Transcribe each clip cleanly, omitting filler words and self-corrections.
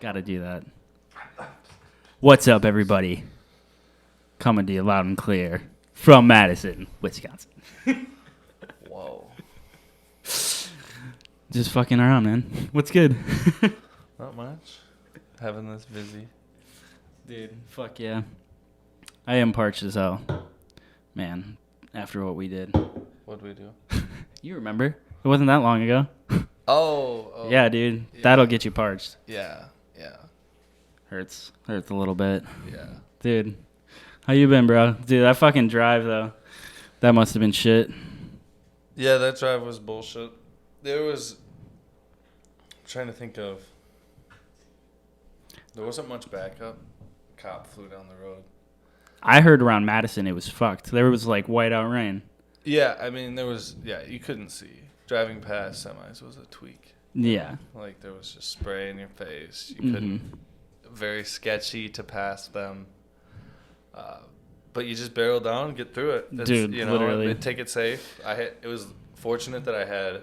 Gotta do that. What's up, everybody? Coming to you loud and clear from Madison, Wisconsin. Whoa. Just fucking around, man. What's good? Not much. Having this busy. Dude, fuck yeah. I am parched as hell. Man, after what we did. What'd we do? You remember? It wasn't that long ago. Oh. Yeah, dude. Yeah. That'll get you parched. Yeah. Hurts a little bit. Yeah. Dude, how you been, bro? Dude, that fucking drive, though. That must have been shit. Yeah, that drive was bullshit. There was... I'm trying to think of... There wasn't much backup. Cop flew down the road. I heard around Madison it was fucked. There was, like, whiteout rain. Yeah, I mean, there was... Yeah, you couldn't see. Driving past semis was a tweak. Yeah. Like, there was just spray in your face. You couldn't... Very sketchy to pass them. But you just barrel down and get through it. Dude, literally. Take it safe. It was fortunate that I had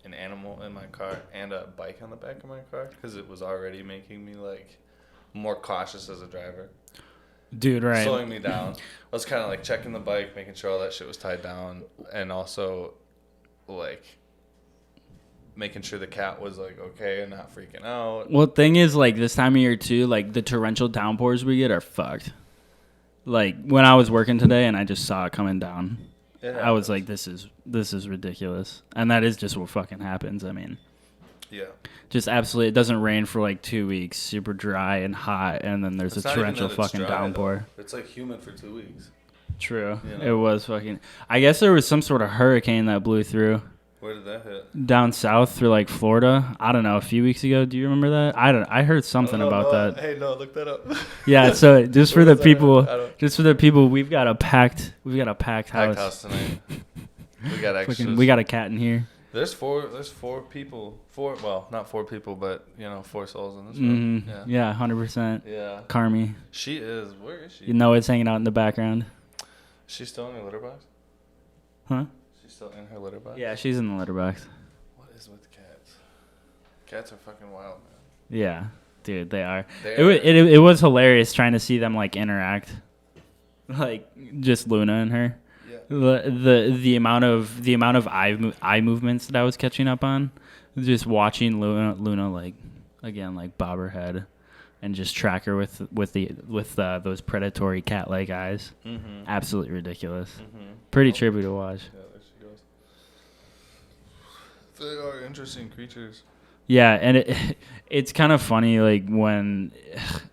an animal in my car and a bike on the back of my car because it was already making me, like, more cautious as a driver. Dude, right. Slowing me down. I was kind of, like, checking the bike, making sure all that shit was tied down, and also, like... making sure the cat was like okay and not freaking out. Well, thing is, like, this time of year too, like the torrential downpours we get are fucked. Like when I was working today and I just saw it coming down, I was like, this is ridiculous. And that is just what fucking happens. I mean, yeah, just absolutely. It doesn't rain for like 2 weeks, super dry and hot, and then there's it's a torrential fucking downpour. Though. It's like humid for 2 weeks. True, you know? It was fucking. I guess there was some sort of hurricane that blew through. Where did that hit? Down south through like Florida. I don't know, a few weeks ago. Do you remember that? I heard something about that. Hey, no, look that up. Yeah, so just for the people, we've got a packed house. Packed house tonight. We got extras. We got a cat in here. There's four people. Well, not 4 people, but 4 souls in this room. Yeah, 100%. Yeah. Carmi. She is. Where is she? You know it's hanging out in the background. She's still in her litter box? Huh? Still in her litter box? Yeah, she's in the litter box. What is with cats? Cats are fucking wild, man. Yeah, dude, they are. It was hilarious trying to see them like interact, like just Luna and her. Yeah. The amount of eye movements that I was catching up on, just watching Luna like again like bob her head, and just track her with those predatory cat-like eyes. Mm-hmm. Absolutely ridiculous. Mm-hmm. Pretty trippy to watch. Yeah, there she goes. They are interesting creatures. Yeah, and it's kind of funny like when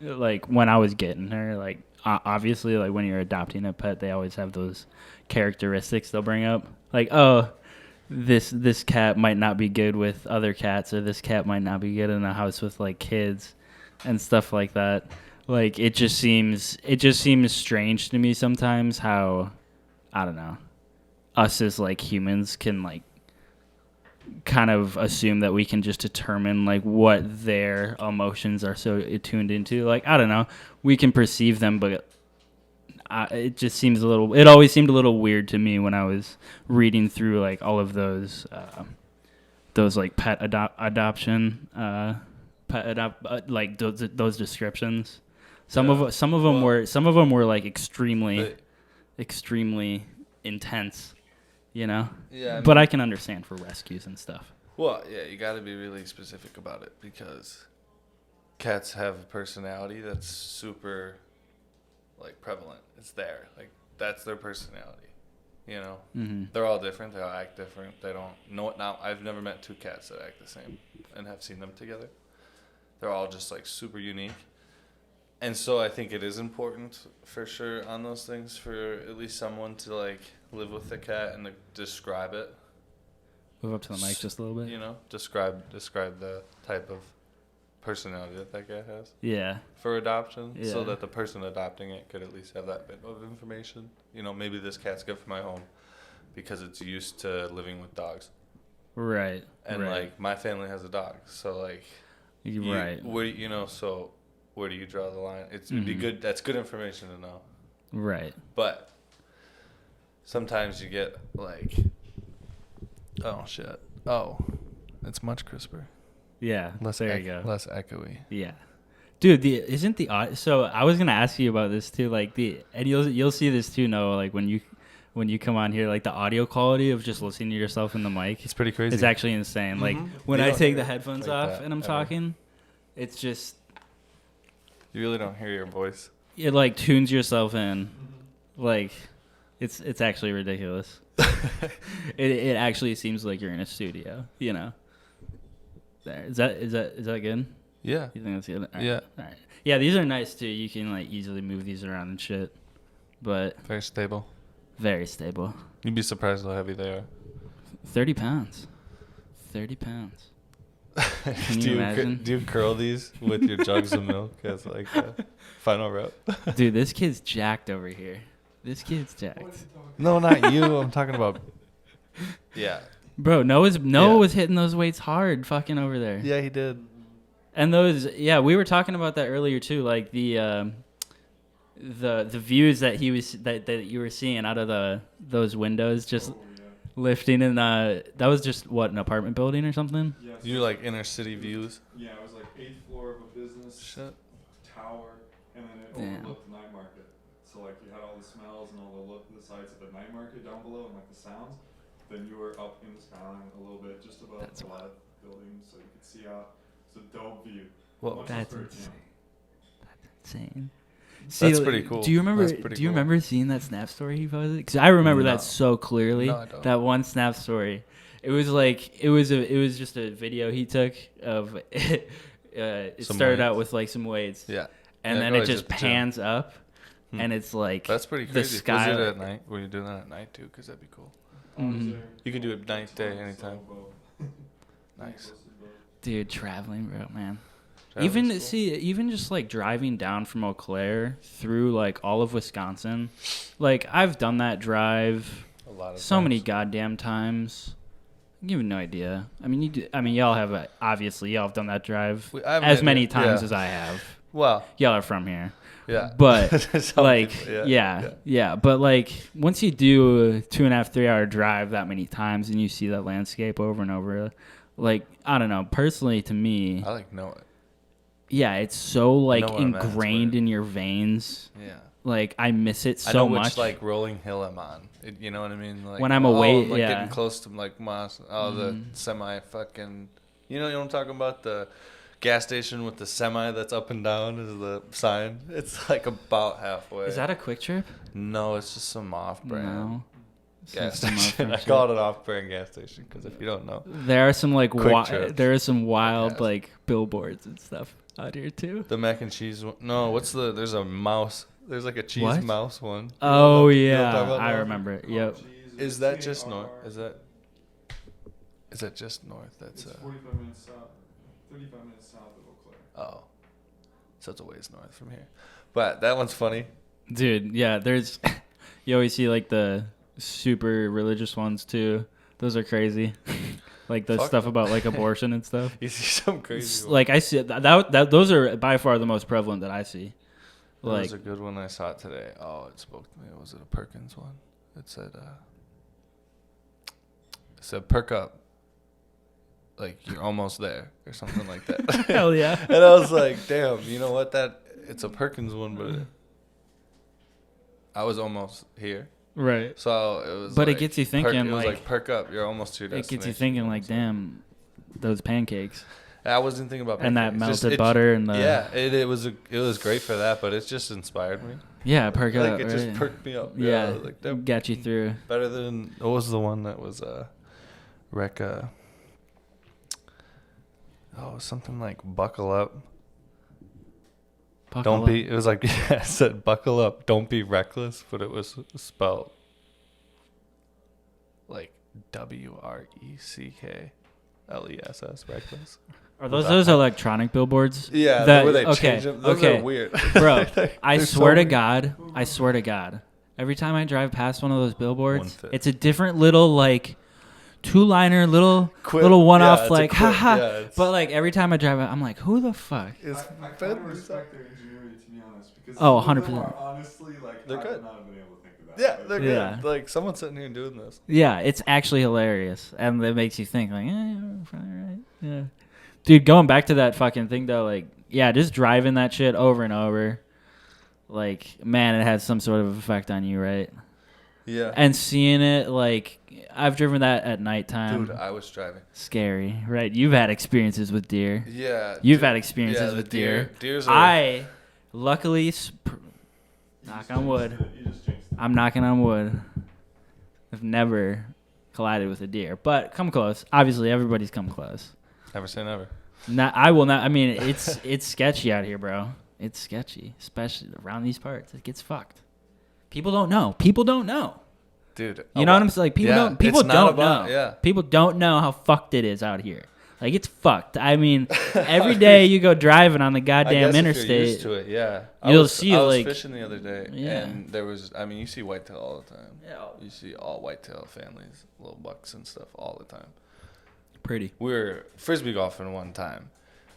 I was getting her, like obviously like when you're adopting a pet, they always have those characteristics they'll bring up. Like, oh, this cat might not be good with other cats, or this cat might not be good in a house with like kids and stuff like that. Like it just seems strange to me sometimes how, I don't know, us as like humans can like kind of assume that we can just determine like what their emotions are so tuned into. Like, I don't know, we can perceive them, but it just seems it always seemed a little weird to me when I was reading through like all of those like pet adoption like those descriptions. Some of them were like extremely intense, Yeah. But I can understand for rescues and stuff. Well, yeah, you got to be really specific about it because cats have a personality that's super, like, prevalent. It's there. Like, that's their personality, Mm-hmm. They're all different. They all act different. They don't know it now. I've never met 2 cats that act the same and have seen them together. They're all just, like, super unique. And so I think it is important for sure on those things for at least someone to, like, live with the cat and to describe it. Move up to the mic just a little bit. Describe the type of personality that cat has. Yeah. For adoption, so that the person adopting it could at least have that bit of information. Maybe this cat's good for my home because it's used to living with dogs. Right. And like my family has a dog, so like. Right. So where do you draw the line? It'd be good. That's good information to know. Right. But sometimes you get like, oh shit, oh, it's much crisper. Yeah. There you go. Less echoey. Yeah. Dude, isn't the so I was gonna ask you about this too, like and you'll see this too, Noah, like when you come on here, like the audio quality of just listening to yourself in the mic, It's pretty crazy. it's actually insane. Like when You I don't take hear the it headphones like off that and I'm ever. talking, it's just You really don't hear your voice. it like tunes yourself in, like it's actually ridiculous. It actually seems like you're in a studio, you know. There is that good? Yeah. You think that's good? All right. Yeah. All right. Yeah, these are nice too. You can like easily move these around and shit, but Very stable. very stable. You'd be surprised how heavy they are. 30 pounds. 30 pounds. Can you imagine? Do you curl these with your jugs of milk as like a final rep? Dude, this kid's jacked over here. This kid's jacked. No, not you. I'm talking about. Yeah. Bro, Noah Yeah. was hitting those weights hard fucking over there. Yeah, he did. And we were talking about that earlier too, like the views that that you were seeing out of those windows just lifting, and that was just what, an apartment building or something? Yeah, so You like inner city views? yeah, it was like 8th floor of a business Shit. tower, and then it Damn. overlooked the night market. So like you had all the smells and all the sights of the night market down below, and like the sounds. Then you were up in the skyline a little bit, just above That's a lot of buildings, so you could see out. It's a dope view. Well, Much that's for a insane. camp. That's insane. That's pretty cool. Do you remember? That's pretty Do you cool. remember seeing that Snap story he posted? Because I remember No. that so clearly. No, I don't. That one Snap story. It was like it was just a video he took of. It Some started out weights. with like some weights, Yeah. and Yeah, then go it ahead, just just pans up, Hmm. and it's like That's pretty the crazy. sky. Was it at night? Were you doing that at night too? Because that'd be cool. I was Mhm. there You can do it for night, day, 12, anytime. so both. Nice. Posted both. Dude, traveling, bro, man. Traveling's cool. Even just like driving down from Eau Claire through like all of Wisconsin, like I've done that drive A lot of so many times. goddamn times. You have no idea. I mean, y'all have obviously y'all have done that drive I have as an many idea. times Yeah. as I have. Well, Y'all are from here, yeah. but Some like, people, yeah. But like, once you do a 2.5, 3 hour drive that many times and you see that landscape over and over, like I don't know. Personally, to me, I like know it. yeah, it's so like Know what I'm at, it's ingrained weird. in your veins. Yeah. Like I miss it I know so which much. like rolling hill I'm on. You know what I mean? Like When I'm away- I'm, like, yeah. getting close to like Moss. Oh, the Mhm. semi fucking. You know what I'm talking about? The gas station with the semi that's up and down is the sign. It's like about halfway. Is that a Quick Trip? No, it's just some off-brand No. gas It's some station. I off-brand call it an off-brand gas station because if you don't know, There are some like Quick Trips. there are some wild Yes. like billboards and stuff out here too. the mac and cheese one. No, what's the? There's a mouse. There's like a cheese What? mouse one. Oh You know what I'm yeah, talking about I now? remember it. Cream Yep. cheese, Is that it's just CAR. north? Is that just north? That's It's 45 minutes south, 35 minutes south of Eau Claire. oh, so it's a ways north from here. But that one's funny. Dude, yeah, there's you always see like the super religious ones too. Those are crazy. Like the Fuck. stuff about like abortion and stuff. You see some crazy. It's One. like I see that those are by far the most prevalent that I see. There Like was a good one I saw today. Oh, it spoke to me. Was it a Perkins one? It said perk up. Like you're almost there or something like that. hell yeah. And I was like, damn, you know what? It's a Perkins one, but I was almost here. Right. So it was. But it like, gets you thinking, it was like- perk up. You're almost to your It destination. gets you thinking know what like, I'm saying? damn, those pancakes I wasn't thinking about and that pancakes. Just- melted it- butter and the Yeah, it was great for that, but it just inspired me. perk Like up. it just right? perked me up. Yeah, like that, got you through. better than what was the one that was Recca. Oh, something like buckle up. Buckle Don't up. be. It was like yeah, it said buckle up. Don't be reckless, but it was spelled like WRECKLESS reckless. Are those Without those that. electronic billboards? Yeah, That- the way they okay, change them. Those okay. are weird, Bro, I They're so swear to weird. God, every time I drive past one of those billboards, 1/5. it's a different little like two-liner, little Quip. one-off, Yeah, it's a like quip. haha. Yeah, it's- But like every time I drive it, I'm like, who the fuck? It's I kind fed of with respect their ingenuity, to be honest, because Oh, some of them 100%. are honestly like They're I good. would not have been able to think of that. Yeah, but- they're Yeah. good. Like someone's sitting here and doing this. Yeah, it's actually hilarious, and it makes you think like, you're probably right. Yeah, Dude, going back to that fucking thing though, like, yeah, just driving that shit over and over, like, man, it has some sort of effect on you, right? Yeah. And seeing it, like, I've driven that at nighttime. Dude, I was driving. Scary, right? You've had experiences with deer. Yeah. You've dude, had experiences the with deer. Deers are. I, luckily, knock on wood. You just jinxed it. I'm knocking on wood. I've never collided with a deer, but come close. Obviously, everybody's come close. Never say never. Not, I will not. I mean, it's sketchy out here, bro. It's sketchy, especially around these parts. It gets fucked. People don't know. People don't know. Dude. You know what I'm saying? Like, people Yeah, don't. People it's not don't about- know. yeah. People don't know how fucked it is out here. Like, it's fucked. I mean, every day you go driving on the I goddamn guess if interstate. you're used to it, yeah. You'll see, I was like- fishing the other day, Yeah. and there was. I mean, you see whitetail all the time. Yeah. You see all whitetail families, little bucks and stuff all the time. Pretty. We were frisbee golfing one time.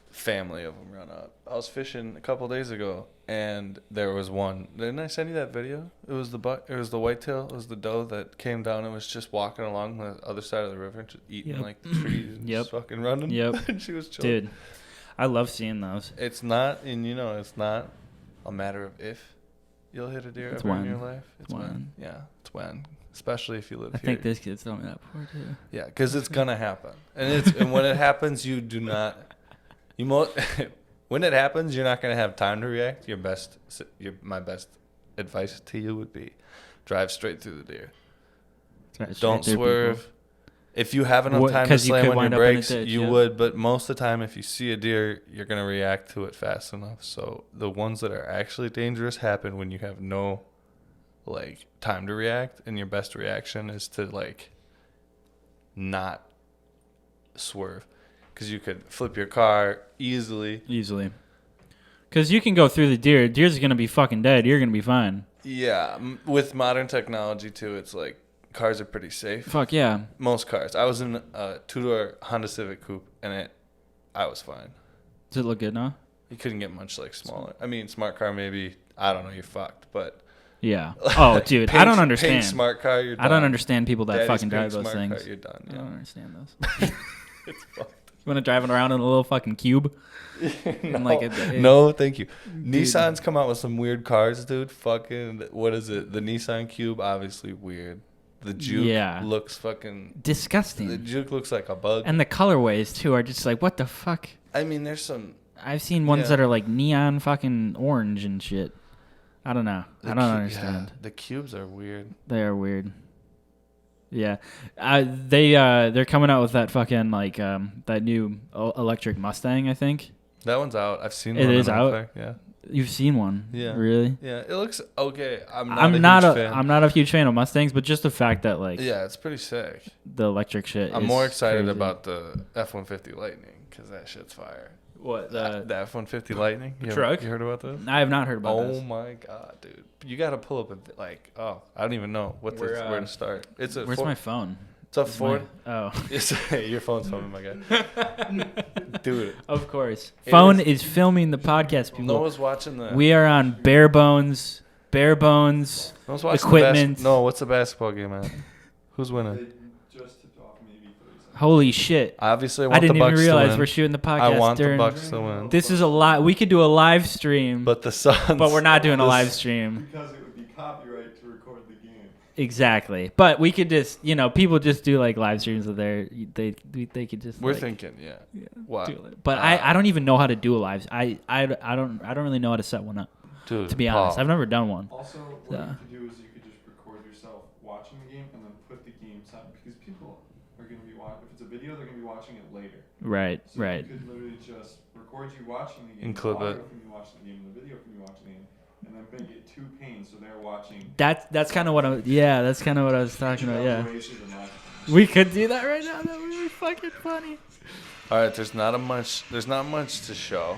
Family of them run up. I was fishing a couple days ago, and there was one. Didn't I send you that video? It was the buck. It was the whitetail. It was the doe that came down and was just walking along the other side of the river, just eating Yep. like the trees and Yep. just fucking running. Yep. And she was chilling. Dude, I love seeing those. It's not, and you know, it's not a matter of if you'll hit a deer It's ever in when. your life. It's when. Yeah, it's when. Especially if you live I here. think this kid's telling me that before, too. Yeah, because it's gonna happen, and when it happens, you do not. When it happens, you're not gonna have time to react. My best advice to you would be, drive straight through the deer. Don't swerve. If you have enough What- time to 'cause you slam could on your wind up in a brakes, ditch, you yeah. would. But most of the time, if you see a deer, you're gonna react to it fast enough. So the ones that are actually dangerous happen when you have no, like, time to react, and your best reaction is to, like, not swerve, because you could flip your car easily. Easily. Because you can go through the deer. Deer's going to be fucking dead. You're going to be fine. Yeah, with modern technology too, it's like cars are pretty safe. Fuck yeah. Most cars. I was in a two-door Honda Civic Coupe, and I was fine. Does it look good now? You couldn't get much like smaller. I mean, smart car maybe. I don't know. You're fucked. But Yeah. Oh, dude. I don't pink understand. smart car. You're done. I don't understand people that Daddy's fucking pink drive those smart things. Car, you're done. I Yeah. don't understand those. It's fucked. You want to drive it around in a little fucking cube? And like No, thank you. Nissan's come out with some weird cars, dude. Fucking, what is it? The Nissan Cube, obviously weird. The Juke Yeah. looks fucking. Disgusting. The Juke looks like a bug. And the colorways, too, are just like, what the fuck? I mean, there's some. I've seen ones Yeah. that are like neon fucking orange and shit. I don't know. I don't understand. Yeah, the cubes are weird. They are weird. Yeah, they're coming out with that fucking like that new electric Mustang. I think That one's out. I've seen It one. is on out? Outback, yeah. you've seen one. Yeah. Really? Yeah, it looks okay. I'm I'm not a huge fan. I'm not a huge fan of Mustangs, but just the fact that like Yeah, it's pretty sick. the electric shit. I'm is more excited crazy. about the F-150 Lightning because that shit's fire. what The F-150 Lightning? truck? You heard about this? I have not heard about Oh this. my god, dude! You gotta pull up I don't even know where to start. It's a Where's Ford, my phone? It's a Is Ford. my- oh, It's your phone's filming, my guy. Dude, of course. It Phone is- is filming the podcast. People. Noah's watching the. We are on bare bones. Noah's watching equipment. No, what's the basketball game at? Who's winning? They just tipped off maybe 30 seconds. Holy shit! Obviously, I I want didn't the even Bucks realize to win. we're shooting the podcast I want during. the Bucks to win. This is a live. We could do a live stream, But the Suns. but we're not doing a the- live stream. Because it would be copyright to record the game. Exactly. But we could just, people just do like live streams of their. They could just. We're like, thinking, yeah. yeah, What? do it. But I don't even know how to do a live. I don't really know how to set one up. Dude, To be Paul, honest, I've never done one. Also, what Yeah. you could do is you could just record yourself watching the game and then put the game sound because people are going to be watching. If it's a video, they're going to be watching it later. Right. So Right. you could literally just record you watching the game, And clip the audio it. from you watching the game, and the video from you watching the game, and then make it two panes so they're watching. That's kind of what I. Yeah, that's kind of what I was talking about. Yeah. Situations and live. We could do that right now. That would be fucking funny. All right, there's not much to show,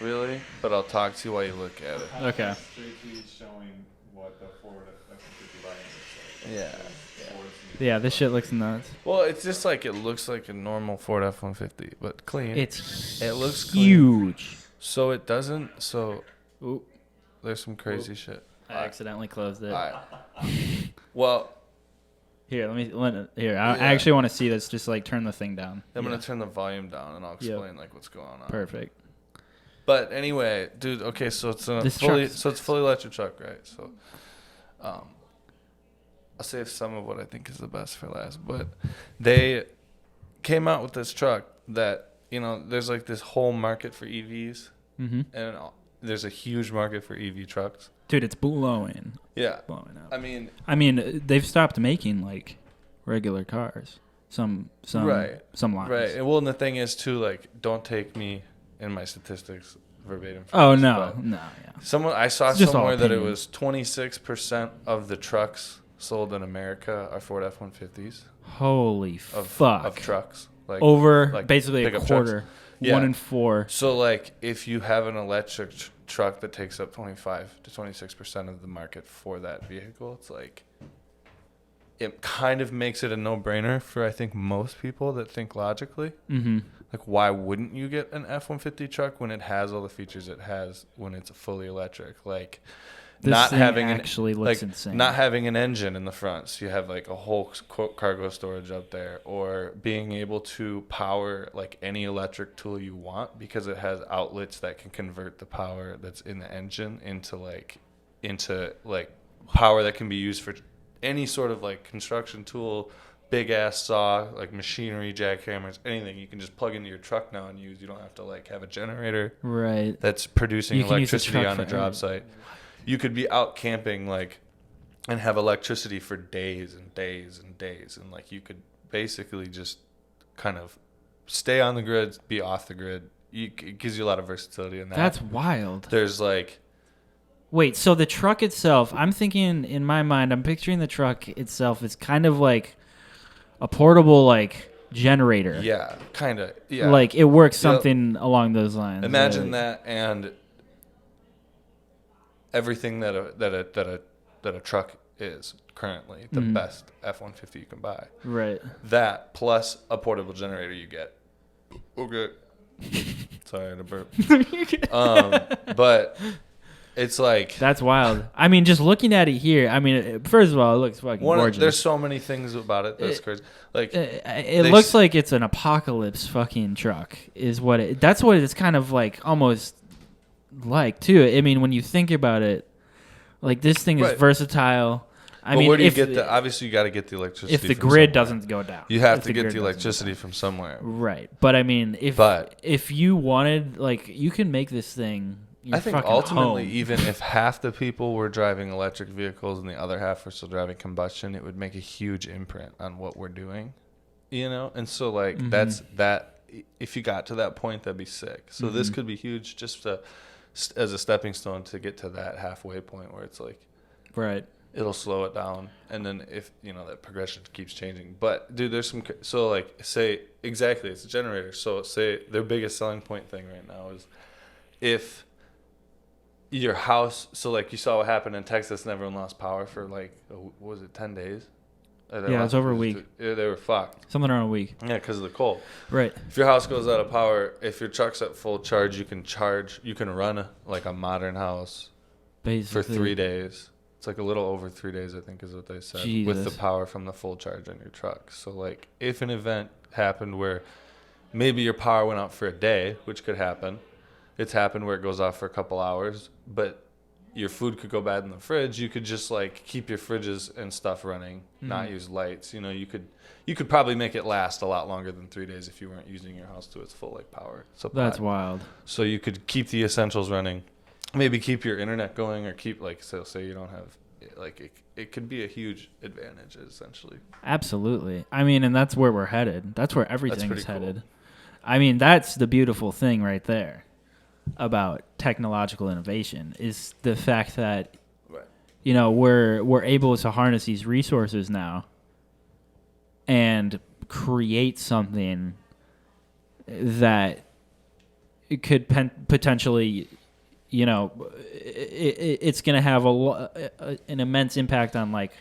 really, but I'll talk to you while you look at it. Okay. Straight feed showing what the Ford F-150 Lightning looks like. Yeah. Ford's Yeah, this shit looks nuts. Well, it's just like it looks like a normal Ford F-150, but clean. It looks clean. huge. So it doesn't. So Ooh, there's some crazy shit. I accidentally closed it. All right. Well, Here, I Yeah. actually want to see this. Just like turn the thing down. I'm Yeah. gonna turn the volume down and I'll explain like what's going on. Perfect. But anyway, dude. Okay, so it's This truck is fully electric truck, right? So, I'll save some of what I think is the best for last. But they came out with this truck that there's like this whole market for EVs, Mm-hmm. and there's a huge market for EV trucks. Dude, it's blowing Yeah, up. I mean, They've stopped making like regular cars. Some Right. Some lines. right. And well, and the thing is too, like, don't take me in my statistics verbatim. for Oh this, no, but no, yeah. I saw It's just all somewhere that it opinion. was 26% of the trucks sold in America are Ford F-150s Holy of fuck! trucks. Like Over like basically a pickup quarter. trucks. Yeah. 1 in 4. So, like, if you have an electric truck that takes up 25 to 26% of the market for that vehicle, it's like it kind of makes it a no-brainer for, I think, most people that think logically. Mm-hmm. Like, why wouldn't you get an F-150 truck when it has all the features it has when it's fully electric? Like, This not thing having actually looks like insane. not having an engine in the front, so you have like a whole cargo storage up there, or being able to power like any electric tool you want because it has outlets that can convert the power that's in the engine into power that can be used for any sort of like construction tool, big ass saw, like machinery, jackhammers, anything. You can just plug into your truck now and use. You don't have to like have a generator Right. that's producing You can use the electricity truck on the for job everything. site. You could be out camping like and have electricity for days and days and days, and like you could basically just kind of stay on the grid, be off the grid. It gives you a lot of versatility in that. That's wild. There's like Wait, so the truck itself, I'm thinking in my mind, I'm picturing the truck itself is kind of like a portable like generator. yeah, kind of yeah. Like it works Yeah. something along those lines. Imagine that and everything that a truck is currently the Mhm. best F-150 you can buy. Right. That plus a portable generator you get. Okay. Sorry, I had a burp. But it's like That's wild. I mean, just looking at it here, I mean, first of all, it looks fucking gorgeous. there's so many things about it that's crazy. Like It they looks s- like it's an apocalypse fucking truck is what it, that's what it's kind of like almost like too. I mean, when you think about it, like this thing is Right. versatile. I but mean, where do you if, get the? Obviously, you got to get the electricity. if the from grid somewhere. doesn't go down. you have If to get grid the doesn't go electricity down. from somewhere. Right. But I mean, But- if you wanted, like, you can make this thing your I think fucking ultimately, home. even if half the people were driving electric vehicles and the other half were still driving combustion, it would make a huge imprint on what we're doing, And so, like, Mhm. that's that. If you got to that point, that'd be sick. So this Mhm. could be huge, just as a stepping stone to get to that halfway point where it's like Right. it'll slow it down, and then if that progression keeps changing. But dude, there's some so like say exactly it's a generator. So say their biggest selling point thing right now is if your house, so like you saw what happened in Texas and everyone lost power for like, what was it, 10 days? Yeah, it was over a week. Yeah, they were fucked. Something around a week. Yeah, because of the cold. Right. If your house goes out of power, if your truck's at full charge, you can run like a modern house Basically. for 3 days. It's like a little over 3 days, I think is what they said, with Jesus. the power from the full charge on your truck. So like if an event happened where maybe your power went out for a day, which could happen, it's happened where it goes off for a couple hours, but your food could go bad in the fridge, you could just like keep your fridges and stuff running, not Mhm. use lights. You could probably make it last a lot longer than 3 days if you weren't using your house to its full like power supply. That's wild. So you could keep the essentials running, maybe keep your internet going, or keep like say you don't have like it could be a huge advantage essentially. Absolutely. I mean, and that's where we're headed. That's where everything pretty is cool. headed. I mean, that's the beautiful thing right there about technological innovation is the fact that Right. we're able to harness these resources now and create something that it could potentially it's going to have an immense impact on like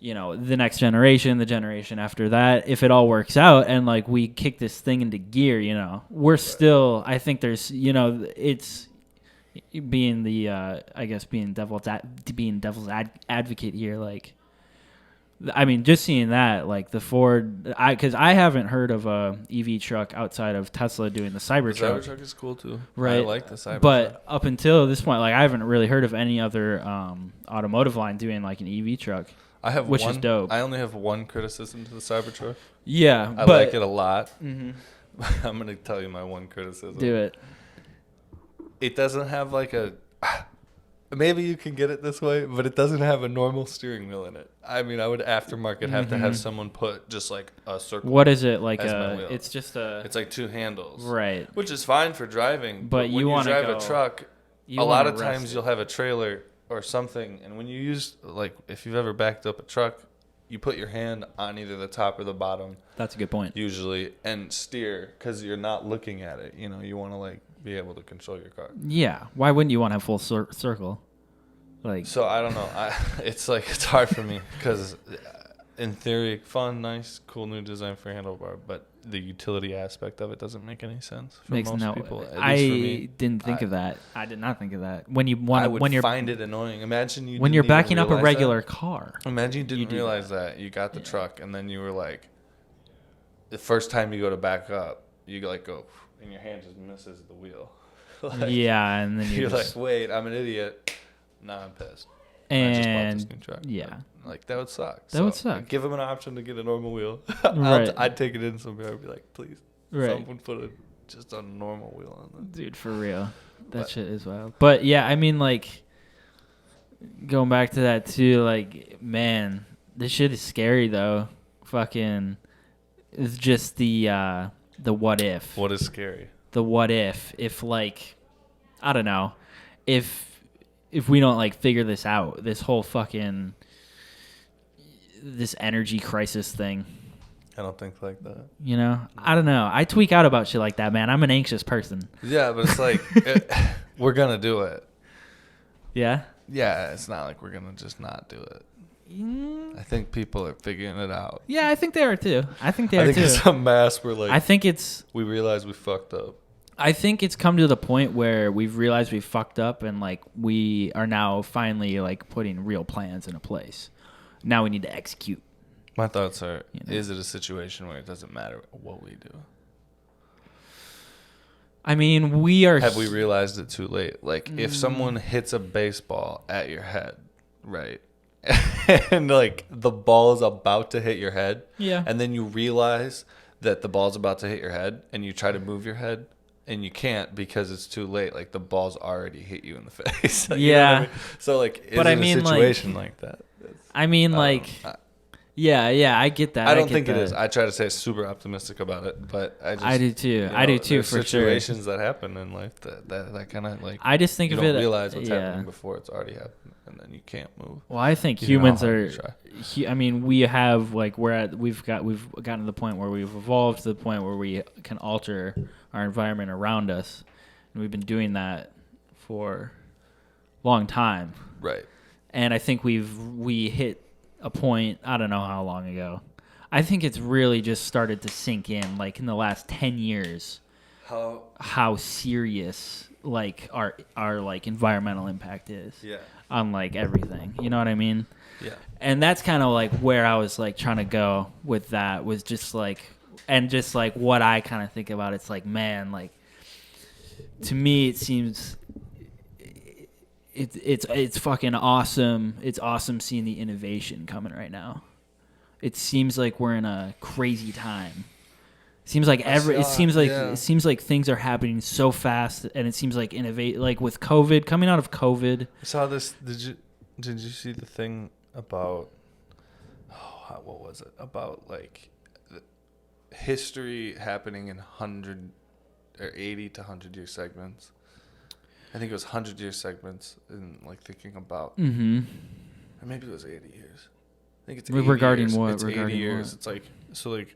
the next generation, the generation after that, if it all works out and like we kick this thing into gear, we're still, I think there's, it's being the, I guess being devil's advocate here. Like I mean, just seeing that, like the Ford, because I haven't heard of a EV truck outside of Tesla doing the The Cybertruck. Cybertruck is cool too. Right. I like the Cybertruck. But up until this point, like I haven't really heard of any other automotive line doing like an EV truck. I have which one, is dope. I only have one criticism to the Cybertruck. Yeah, I but like it a lot. Mhm. I'm gonna tell you my one criticism. Do it. It doesn't have like a. Maybe you can get it this way, but it doesn't have a normal steering wheel in it. I mean, I would aftermarket have to have someone put just like a circle. What is it like? as my wheel. It's just a It's like two handles, right. which is fine for driving. But when you you wanna drive go- a truck, You a lot wanna of rest times it. you'll have a trailer or something, and when you use like if you've ever backed up a truck, you put your hand on either the top or the bottom That's a good point. usually and steer because you're not looking at it. You know, you want to like be able to control your car. Yeah. Why wouldn't you want to have full circle? Like So I don't know. It's like it's hard for me because in theory, fun, nice, cool new design for handlebar, but the utility aspect of it doesn't make any sense for makes most no. people. At I least for me. didn't think of that. I did not think of that. When you I want would when you're find it annoying. Imagine you when didn't you're even backing up a realize regular that. car. Imagine you didn't do realize that. You got the truck and then you were like, the first time you go to back up, you like go and your hand just misses the wheel. Like, Yeah, and then You're just, like, wait, I'm an idiot. Nah, I'm pissed. I just bought this and new truck. yeah. Like that would suck. That would suck. Give them an option to get a normal wheel. Right. I'd take it in somewhere. I'd be like, please, Right. someone put just a normal wheel on them. Dude, for real. That But- shit is wild. But yeah, I mean, like, going back to that too, like, man, this shit is scary though. Fucking, it's just the what if. What is scary? The what if like, I don't know, if we don't like figure this out, this whole fucking this energy crisis thing. I don't think like that. You know, I don't know. I tweak out about shit like that, man. I'm an anxious person. Yeah, but it's like we're gonna do it. Yeah. Yeah, it's not like we're gonna just not do it. I think people are figuring it out. Yeah, I think they are too. I think they I are think too. it's a mass where like I think it's we fucked up. I think it's come to the point where we've realized we fucked up and like we are now finally like putting real plans into place. Now we need to execute. My thoughts are: You know. is it a situation where it doesn't matter what we do? I mean, we are Have we realized it too late? Like, if someone hits a baseball at your head, right, and like the ball is about to hit your head, Yeah. and then you realize that the ball's about to hit your head, and you try to move your head, and you can't because it's too late. Like the ball's already hit you in the face. You know what I mean? So like, is But it I mean, a like- situation like that? I mean, I like, don't know. yeah, I get that. I don't get think it that. is. I try to stay super optimistic about it, but I just I do too. you I do know, too, there's for sure. situations that happen in life that kind of like I just think you of don't it. realize what's yeah. happening before it's already happened, and then you can't move. Well, I think You know humans how are. you try. I mean, we have like we've gotten to the point where we've evolved to the point where we can alter our environment around us, and we've been doing that for a long time. Right. And I think we hit a point. I don't know how long ago. I think it's really just started to sink in, like in the last 10 years, how serious like our like environmental impact is Yeah. on like everything. You know what I mean? Yeah. And that's kind of like where I was like trying to go with that, was just like, and just like what I kind of think about. It's like, man, like to me it seems it's fucking awesome. It's awesome seeing the innovation coming right now. It seems like we're in a crazy time. Seems like it seems like things are happening so fast, and it seems like like with COVID, coming out of COVID. I saw this. Did you see the thing about what was it about, like history happening in 100 or 80 to 100-year segments? I think it was 100-year segments, and like thinking about, Mm-hmm. or maybe it was 80 years. I think it's Regarding 80 years. what? It's Regarding 80 years. what? It's like so like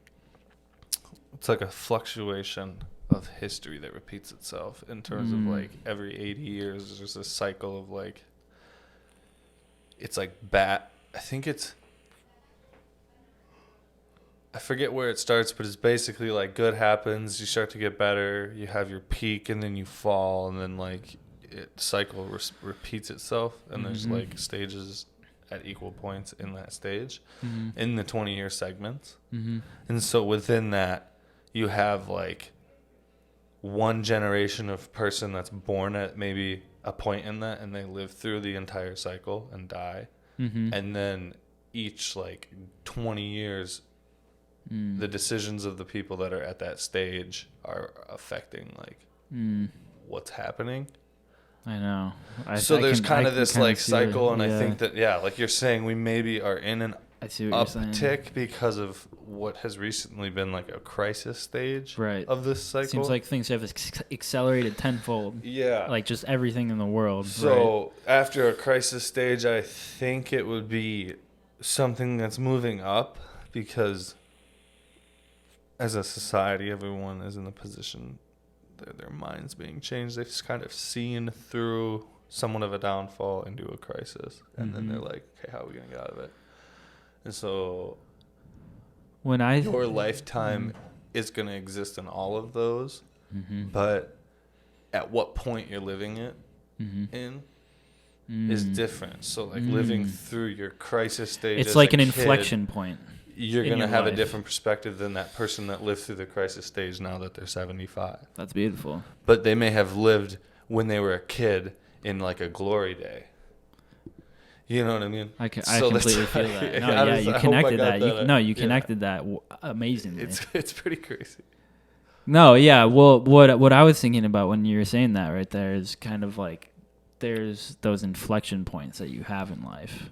it's like a fluctuation of history that repeats itself in terms of like every 80 years there's this cycle of like, it's like I forget where it starts, but it's basically like good happens, you start to get better, you have your peak, and then you fall, and then like it cycle repeats itself, and there's like stages at equal points in that stage, Mm-hmm. in the 20-year segments. Mm-hmm. And so within that, you have like one generation of person that's born at maybe a point in that, and they live through the entire cycle and die. Mm-hmm. And then each like 20 years, the decisions of the people that are at that stage are affecting like what's happening. I know. So there's kind of this like cycle, and yeah. I think that like you're saying, we maybe are in an I see what you're saying. uptick because of what has recently been like a crisis stage Right. of this cycle. Seems like things have accelerated tenfold. Yeah. Like just everything in the world. So after a crisis stage, I think it would be something that's moving up, because as a society, everyone is in a position, their minds being changed. They've kind of seen through somewhat of a downfall into a crisis, and then they're like, okay, how are we going to get out of it? And so when your lifetime is going to exist in all of those, but at what point you're living it in is different. So like living through your crisis stage, it's as like a an kid, inflection point. you're in going to your have life. a different perspective than that person that lived through the crisis stage now that they're 75. That's beautiful. But they may have lived when they were a kid in like a glory day. You know what I mean? I So that's completely feel like- that. No, I yeah, was- you I hope I connected got that. that. You Yeah. connected that amazingly. It's pretty crazy. No, yeah. Well, what I was thinking about when you were saying that right there is kind of like there's those inflection points that you have in life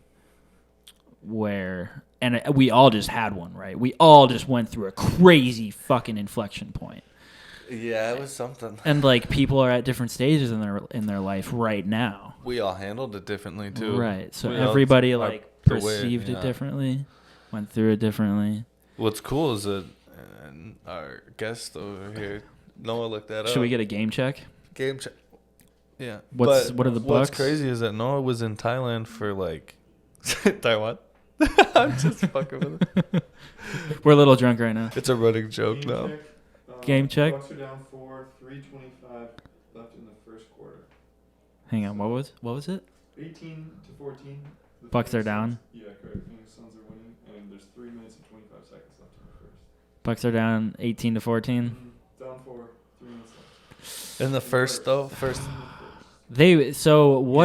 where, and we all just had one, right? We all just went through a crazy fucking inflection point. Yeah, it was something. And like people are at different stages in their life right now. We all handled it differently too. Right. So We all- everybody our- like the way- perceived yeah. it differently, went through it differently. What's cool is that our guest over here, Noah, looked that up. Should we get a game check? game check? Yeah. What are the What's Bucks? crazy is that Noah was in Thailand for like Taiwan. I'm just fucking with it. We're a little drunk right now. It's a running joke Game now. check. Game check. Bucks are down 4, 3:25 left in the first quarter. Hang on, what was it? 18 to 14. The Bucks are Phoenix down. Suns- Yeah, correct. Phoenix Suns are winning, and there's 3 minutes and 25 seconds left in the first. Bucks are down 18 to 14. Down 4, 3 minutes left. In the first though, first What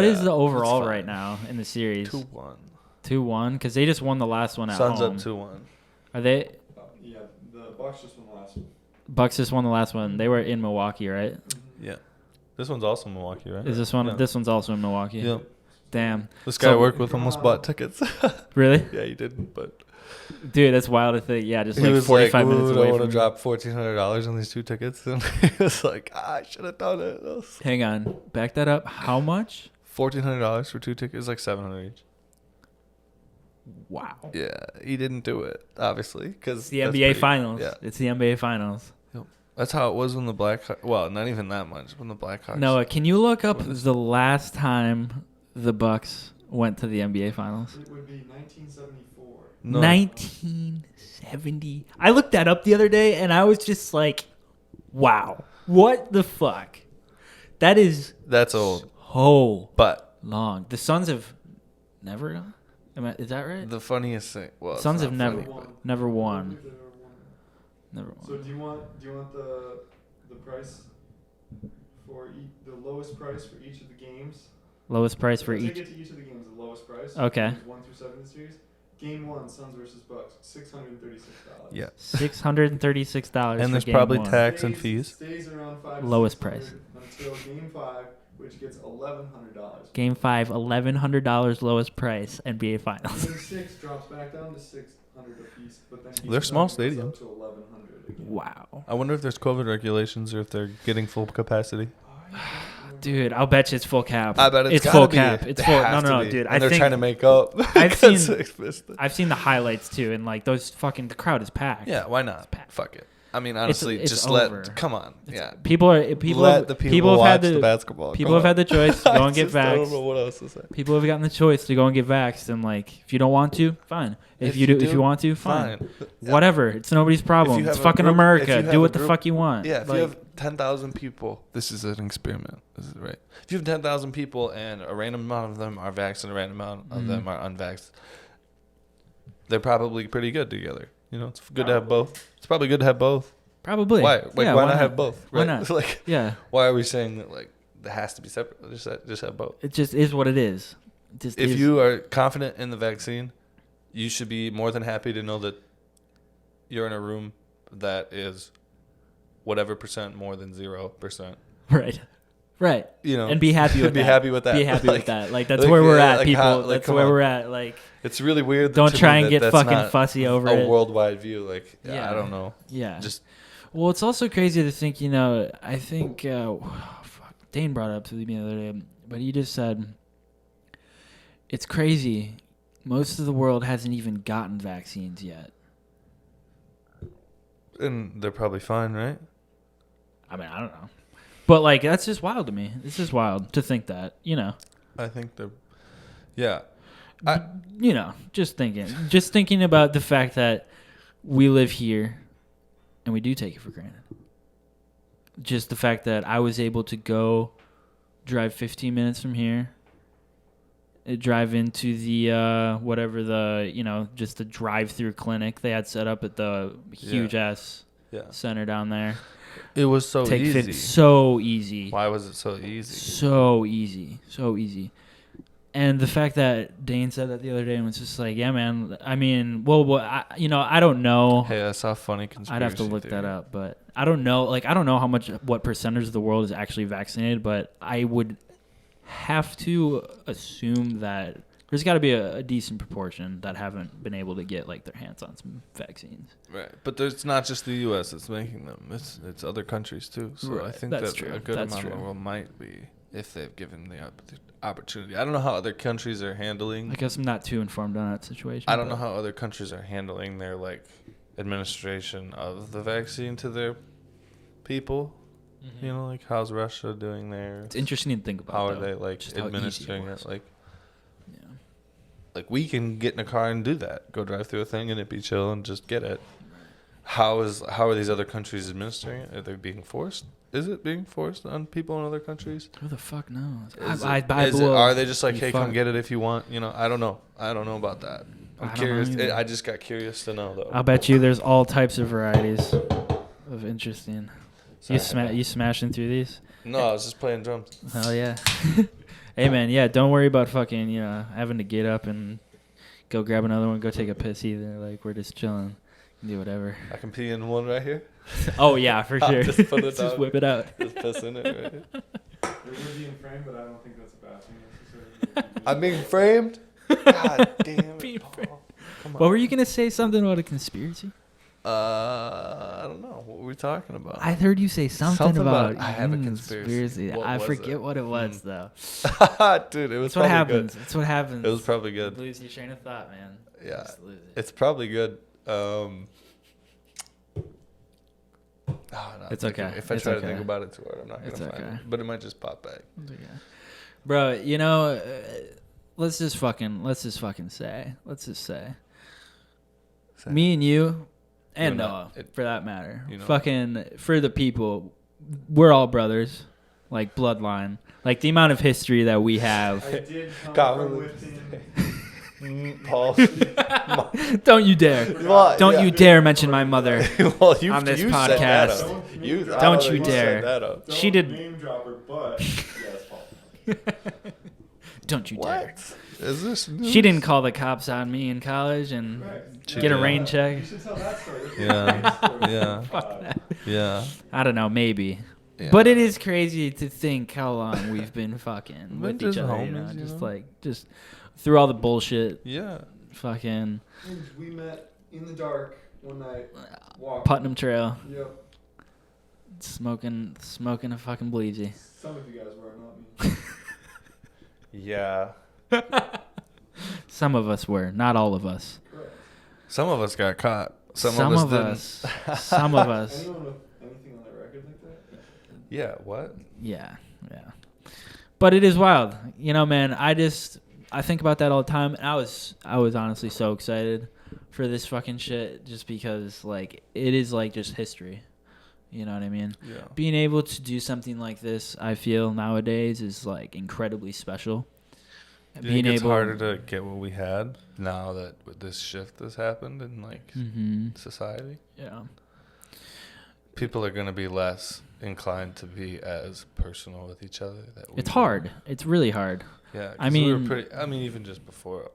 is Yeah, the it's overall fine. right now in the series? 2-1. 2-1 because they just won the last one at Suns home. up 2-1. Are they? Yeah, the Bucks just won the last one. Bucks just won the last one. They were in Milwaukee, right? Yeah. This one's also Milwaukee, right? Is this one? Yeah. This one's also in Milwaukee. Yeah. Damn. This guy I So- work with almost bought tickets. Really? Yeah, he didn't, but Dude, that's wild to think. Yeah, just he like was 45 like, minutes "Ooh, away I want from to drop $1,400 on these 2 tickets," and he was like, "I should have done it." Hang on. Back that up. How much? $1,400 for 2 tickets, like $700 each. Wow. Yeah, he didn't do it, obviously, because It's the NBA Finals. Yeah, It's the NBA Finals. that's how it was when the well, not even that much when the Blackhawks. Noah, can you look up What is- the last time the Bucks went to the NBA Finals? It would be 1974. No. 1970. I looked that up the other day, and I was just like, wow. What the fuck? That is That's old, so but long. The Suns have never done. Is that right? the funniest thing, well, it's Suns not have never funny, but- never I won. believe they never won. Never So won. do you want the price for the lowest price for each of the games? Lowest price for Take each. it to each of the games, the lowest price. Okay. Games 1 through 7 in the series. Game 1, Suns versus Bucks, $636. Yeah, $636. and for there's game probably one. tax and fees. Stays around 5 to Lowest 600 price. until Game 5, which gets $1,100. Game 5, $1,100 lowest price, NBA Finals. Game 6 drops back down to $600 apiece, but then Game They're small 7 goes stadiums. up to $1,100 again. Wow. I wonder if there's COVID regulations or if they're getting full capacity. Dude, I'll bet you it's full cap. I bet it's full gotta be. cap. It's It full. has No, to no, be. dude. And I they're think trying to make up. I've 'cause seen- it's missed it. I've seen the highlights too, and like those fucking the crowd is packed. Yeah, why not? packed. Fuck it. I mean, honestly, it's just over. come on. It's- Yeah. People Let have, the people people have watch had the the basketball. people Come have had on. the choice to go and get I don't know vaxxed. what else to say. People have gotten the choice to go and get vaxxed, and like if you don't want to, fine. If you do, if you want to, fine. Yeah. Whatever. It's nobody's problem. have It's a fucking group- if America. you have Do a what the group- fuck you want. Yeah, if Like, you have 10,000 people, this is an experiment. This is right. If you have 10,000 people and a random amount of them are vaxxed and a random amount of them are unvaxxed, they're probably pretty good together. You know, it's good to have both. It's probably good to have both. Probably. Why? Like, Yeah, why not have both? Why Right? not? Like, Yeah. why are we saying that like it has to be separate? Just have both. It just is what it is. It just If is. you are confident in the vaccine, you should be more than happy to know that you're in a room that is whatever percent more than 0%. Right. Right. You know, And be happy with be that. happy with that. Be happy Like- with that. Like, that's like, where we're yeah, at, like people. how- like, That's come where on. we're at. Like, It's really weird. don't to try me and that get that's fucking not fussy over a it. worldwide view. Like, Yeah. I don't know. Yeah. Just Well, it's also crazy to think, you know, I think, fuck, Dane brought it up to me the other day, but he just said, it's crazy. Most of the world hasn't even gotten vaccines yet. and they're probably fine, right? I mean, I don't know. But, like, that's just wild to me. It's just wild to think that, you know. I think they're. Yeah. You know, just thinking about the fact that we live here and we do take it for granted. Just the fact that I was able to go drive 15 minutes from here, drive into the whatever the, you know, just the drive-through clinic they had set up at the huge ass Yeah. center down there. It was so Take easy. so easy. Why was it so easy? So easy. So easy. And the fact that Dane said that the other day and was just like, yeah, man, I mean, well, I don't know. Hey, I saw a funny conspiracy I'd have to look theory. that up, but I don't know. Like, I don't know what percentage of the world is actually vaccinated, but I would have to assume that there's got to be a decent proportion that haven't been able to get like their hands on some vaccines. Right, but it's not just the U.S. that's making them. It's other countries too. So I Right, think that's that true, a good that's amount of the true. world might be if they've given the opportunity. I don't know how other countries are handling. I guess I'm not too informed on that situation. I don't know but- how other countries are handling their like administration of the vaccine to their people. Mhm. You know, like how's Russia doing theirs? It's interesting to think about. How are though, they like just how easy administering was. it? Like, Yeah. like we can get in a car and do that. Go drive through a thing and it be chill and just get it. How are these other countries administering it? Are they being forced? Is it being forced on people in other countries? Who the fuck knows? Are they just like, you hey, fuck. come get it if you want? You know, I don't know. I don't know about that. I I'm don't curious. know either. I just got curious to know though. I'll bet you there's all types of varieties of interesting. Sorry. You smashing through these? No, I was just playing drums. Hell yeah. Hey man, yeah, don't worry about fucking, you know, having to get up and go grab another one, go take a piss either. Like, we're just chilling. Do whatever. I can pee in one right here. Oh yeah, for I'll sure. just put it Just down. whip it out. Just piss in it. Right? It would be in frame, but I don't think that's a bad thing necessarily. I'm being framed. God damn Being it, Paul. Come on. What were you gonna say? Something about a conspiracy? I don't know. What were we talking about? I heard you say something Something about I have a conspiracy. What I was forget it? what it was though. Dude, it was That's what probably happens. good. That's what happens. It was probably good. Lose your train of thought, man. Yeah. Just lose it. It's probably good. No, It's thinking- okay. If I It's try to okay. think about it too hard, I'm not It's gonna find okay. it. But it might just pop back. Bro, you know, let's just fucking say. Say. Me and you, and You and I, Noah, it- for that matter. you know. Fucking, for the people, we're all brothers. Like, bloodline. Like, the amount of history that we have. I did come Commonly. from within. Paul. Don't you dare. Well, Don't yeah. you dare mention my mother. Well, you, on this you set that podcast. up. You, Don't I know you set dare. that up. Don't She did- name dropper, but yes, Paul. Don't you dare. What? Is this news? She didn't call the cops on me in college and Correct. She get a did. rain check. You should tell that story. That's a Yeah. great story. Yeah. Fuck that. Yeah. I don't know, maybe. Yeah. But it is crazy to think how long we've been fucking We're with each just other, homies, you just know? like just through all the bullshit, Yeah. fucking And we met in the dark one night, walking. Putnam Trail, Yep. smoking a fucking bleezy. Some of you guys were, not me. Yeah. Some of us were, not all of us. Correct. Some of us got caught. Some Some of of us us. Some of us. Anyone with anything on their record like that? didn't. Yeah. What? Yeah, yeah. But it is wild. You know, man, I think about that all the time. And I was honestly so excited for this fucking shit just because like it is like just history. You know what I mean? Yeah. Being able to do something like this, I feel nowadays is like incredibly special. Do you think it's harder to get what we had now that this shift has happened in like society? Yeah. People are going to be less inclined to be as personal with each other. It's hard. It's really hard. Yeah. I mean, even just before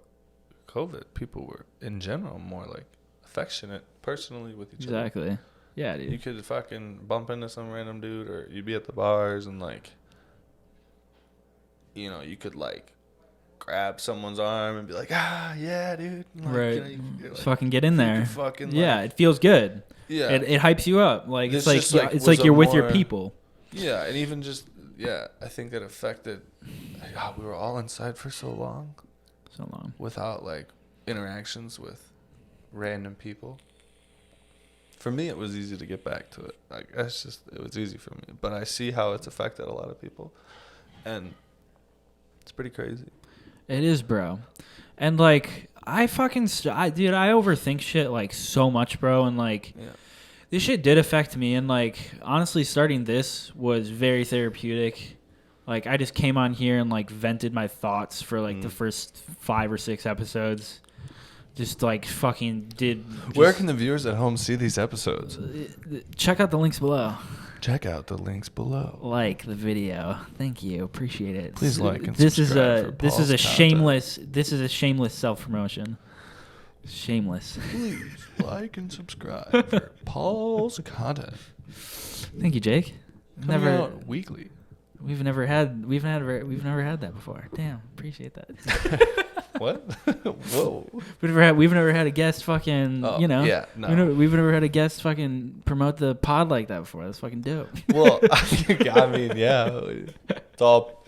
COVID, people were in general more like affectionate personally with each other. Exactly. Yeah, dude. You could fucking bump into some random dude, or you'd be at the bars and like, you know, you could like grab someone's arm and be like, yeah, dude. Like, right. Like, fucking get in there. Fucking, yeah, it feels good. Yeah. It hypes you up. Like This it's just, like, like, it's was like you're a with your more- people. Yeah, and even just, I think that affected, God, we were all inside for so long So long. without like interactions with random people. For me, it was easy to get back to it. Like, it was easy for me. But I see how it's affected a lot of people. And it's pretty crazy. It is, bro. And like I fucking I overthink shit like so much, bro, and like Yeah. this shit did affect me, and like honestly starting this was very therapeutic. Like I just came on here and like vented my thoughts for like the first 5 or 6 episodes. Just like fucking did. Where can the viewers at home see these episodes? Check out the links below. Check out the links below. Like the video. Thank you. Appreciate it. Please like and this subscribe for Paul's this is a shameless self-promotion. Shameless. Please like and subscribe for Paul's content. Thank you, Jake. Coming out weekly. We've never had that before. Damn, appreciate that. What? Whoa. We've never had a guest fucking, Oh, you know. yeah, no. We've never had a guest fucking promote the pod like that before. That's fucking dope. Well, I mean, yeah. It's all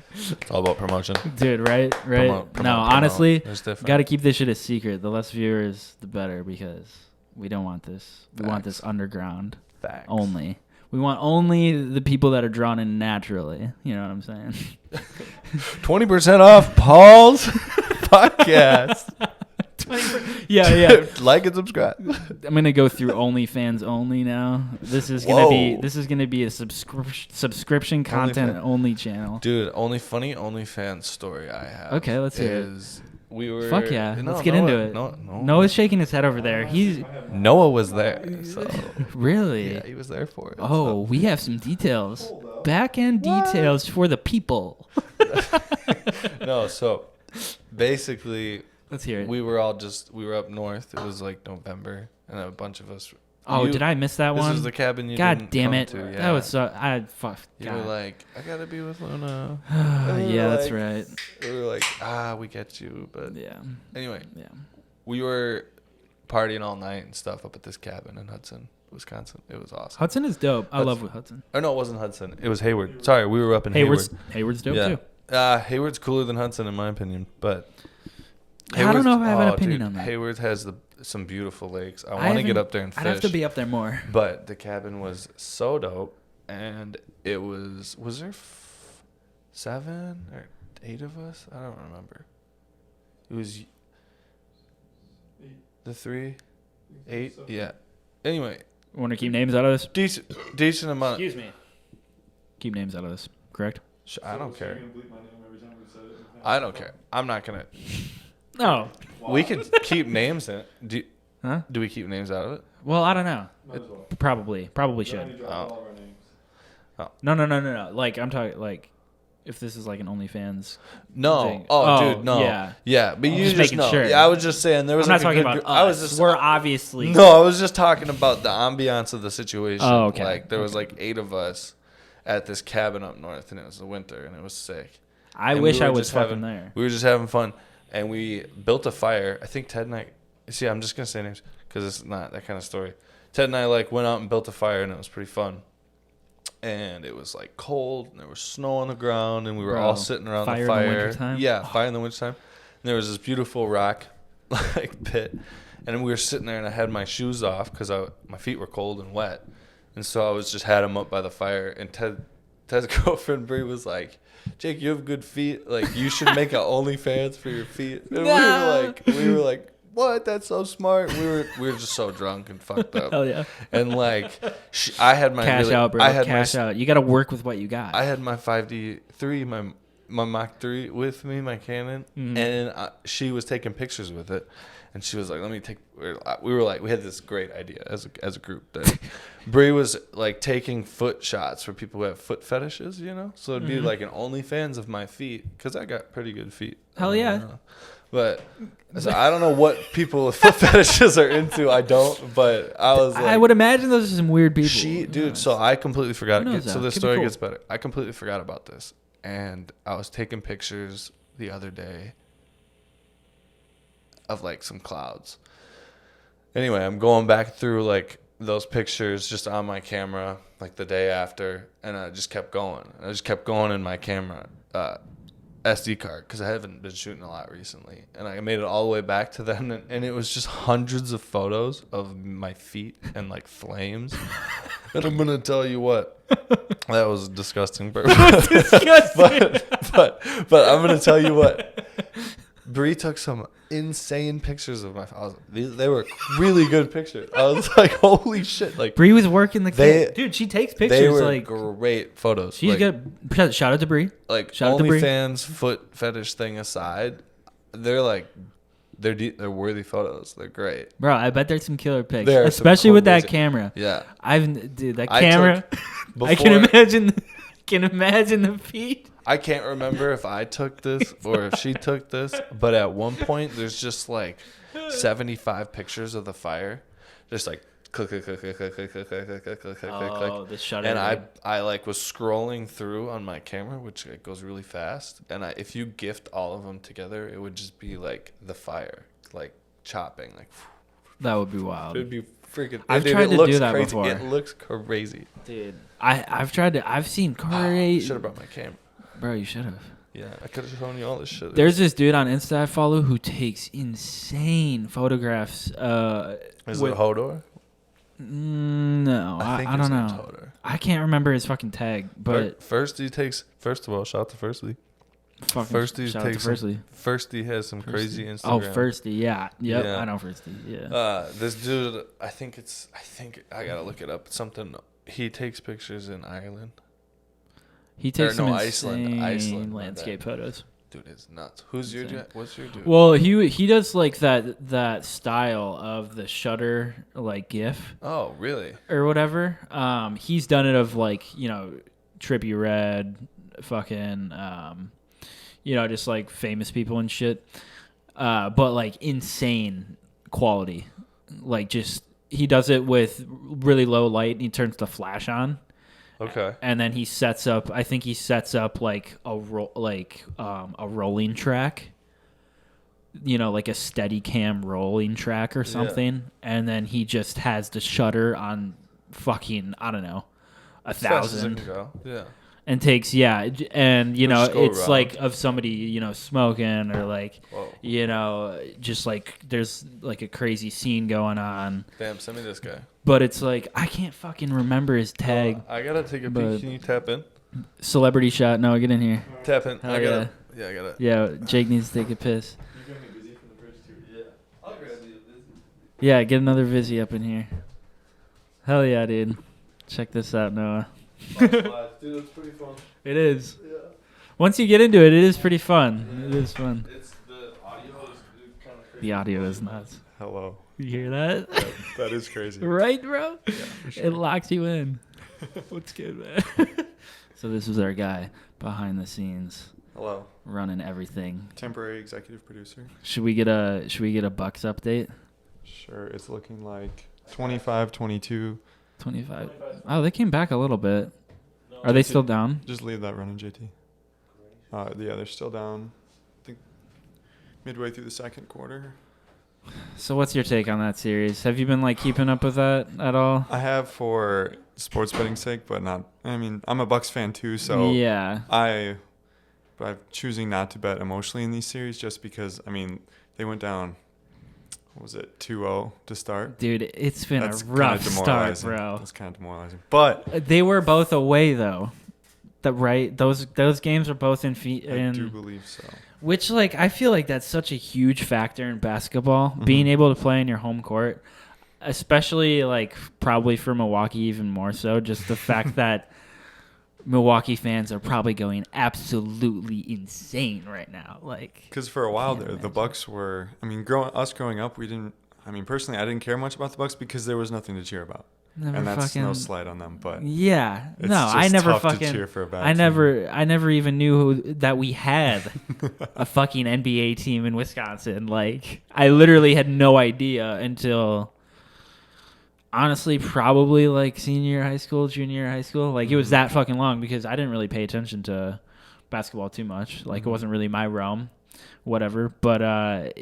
about promotion. Dude, right? Promote, Honestly, There's different. got to keep this shit a secret. The less viewers, the better, because we don't want this. We want this underground Facts. only. We want only the people that are drawn in naturally. You know what I'm saying? 20% off Paul's podcast. Yeah. Like and subscribe. I'm gonna go through OnlyFans only now. This is gonna be a subscription content only channel. Dude, OnlyFans story I have. Okay, let's hear it. is we were Fuck yeah, No, let's get Noah- into it. No, Noah's shaking his head over there. He's Noah was there. So really. yeah, he was there for it. Oh, we have some details. Back end details for the people. No, so basically Let's hear it. we were up north. It was like November, and a bunch of us. Did I miss that This one? was the cabin you God didn't damn come it. to. Yeah. That was so. You were like, I gotta be with Luna. Yeah, that's right. We were like, we get you, but Yeah. anyway, Yeah. we were partying all night and stuff up at this cabin in Hudson, Wisconsin. It was awesome. Hudson is dope. I love Hudson. Hudson. Oh no, it wasn't Hudson. It was Hayward. Sorry, we were up in Hayward. Hayward's dope Yeah. too. Hayward's cooler than Hudson in my opinion, but I don't know if I have an oh, opinion dude, on that. Hayward has some beautiful lakes. I want to haven't- get up there and fish. I'd have to be up there more. But the cabin was so dope, and it was there 7 or 8 of us? I don't remember. It was the 3, 8, yeah. Anyway, Want to keep names out of this? decent amount. Excuse me. Keep names out of this. Correct? I don't So you're care. gonna bleep my name every time we said it in the past? I don't care. I'm not gonna. No. We could keep names in it. Huh? Do we keep names out of it? Well, I don't know. Might as well. Probably Then you should. drop all of our names. No. Like I'm talking like if this is like an OnlyFans. No. thing. Oh, dude, no. Yeah. Yeah, but you Just just making know. sure. Yeah, I was just saying there was I'm like not talking a good about gr- us. I was just We're obviously. No, I was just talking about the ambiance of the situation. Oh, okay. Like there was like 8 of us at this cabin up north, and it was the winter, and it was sick. I And wish we I were was just fucking having- there. We were just having fun, and we built a fire. I think Ted and I. See, I'm just gonna say names because it's not that kind of story. Ted and I like went out and built a fire, and it was pretty fun. And it was like cold, and there was snow on the ground, and we were Bro, all sitting around fire the in the fire. wintertime? Yeah, fire in the wintertime. And there was this beautiful rock like pit, and we were sitting there, and I had my shoes off because my feet were cold and wet, and so I was just had them up by the fire. And Ted's girlfriend Brie was like, "Jake, you have good feet. Like you should make a OnlyFans for your feet." And we were like, what? That's so smart. We were just so drunk and fucked up. Hell yeah. And like, I had my Cash out, bro. I had Cash my, out. You got to work with what you got. I had my 5D3, my Mach 3 with me, my Canon, and she was taking pictures with it, and she was like, "Let me take." We were like, we had this great idea as a group that Bree was like taking foot shots for people who have foot fetishes, you know. So it'd be like an OnlyFans of my feet because I got pretty good feet. Hell yeah. But so I don't know what people with foot fetishes are into. I don't, but I was like, I would imagine those are some weird people. Dude, so I completely forgot. Who knows So that? the Could be story cool. gets better. I completely forgot about this. And I was taking pictures the other day of like some clouds. Anyway, I'm going back through like those pictures just on my camera like the day after, and I just kept going. I just kept going in my camera SD card because I haven't been shooting a lot recently, and I made it all the way back to then, and it was just hundreds of photos of my feet and like flames. And I'm gonna tell you what, that was disgusting. But I'm gonna tell you what, Bree took some insane pictures of they were really good pictures. I was like, holy shit! Like Bree was working the They- dude. She takes pictures they were like great photos. she's like, good. Shout out to Bree. Like Shout out to Bree. OnlyFans foot fetish thing aside, they're like they're worthy photos. They're great. Bro, I bet there's some killer pics, There are some especially with that crazy- camera. Yeah. Dude, that I camera. took- I can before- imagine. Can imagine the feet. I can't remember if I took this or if she took this, but at one point there's just like 75 pictures of the fire, just like click click click click click click click click click click click click Oh, click. the shutter. And I like was scrolling through on my camera, which like, goes really fast. And if you gift all of them together, it would just be like the fire, like chopping, like That would be wild. it'd be freaking. I've dude, tried it to looks do that crazy. before. It looks crazy. Dude, I've seen crazy. Should have brought my camera. Bro, you should have. Yeah, I could have shown you all this shit. There's this dude on Insta I follow who takes insane photographs. Is it Hodor? No, I his don't name's know. Hodor. I can't remember his fucking tag, but First of all, shout out to Firstly. fucking Firstly shout out to takes Firstly. Firstly has some crazy Instagram. Oh, Firsty, yeah, yep, Yeah. I know Firsty, yeah. This dude, I think I gotta look it up. It's something. He takes pictures in Ireland. He takes some Iceland, insane my landscape bad. photos. Dude, it's nuts. Who's your Insane. dude? What's your dude? Well, he does like that style of the shutter like GIF Oh, really? or whatever. He's done it of like Trippie Redd, fucking just like famous people and shit. But like insane quality. Like just he does it with really low light and he turns the flash on. Okay. And then he sets up. I think he sets up like a rolling track. Like a steady cam rolling track or something. And then he just has the shutter on fucking I don't know, As fast as it 1,000 can go. Yeah. and takes and just go it's around. like of somebody smoking or like Whoa. just like there's like a crazy scene going on. Damn, send me this guy. But it's like I can't fucking remember his tag. I gotta take a but- peek. Can you tap in? Celebrity shot. No, get in here. Tap in. Hell I gotta. Yeah, I gotta. Yeah, Jake needs to take a piss. You're gonna be busy from the bridge too. Yeah. I'll grab you a visit. Yeah, get another Vizzy up in here. Hell yeah, dude. Check this out, Noah. Dude, it's pretty fun. It is. Yeah. Once you get into it, it is pretty fun. It is fun. It's the audio is kind of crazy. The audio is nuts. Hello. You hear that? That is crazy. Right, bro? Yeah, for sure. It locks you in. What's good, man? So this was our guy behind the scenes, Hello. running everything. Temporary executive producer. Should we get a Bucks update? Sure. It's looking like 25, 22. 25. Oh, they came back a little bit. Are they still down? Just leave that running, JT. Yeah, they're still down. I think midway through the second quarter. So what's your take on that series? Have you been like keeping up with that at all? I have for sports betting sake, but not. I mean, I'm a Bucks fan too, so yeah. I'm choosing not to bet emotionally in these series just because. I mean, they went down. What was it 2-0 to start? Dude, it's been That's a kinda rough start, demoralizing. bro. That's kind of demoralizing. But They were both away though. right. Those games are both in I do believe so. which like I feel like that's such a huge factor in basketball, being able to play in your home court, especially like probably for Milwaukee even more so. Just the fact that Milwaukee fans are probably going absolutely insane right now. Like, Because for a while can't there, the imagine. Bucks were. I mean, growing up, we didn't. I mean, personally, I didn't care much about the Bucks because there was nothing to cheer about, never and that's no fucking- slight on them. But Yeah, it's no, just I never tough fucking. to cheer for a bad I team. never even knew that we had a fucking NBA team in Wisconsin. Like, I literally had no idea until, honestly, probably like senior year of high school, junior year of high school. Like, it was that fucking long because I didn't really pay attention to basketball too much. Like, it wasn't really my realm, whatever. But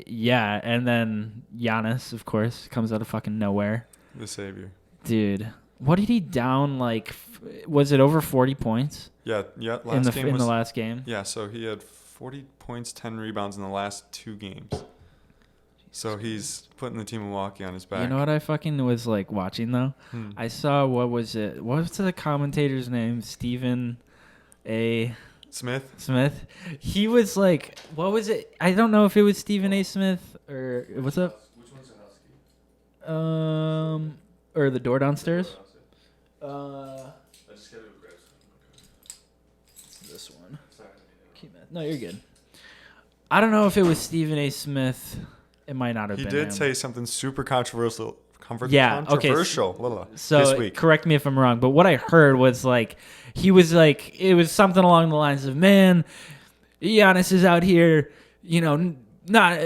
yeah, and then Giannis, of course, comes out of fucking nowhere. The savior. Dude, what did he down like? Was it over 40 points Yeah. in the last game? Yeah, so he had 40 points, 10 rebounds in the last 2 games. So he's putting the team of Milwaukee on his back. You know what I fucking was like watching though? I saw what was the commentator's name? Stephen A. Smith? He was like, what was it? I don't know if it was Stephen A. Smith or what's up? Which one's a husky? Or the door downstairs. I just gotta go grab some. This one. Sorry. No, you're good. I don't know if it was Stephen A. Smith. It might not have He been did him. say something super controversial. Yeah, okay, Controversial. So this week. correct me if I'm wrong, but what I heard was like he was like it was something along the lines of, man, Giannis is out here, you know, not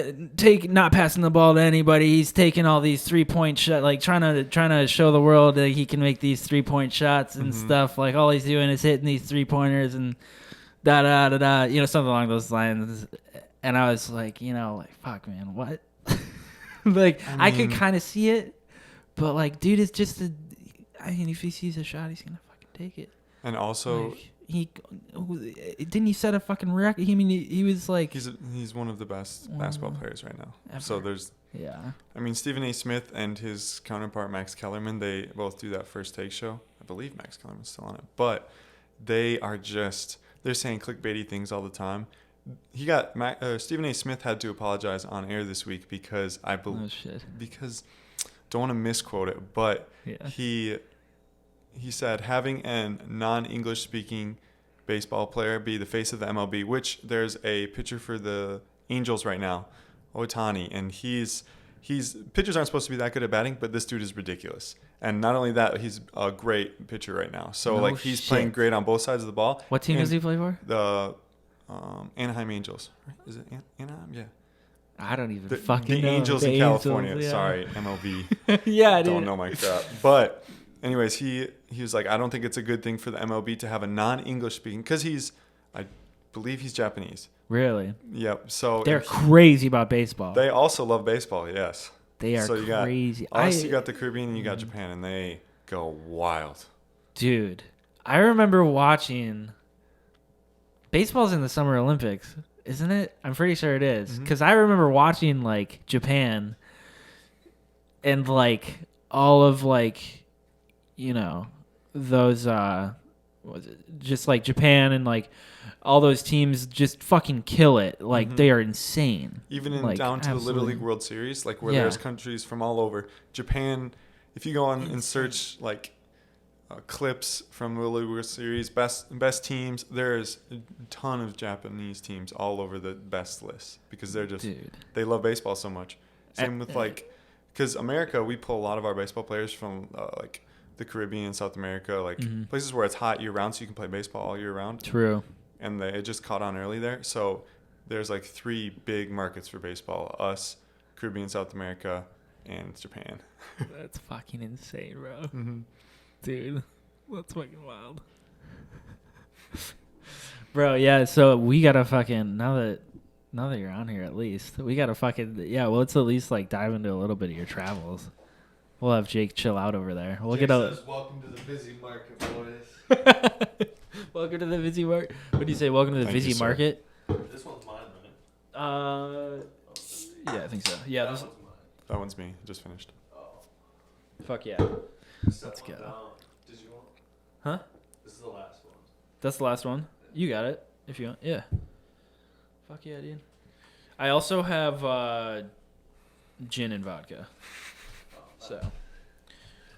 passing the ball to anybody. He's taking all these 3-point shots, like trying to show the world that he can make these 3-point shots and stuff. Like all he's doing is hitting these 3-pointers and da da da da, you know, something along those lines. And I was like, you know, like fuck, man, what? Like I could kind of see it. But, like, dude, it's just I mean, if he sees a shot, he's going to fucking take it. And also, like, didn't he set a fucking record? He was, like... he's one of the best basketball players right now. Ever. So there's... Yeah. I mean, Stephen A. Smith and his counterpart, Max Kellerman, they both do that First Take show. I believe Max Kellerman's still on it. But they are just... They're saying clickbaity things all the time. Stephen A. Smith had to apologize on air this week because I believe... Oh, shit. Because... Don't want to misquote it, but Yeah. he said having a non-English speaking baseball player be the face of the MLB, which there's a pitcher for the Angels right now, Ohtani, and pitchers aren't supposed to be that good at batting, but this dude is ridiculous. And not only that, he's a great pitcher right now. So No he's shit. playing great on both sides of the ball. What team does he play for? The Anaheim Angels. Is it Anaheim? Yeah. I don't even The fucking know. Angels The in Angels, California. yeah. Sorry, MLB. Yeah, dude. Don't know my crap. But anyways, he was like, I don't think it's a good thing for the MLB to have a non-English speaking, because I believe he's Japanese. Really? Yep. So They're crazy about baseball. they also love baseball. Yes. They are so you crazy. Got us, you got the Caribbean and you got Japan, and they go wild. Dude, I remember watching... Baseball's in the Summer Olympics, isn't it? I'm pretty sure it is. Because I remember watching, like, Japan and, like, all of, like, you know, those, just, like, Japan and, like, all those teams just fucking kill it. Like, they are insane. Even like, down to the Little absolutely. League World Series, like where Yeah. there's countries from all over. Japan, if you go on and search, like, clips from the Little League World Series, best teams, there's a ton of Japanese teams all over the best list because they're just Dude. they love baseball so much. Same with like, because America, we pull a lot of our baseball players from like the Caribbean, South America, like places where it's hot year round, so you can play baseball all year round. True. And it just caught on early there. So there's like 3 big markets for baseball: us, Caribbean, South America, and Japan. That's fucking insane, bro. Dude, that's fucking wild. Bro, yeah, so we gotta fucking, now that you're on here at least, we gotta fucking, yeah, well, let's at least like dive into a little bit of your travels. We'll have Jake chill out over there. We'll Jake get a... says, welcome to the busy market, boys. Welcome to the busy market. What do you say? Welcome to the Thank you, busy sir. market? This one's mine, right? Yeah, I think so. Yeah, That this... one's mine. That one's me. Just finished. Oh. Fuck yeah. Step go. one down. Did you want? Huh? This is the last one. That's the last one. You got it if you want. Yeah. Fuck yeah, dude. I also have gin and vodka. So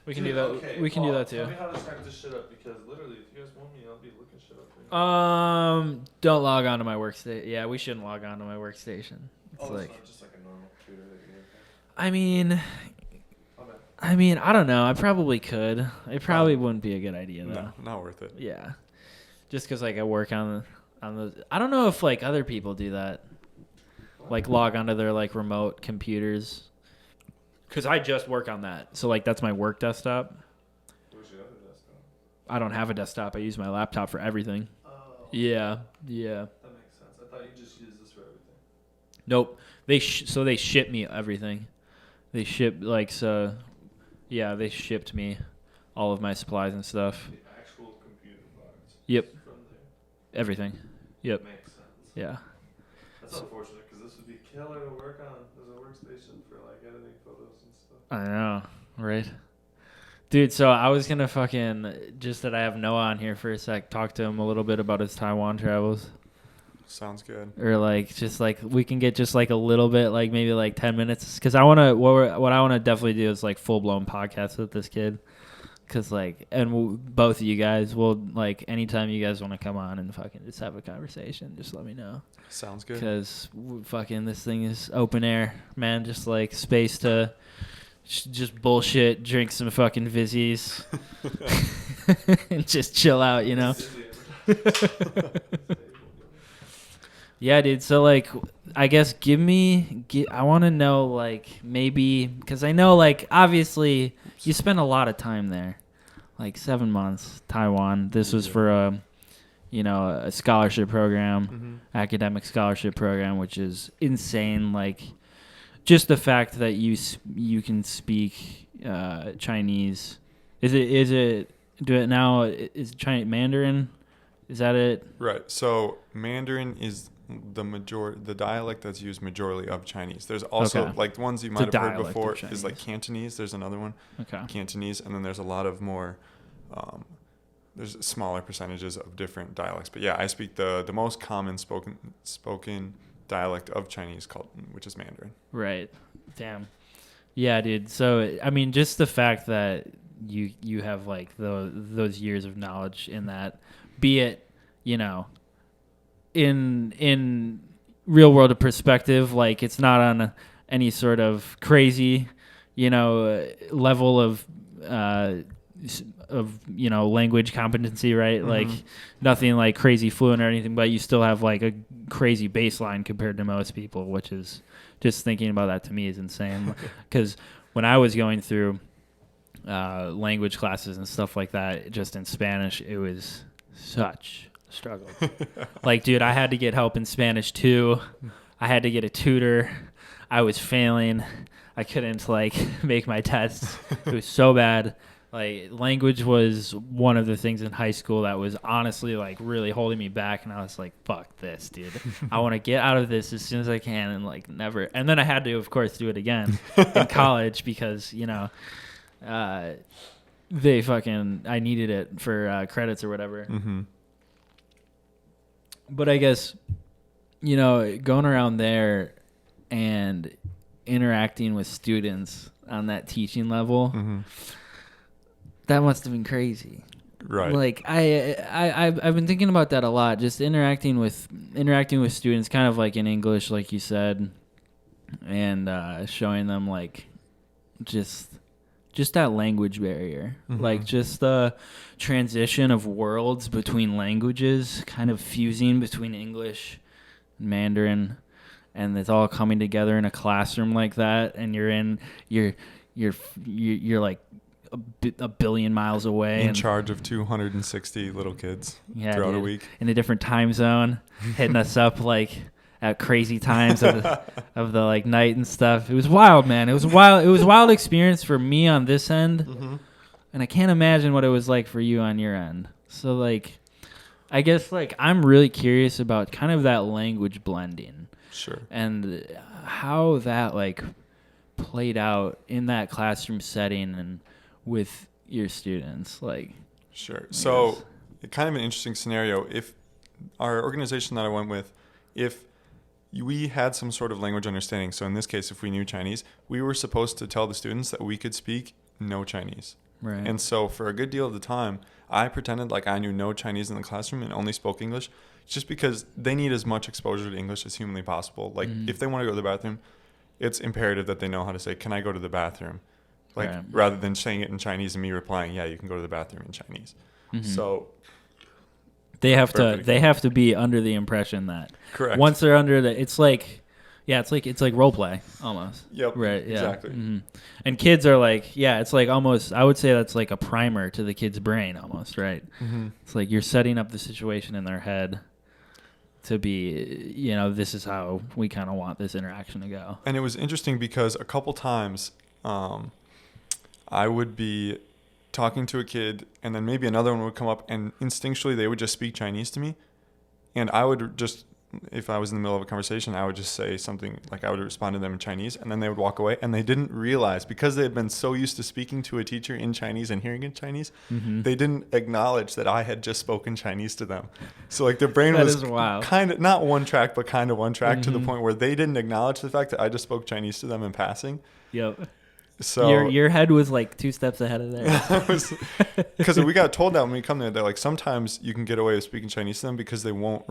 we can do that. Okay, We can do Paul, that too. Tell me how to type this shit up because literally, if you guys want me, I'll be looking shit up. Right now. Don't log on to my workstation. Yeah, we shouldn't log on to my workstation. It's It's like, not just like a normal computer that you look I mean, at. My bad. I don't know. I probably could. It probably wouldn't be a good idea though. No, not worth it. Yeah, just because like I work on the. I don't know if like other people do that, like log onto their like remote computers. Cause I just work on that, so like that's my work desktop. Where's your other desktop? I don't have a desktop. I use my laptop for everything. Oh. Yeah. That makes sense. I thought you just used this for everything. Nope. So they ship me everything. They ship like so. Yeah, they shipped me all of my supplies and stuff. The actual computer parts. Yep. From there. Everything. Yep. Makes sense. Yeah. That's unfortunate because this would be killer to work on as a workstation for like editing photos and stuff. I know, right? Dude, so I was gonna fucking just that I have Noah on here for a sec. Talk to him a little bit about his Taiwan travels, Sounds good. or like just like we can get just like a little bit, like maybe like 10 minutes, because I want to what I want to definitely do is like full blown podcast with this kid, because like both of you guys will like anytime you guys want to come on and fucking just have a conversation, just let me know. Sounds good. Because fucking this thing is open air, man. Just like space to just bullshit, drink some fucking Vizzies, and just chill out, you know? Yeah, dude. So like, I guess I want to know like maybe because I know like obviously you spent a lot of time there, like 7 months, Taiwan. This was for a scholarship program, academic scholarship program, which is insane. Like, just the fact that you can speak Chinese. Is it Chinese Mandarin? Is that it? Right. So Mandarin is the dialect that's used majorly of Chinese. There's also like the ones you might have heard before is like Cantonese. There's another one. Okay. Cantonese, and then there's a lot of more. There's smaller percentages of different dialects, but yeah, I speak the most common spoken dialect of Chinese which is Mandarin. Right. Damn. Yeah, dude. So I mean, just the fact that you have like those years of knowledge in that, be it in real world perspective, like it's not on any sort of crazy level of language competency, right? Mm-hmm. Like nothing like crazy fluent or anything, but you still have like a crazy baseline compared to most people, which is just thinking about that to me is insane. Because when I was going through language classes and stuff like that, just in Spanish, it was such a struggle. Like, dude, I had to get help in Spanish too. I had to get a tutor. I was failing. I couldn't like make my tests. It was so bad. Like, language was one of the things in high school that was honestly like really holding me back, and I was like, fuck this, dude. I want to get out of this as soon as I can, and like never. And then I had to, of course, do it again in college because I needed it for credits or whatever. Mm-hmm. But I guess going around there and interacting with students on that teaching level. Mm-hmm. That must have been crazy. Right. Like I've been thinking about that a lot. Just interacting with students, kind of like in English, like you said, and showing them like just that language barrier, like just the transition of worlds between languages, kind of fusing between English and Mandarin, and it's all coming together in a classroom like that, and you're like a billion miles away in charge of 260 little kids throughout a week in a different time zone, hitting us up like at crazy times of the like night and stuff. It was wild, man. It was a wild experience for me on this end, and I can't imagine what it was like for you on your end. So like, I guess like I'm really curious about kind of that language blending, sure, and how that like played out in that classroom setting and with your students, like. Sure. So kind of an interesting scenario. If our organization that I went with, if we had some sort of language understanding, so in this case, if we knew Chinese, we were supposed to tell the students that we could speak no Chinese. Right. And so for a good deal of the time, I pretended like I knew no Chinese in the classroom and only spoke English, just because they need as much exposure to English as humanly possible. Like if they want to go to the bathroom, it's imperative that they know how to say, "Can I go to the bathroom?" Like Right. rather than saying it in Chinese and me replying, "Yeah, you can go to the bathroom" in Chinese. So they have Perfect. they have to be under the impression that correct. once they're under the, it's like role play almost. Yep. Right. Yeah. Exactly. And kids are like, yeah, it's like almost, I would say that's like a primer to the kid's brain almost, right? Mm-hmm. It's like you're setting up the situation in their head to be, this is how we kind of want this interaction to go. And it was interesting because a couple times I would be talking to a kid and then maybe another one would come up and instinctually they would just speak Chinese to me. And I would just, if I was in the middle of a conversation, I would just say something like I would respond to them in Chinese and then they would walk away. And they didn't realize, because they had been so used to speaking to a teacher in Chinese and hearing in Chinese, they didn't acknowledge that I had just spoken Chinese to them. So like their brain That was is wild. kind of not one track, but kind of one track to the point where they didn't acknowledge the fact that I just spoke Chinese to them in passing. Yep. So Your head was like 2 steps ahead of theirs. because we got told that when we come there, they're like, sometimes you can get away with speaking Chinese to them because they won't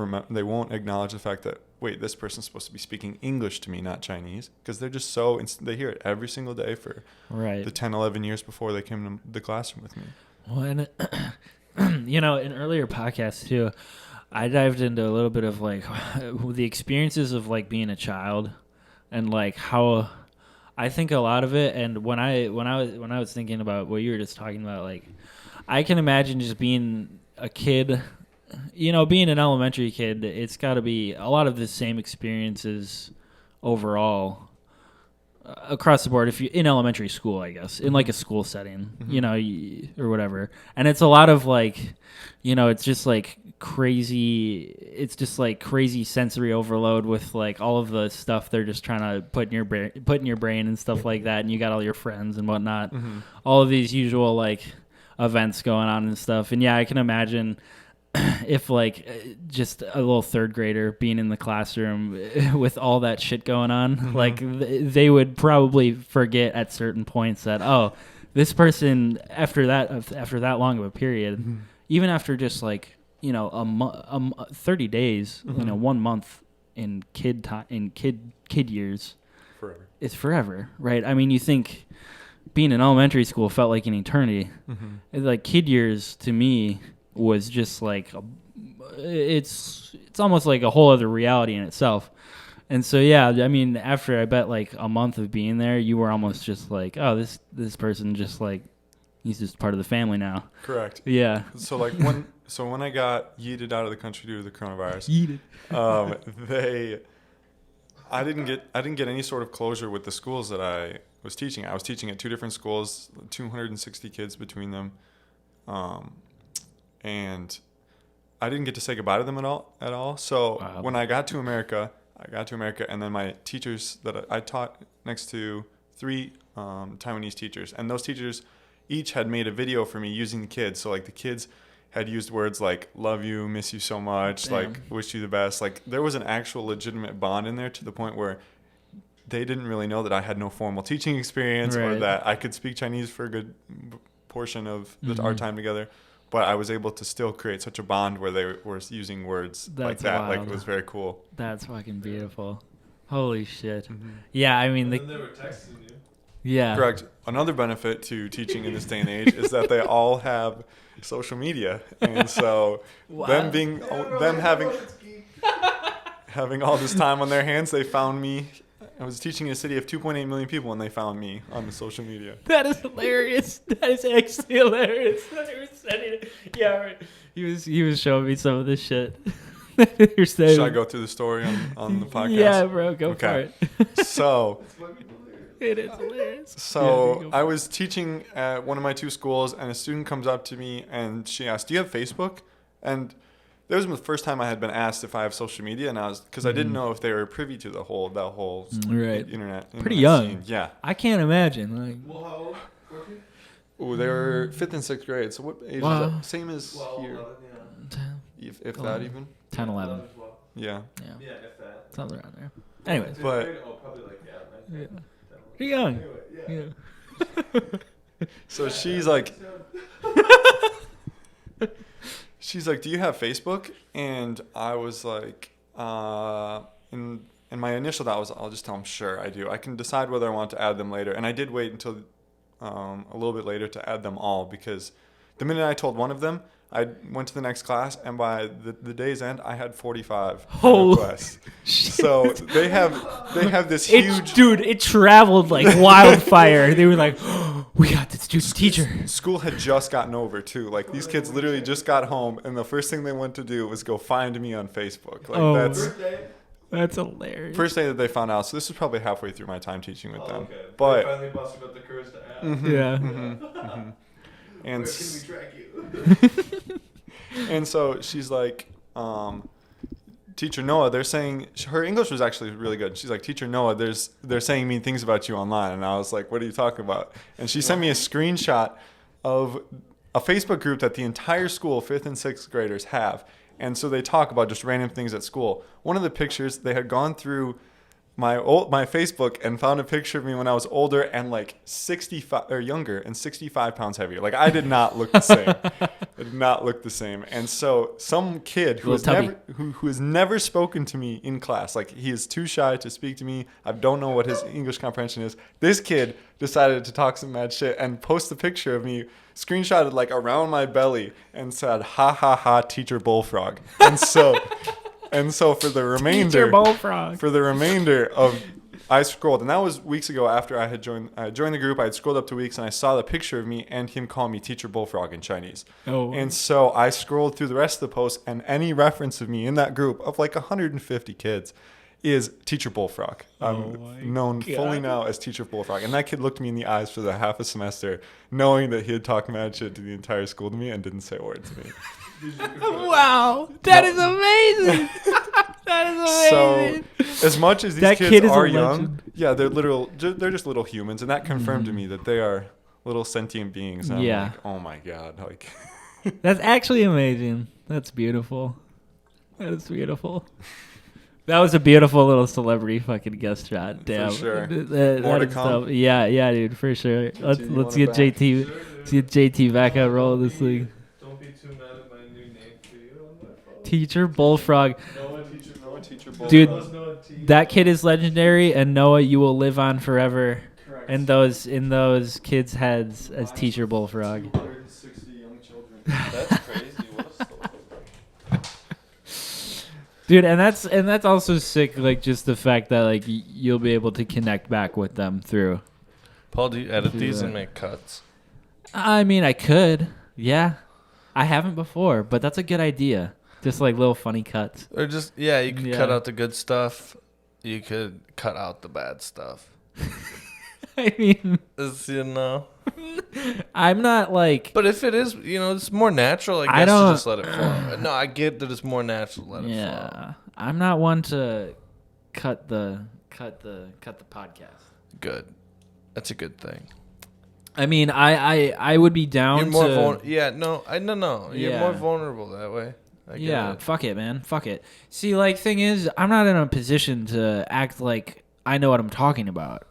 acknowledge the fact that, wait, this person's supposed to be speaking English to me, not Chinese, because they're just so they hear it every single day for Right. the 10, 11 years before they came to the classroom with me. Well, and in earlier podcasts too, I dived into a little bit of like the experiences of like being a child, and like how I think a lot of it. And when I was thinking about what you were just talking about, like I can imagine just being a kid, being an elementary kid. It's got to be a lot of the same experiences overall. Across the board, if you in elementary school, I guess, in like a school setting, or whatever, and it's a lot of like, it's just like crazy sensory overload with like all of the stuff they're just trying to put in your brain and stuff like that, and you got all your friends and whatnot, all of these usual like events going on and stuff, and yeah, I can imagine. If like just a little third grader being in the classroom with all that shit going on, like they would probably forget at certain points that, oh, this person after that long of a period, even after just like 30 days, 1 month in kid years, Forever. it's forever, right? I mean, you think being in elementary school felt like an eternity. Like kid years to me was just like it's almost like a whole other reality in itself. And so yeah, I mean, after I bet like a month of being there, you were almost just like, oh, this person just like he's just part of the family now. Correct. Yeah. So like when I got yeeted out of the country due to the coronavirus, I didn't get any sort of closure with the schools that I was teaching. I was teaching at 2 different schools, 260 kids between them. And I didn't get to say goodbye to them at all. So Wow. when I got to America, and then my teachers that I taught next to 3 Taiwanese teachers, and those teachers each had made a video for me using the kids. So like the kids had used words like "love you," "miss you so much," Damn. like "wish you the best." Like there was an actual legitimate bond in there to the point where they didn't really know that I had no formal teaching experience or Right. that I could speak Chinese for a good portion of our time together. But I was able to still create such a bond where they were using words like That's that. wild. Like it was very cool. That's fucking beautiful. Holy shit. Yeah, I mean, then they were texting you. yeah. Correct. Another benefit to teaching in this day and age is that they all have social media, and so them having all this time on their hands, they found me. I was teaching in a city of 2.8 million people, and they found me on the social media. That is hilarious. That is actually hilarious. They were sending it. Yeah, right. He was showing me some of this shit. You're saying. Should I go through the story on the podcast? Yeah, bro, go Okay. for it. So It is hilarious. So Yeah, I was teaching at one of my 2 schools, and a student comes up to me and she asked, "Do you have Facebook?" And that was the first time I had been asked if I have social media, and because I didn't know if they were privy to that whole Right. internet. Pretty young. Scene. Yeah. I can't imagine. Like, Well, how old? 14? Ooh, they were 5th and 6th grade. So what age Wow. is that? Same as 12, here. 11, yeah. believe, if that even. 10, 11. Yeah. Yeah. Yeah, if that. Something around there. Anyways. But Probably like, Yeah. Pretty young. Anyway, Yeah. so she's like, do you have Facebook? And I was like, and my initial thought was, I'll just tell them, sure, I do. I can decide whether I want to add them later. And I did wait until a little bit later to add them all, because the minute I told one of them, I went to the next class, and by the day's end, I had 45 requests. So they have this huge... Dude, it traveled like wildfire. They were like, oh, we got this dude's teacher. School had just gotten over, too. Like, these kids literally just got home, and the first thing they went to do was go find me on Facebook. Like, That's hilarious. first day that they found out. So this was probably halfway through my time teaching with them. Okay. But... They finally busted up the courage to ask. Mhm. And Where can we track you? and so she's like, Teacher Noah, they're saying, her English was actually really good. She's like, Teacher Noah, they're saying mean things about you online. And I was like, what are you talking about? And she sent me a screenshot of a Facebook group that the entire school, 5th and 6th graders, have. And so they talk about just random things at school. One of the pictures, they had gone through my Facebook and found a picture of me when I was older and like 65 or younger and 65 pounds heavier. Like, I did not look the same. I did not look the same. And so some kid who has never spoken to me in class, like, he is too shy to speak to me. I don't know what his English comprehension is. This kid decided to talk some mad shit and post a picture of me screenshotted like around my belly and said, ha ha ha, Teacher Bullfrog. And so for the remainder, I scrolled, and that was weeks ago after I joined the group. I had scrolled up 2 weeks, and I saw the picture of me and him calling me Teacher Bullfrog in Chinese. Oh. And so I scrolled through the rest of the post, and any reference of me in that group of like 150 kids is Teacher Bullfrog. I'm known fully now as Teacher Bullfrog. And that kid looked me in the eyes for the half a semester, knowing that he had talked mad shit to the entire school to me and didn't say a word to me. Wow, that is amazing. That is amazing. So, as much as these kids are young, yeah, they're just little humans, and that confirmed to me that they are little sentient beings. And Yeah. I'm like, oh my god, like. That's actually amazing. That's beautiful. That is beautiful. That was a beautiful little celebrity fucking guest shot. Damn. For sure. More to come. Yeah, dude, for sure. Let's get JT. Let's get JT back out roll this league. Don't be too mad at my new name for you on my phone. Teacher Bullfrog. Noah Teacher Bullfrog. Dude, Noah T. that kid is legendary, and Noah, you will live on forever Correct. in those kids' heads as Teacher Bullfrog. 260 young children. That's crazy. What a story. Dude, and that's also sick. Like, just the fact that like you'll be able to connect back with them through. Paul, do you edit Do these that. and make cuts? I mean, I could. Yeah, I haven't before, but that's a good idea. Just like little funny cuts. Or just, yeah, you could Yeah. cut out the good stuff. You could cut out the bad stuff. I mean, It's, you know. I'm not like. But if it is, you know, it's more natural, I guess, I don't- to just let it flow. No, I get that it's more natural to let it flow. Yeah, I'm not one to cut the podcast. Good. That's a good thing. I mean, I would be down You're more to. yeah, no. You're Yeah. more vulnerable that way. I get Yeah, it. fuck it, man. Fuck it. See, like, thing is, I'm not in a position to act like I know what I'm talking about.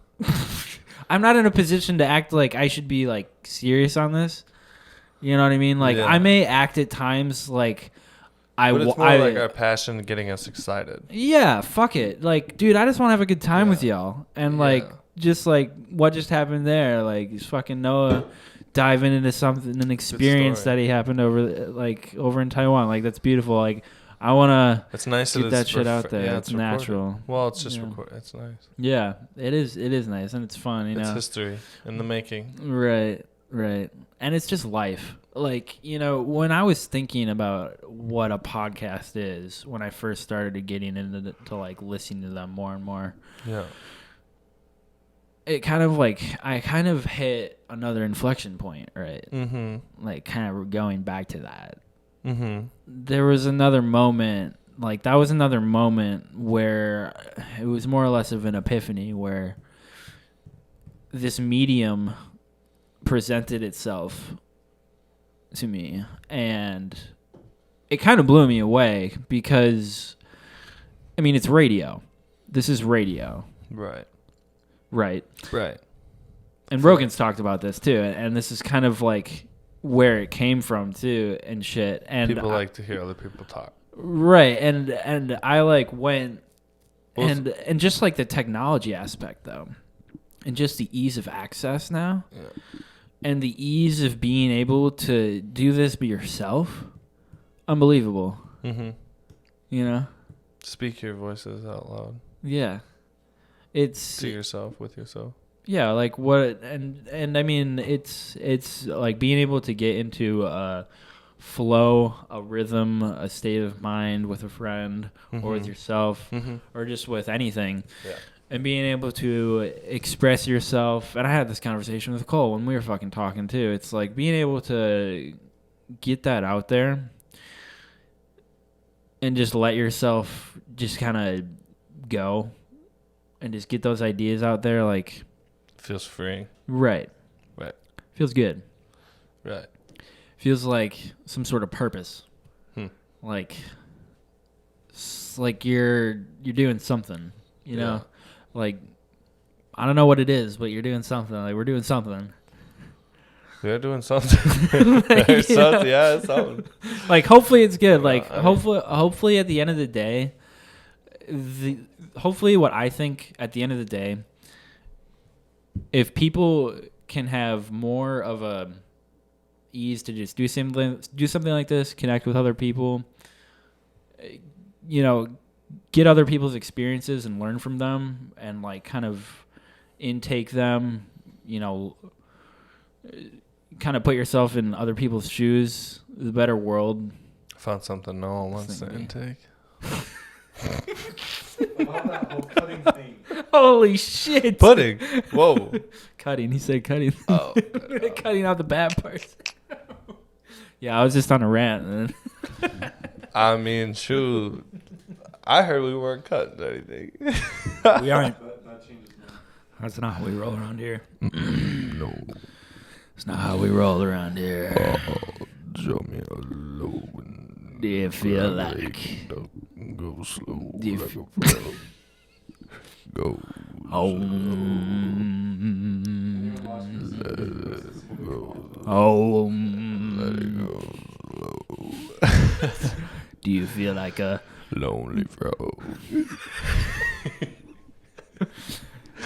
I'm not in a position to act like I should be, like, serious on this. You know what I mean? Like, Yeah. I may act at times like But it's more like our passion getting us excited. Yeah, fuck it. Like, dude, I just want to have a good time with y'all. And, like, Yeah. just, like, what just happened there? Like, just fucking Noah diving into something, an experience story. that he happened over in Taiwan. Like, that's beautiful. Like, I want to It's nice get that that shit out there. Yeah, it's recorded. natural. Well, it's just Yeah. recorded. It's nice. Yeah, it is. It is nice, and it's fun, you It's know. history in the making. Right. And it's just life. Like, you know, when I was thinking about what a podcast is, when I first started getting into to like listening to them more and more, Yeah. it kind of like I kind of hit another inflection point, right? Mm-hmm. Like kind of going back to that. Mm-hmm. There was another moment, like that was another moment where it was more or less of an epiphany where this medium presented itself to me, and it kind of blew me away because, I mean, it's radio. This is radio, Right. right? Right. And Rogan's talked about this too, and this is kind of like where it came from too, and shit. And People like to hear other people talk. right, and I like went, Well, and just like the technology aspect though, and just the ease of access now, Yeah. and the ease of being able to do this by yourself, unbelievable. Mm-hmm. You know, Speak your voices out loud yeah, it's to yourself, with yourself. yeah, like what, and I mean, it's like being able to get into a flow, a rhythm, a state of mind with a friend or with yourself Mm-hmm. or just with anything, Yeah. and being able to express yourself. And I had this conversation with Cole when we were fucking talking too. It's like being able to get that out there and just let yourself just kind of go and just get those ideas out there, like. Feels free. Right. Right. Feels good. Right. Feels like some sort of purpose. Hmm. Like like you're doing something, you know? Yeah. Like I don't know what it is, but you're doing something. Like we're doing something. They're doing something. There's something. Yeah, it's something. Like hopefully it's good. Like I mean- hopefully at the end of the day, hopefully what I think at the end of the day, if people can have more of a ease to just do something like this, connect with other people, you know, get other people's experiences and learn from them and like kind of intake them, you know, kind of put yourself in other people's shoes, the better world. Found something no one wants to Thinking. intake. About that whole cutting thing. Holy shit. Pudding. Whoa. Cutting. He said cutting. Oh. Cutting out the bad parts. Yeah, I was just on a rant. Man. I mean, shoot. I heard we weren't cutting anything. We aren't. That changes now. That's not how we roll around here. No. It's not how we roll around here. Show me a low and Do you feel like? go slow Do you like feel- a frog. Go. Oh. Let it go. Oh. Let it go. Do you feel like a? Lonely frog.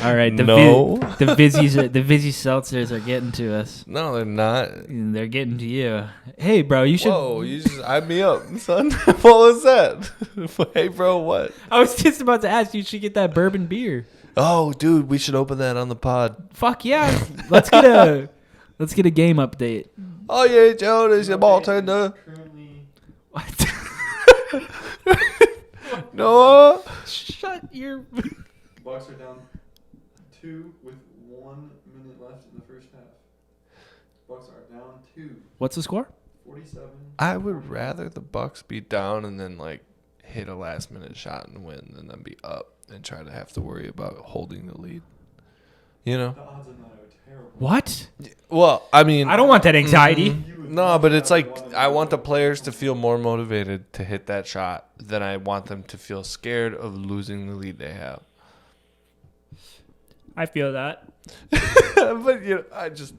All right. The No. the Vizzy seltzers are getting to us. No, they're not. They're getting to you. Hey, bro, you should. Whoa, you just eyed me up, son. What was that? Hey, bro, what? I was just about to ask. You should get that bourbon beer. Oh, dude, we should open that on the pod. Fuck yeah. Let's get a game update. Oh, yeah, Joe, there's your bartender. Currently, What? No. Shut your. Bucks are down 2 with 1 minute left in the first half. Bucks are down 2, What's the score? 47. I would rather the Bucks be down and then, like, hit a last-minute shot and win than them be up and try to have to worry about holding the lead. You know? The odds on that are terrible. What? Well, I mean... I don't want that anxiety. No, but it's like I want the players to feel more motivated to hit that shot than I want them to feel scared of losing the lead they have. I feel that. But you know, I just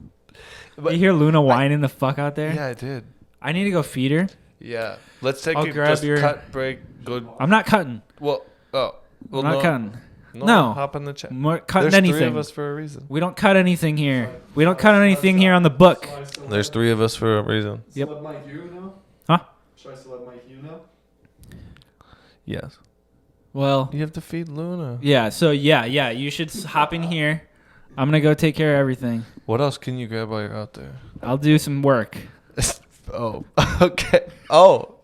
but, You hear Luna whining the fuck out there? yeah, I did. I need to go feed her. Yeah, let's take I'll a grab just your- cut break. Good. I'm not cutting. Well, well, I'm not cutting. No, No. hop in the chat. More cutting There's anything. 3 of us for a reason. We don't cut anything here. We don't cut anything here on the book. Should I still There's let- 3 of us for a reason. still Yep. let Mike you know? Huh? Should I still let Mike you know? Yes. Well, You have to feed Luna. yeah. So yeah. You should hop in here. I'm gonna go take care of everything. What else can you grab while you're out there? I'll do some work. Oh, okay. Oh,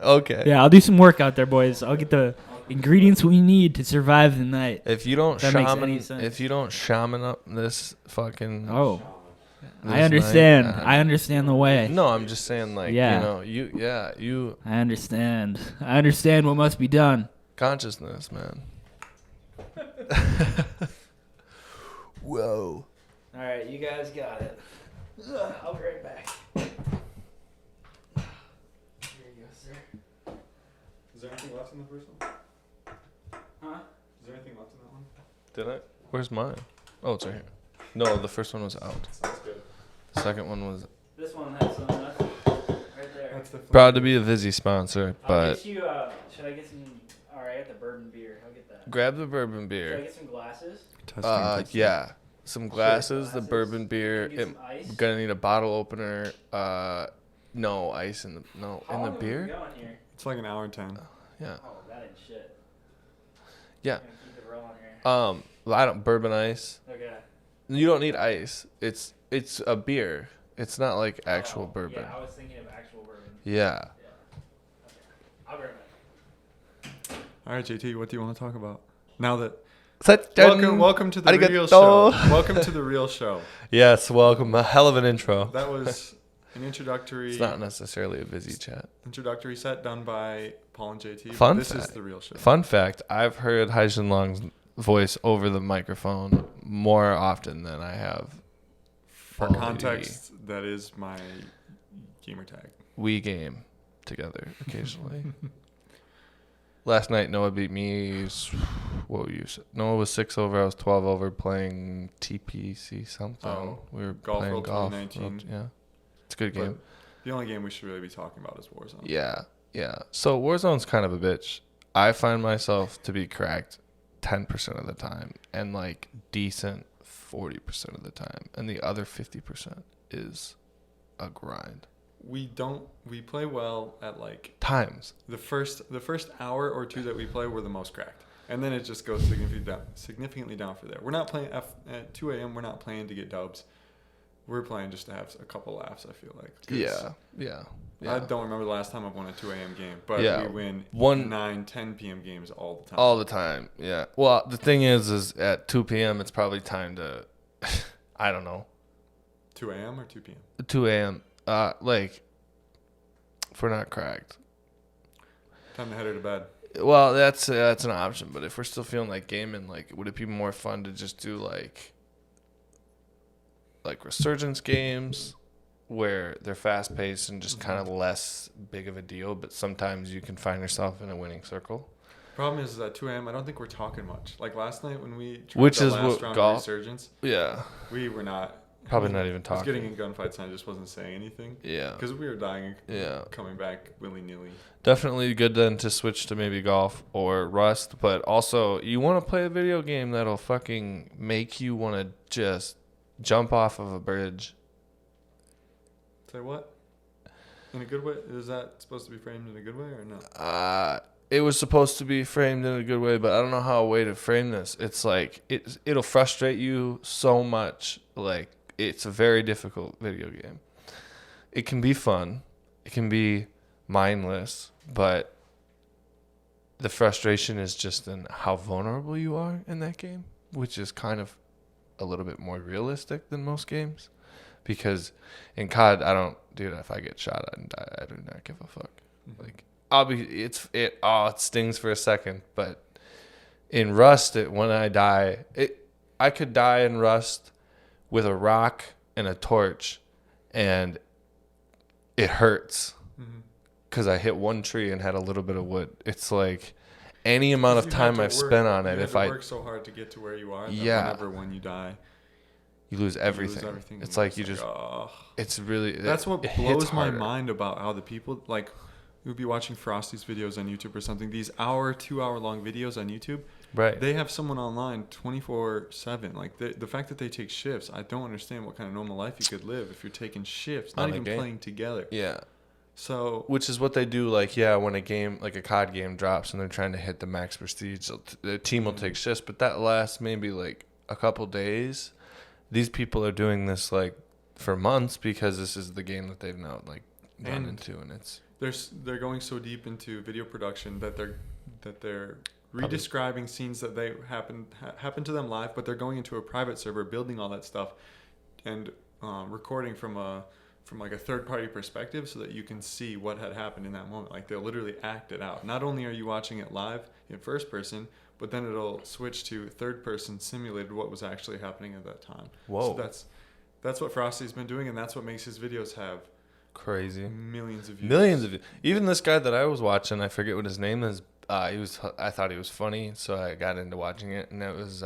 okay. Yeah, I'll do some work out there, boys. I'll get the ingredients we need to survive the night. If you don't That makes any sense. if you don't shaman up this fucking Oh, this I understand. night, I understand the way. No, I'm just saying, like, Yeah. you know, you I understand. I understand what must be done. consciousness, man. Whoa. All right, you guys got it. I'll be right back. Here you go, sir. there anything left in the first one? Huh? Is there anything left in that one? Did I? Where's mine? Oh, it's right here. No, the first one was out. Sounds good. The second one was This one has some left right there. That's the proud to be a Vizzy sponsor, I'll but get you, should I get some, alright, I got the bourbon beer. I'll get that. grab the bourbon Should I beer. get some glasses? Yeah. Some glasses, the glasses. bourbon beer. Can I get some ice? I'm gonna need a bottle opener. No ice in the How in the long have we beer. been going here? It's like an hour and 10. Yeah. Oh, that ain't shit. Yeah. I'm gonna keep it rolling here. I don't bourbon ice. Okay. You don't need ice. It's a beer. It's not like actual bourbon. Yeah, I was thinking of actual bourbon. Yeah. Yeah. Okay. I'll be right back. All right, JT, what do you want to talk about? Now that Welcome. welcome to the Arigato. real show. Welcome to the real show. Yes, welcome. A hell of an intro. That was an introductory It's not necessarily a busy chat. introductory set done by Paul and JT. but Fun this is fact. the real show. Fun fact: I've heard Haijin Long's voice over the microphone more often than I have. For Paul context, that is my gamer tag. We game together occasionally. Last night, Noah beat me. What were you? Noah was 6 over. I was 12 over playing TPC something. Oh, we were Golf playing World golf. 2019. Yeah, it's a good game. But the only game we should really be talking about is Warzone. Yeah, yeah. So Warzone's kind of a bitch. I find myself to be cracked 10% of the time and like decent 40% of the time, and the other 50% is a grind. We play well at like Times. the first hour or two that we play, we're the most cracked. And then it just goes significantly down for there. We're not playing at 2 a.m. We're not playing to get dubs. We're playing just to have a couple laughs, I feel like. 'Cause Yeah. I don't remember the last time I've won a 2 a.m. game, but Yeah. we win 9, 10 p.m. games all the time. All the time. Yeah. Well, the thing is at 2 p.m. it's probably time to, I don't know, 2 a.m. or 2 p.m.? 2 a.m. Like, if we're not cracked. Time to head her to bed. Well, that's an option. But if we're still feeling like gaming, like, would it be more fun to just do like resurgence games where they're fast paced and just kind of less big of a deal, but sometimes you can find yourself in a winning circle? Problem is at 2 a.m. I don't think we're talking much. Like last night when we tried Which the is last what round golf- of Resurgence, Yeah. we were not. Probably not even I was talking. getting in gunfights and I just wasn't saying anything. Yeah. Because we were dying, Yeah. coming back willy-nilly. Definitely good then to switch to maybe golf or Rust, but also you want to play a video game that'll fucking make you want to just jump off of a bridge. Say what? In a good way? Is that supposed to be framed in a good way or no? It was supposed to be framed in a good way, but I don't know how a way to frame this. It's like it'll frustrate you so much. Like, it's a very difficult video game. It can be fun. It can be mindless, but the frustration is just in how vulnerable you are in that game, which is kind of a little bit more realistic than most games. Because in COD, if I get shot, I do not give a fuck. Like, it stings for a second, but in Rust, when I die, I could die in Rust with a rock and a torch, and it hurts because I hit one tree and had a little bit of wood. It's like any amount of time I've spent on it. If I work so hard to get to where you are, that when you die, you lose everything. It's like you just. Oh. It's really. That's what it blows hits my harder. mind about how the people like. You'll be watching Frosty's videos on YouTube or something. These 2-hour long videos on YouTube. Right. They have someone online 24/7. Like the fact that they take shifts, I don't understand what kind of normal life you could live if you're taking shifts, not On a even game. playing together. Yeah. So Which is what they do, when a game, like a COD game drops and they're trying to hit the max prestige, the team will take shifts, but that lasts maybe like a couple days. These people are doing this like for months because this is the game that they've now like gone into, and it's they're going so deep into video production that they're redescribing scenes that they happen to them live, but they're going into a private server, building all that stuff, and recording from a third-party perspective so that you can see what had happened in that moment. Like, they'll literally act it out. Not only are you watching it live in first person, but then it'll switch to third person, simulated what was actually happening at that time. Whoa. So that's what Frosty's been doing, and that's what makes his videos have crazy. Millions of views. Millions of views. Even this guy that I was watching, I forget what his name is. I thought he was funny, so I got into watching it, and it was,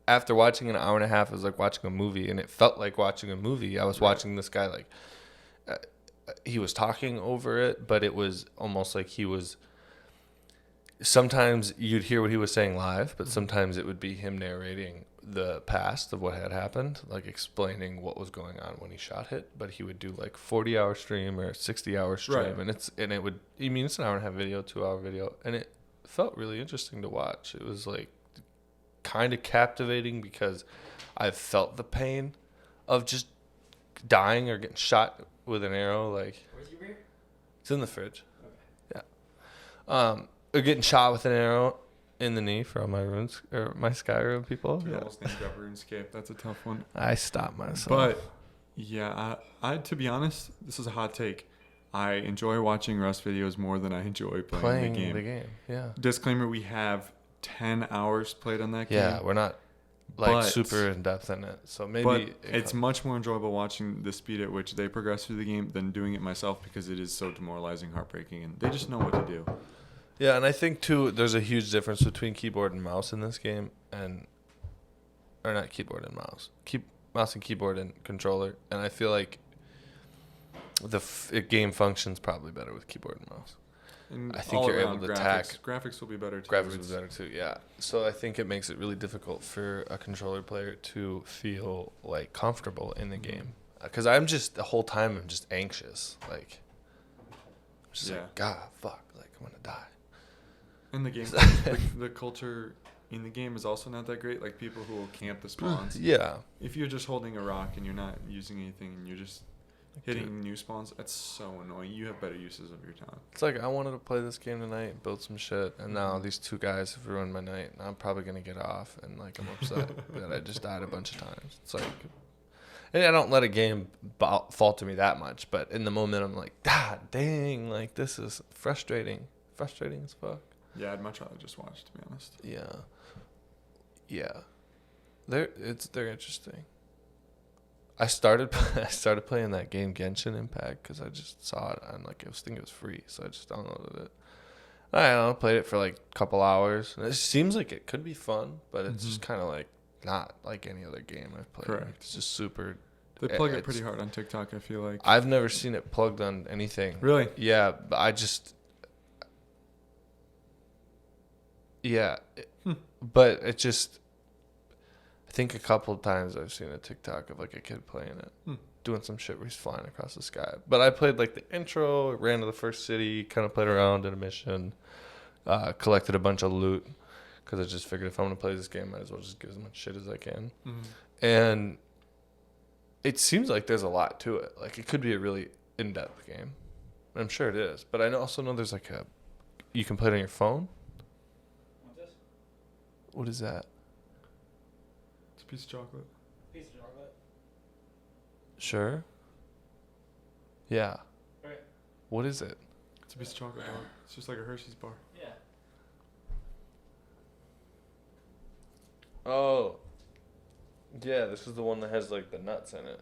after watching an hour and a half, it was like watching a movie, and it felt like watching a movie. I was watching this guy like, he was talking over it, but it was almost like he was. Sometimes you'd hear what he was saying live, but sometimes it would be him narrating the past of what had happened, like explaining what was going on when he shot hit. But he would do like 40-hour stream or 60-hour stream, Right. and it's an hour and a half video, 2-hour video, and it felt really interesting to watch. It was like kind of captivating because I felt the pain of just dying or getting shot with an arrow. Like, Where's your beer? it's in the fridge. Yeah. Or getting shot with an arrow in the knee for all my runes or my Skyrim people. Dude, Yeah. almost named up RuneScape. That's a tough one. I stopped myself. But yeah, I to be honest, this is a hot take. I enjoy watching Rust videos more than I enjoy playing the game. Yeah. Disclaimer: we have 10 hours played on that game. Yeah, we're not like But- super in depth in it. So maybe But it's much more enjoyable watching the speed at which they progress through the game than doing it myself because it is so demoralizing, heartbreaking, and they just know what to do. Yeah, and I think too there's a huge difference between keyboard and mouse in this game or not keyboard and mouse. Mouse and keyboard and controller, and I feel like the game functions probably better with keyboard and mouse. And I think all you're able around to graphics. attack. Graphics will be better too. Graphics It's- is better too, yeah. So I think it makes it really difficult for a controller player to feel like comfortable in the game, because I'm just the whole time I'm just anxious, like, just Yeah. like God, fuck, like I'm gonna die. And the game, the culture in the game is also not that great. Like people who will camp the spawns. Yeah, If you're just holding a rock and you're not using anything and you're just hitting new spawns, that's so annoying. You have better uses of your time. it's like I wanted to play this game tonight, build some shit, and now these two guys have ruined my night, and I'm probably gonna get off, and like I'm upset that I just died a bunch of times. It's like, and I don't let a game falter me that much, but in the moment I'm like, God dang, like this is frustrating as fuck. Yeah, I'd much rather just watch, to be honest. Yeah. They're interesting. I started playing that game Genshin Impact because I just saw it on I think it was free, so I just downloaded it. I don't know, played it for like a couple hours. And it seems like it could be fun, but it's just kind of like not like any other game I've played. Correct. It's just super. They plug it it's- pretty hard on TikTok, I feel like. I've never seen it plugged on anything. Really? Yeah, but I just. Yeah, but it just. I think a couple of times I've seen a TikTok of like a kid playing it, doing some shit where he's flying across the sky. But I played like the intro, ran to the first city, kind of played around, did a mission, collected a bunch of loot because I just figured if I'm gonna play this game, I might as well just get as much shit as I can. And it seems like there's a lot to it. Like it could be a really in-depth game. I'm sure it is, but I also know there's like you can play it on your phone. What's this? What is that? It's a piece of chocolate. Piece of chocolate. Sure. Yeah. Okay. What is it? It's a piece of chocolate, dog. It's just like a Hershey's bar. Yeah. Oh. Yeah, this is the one that has like the nuts in it.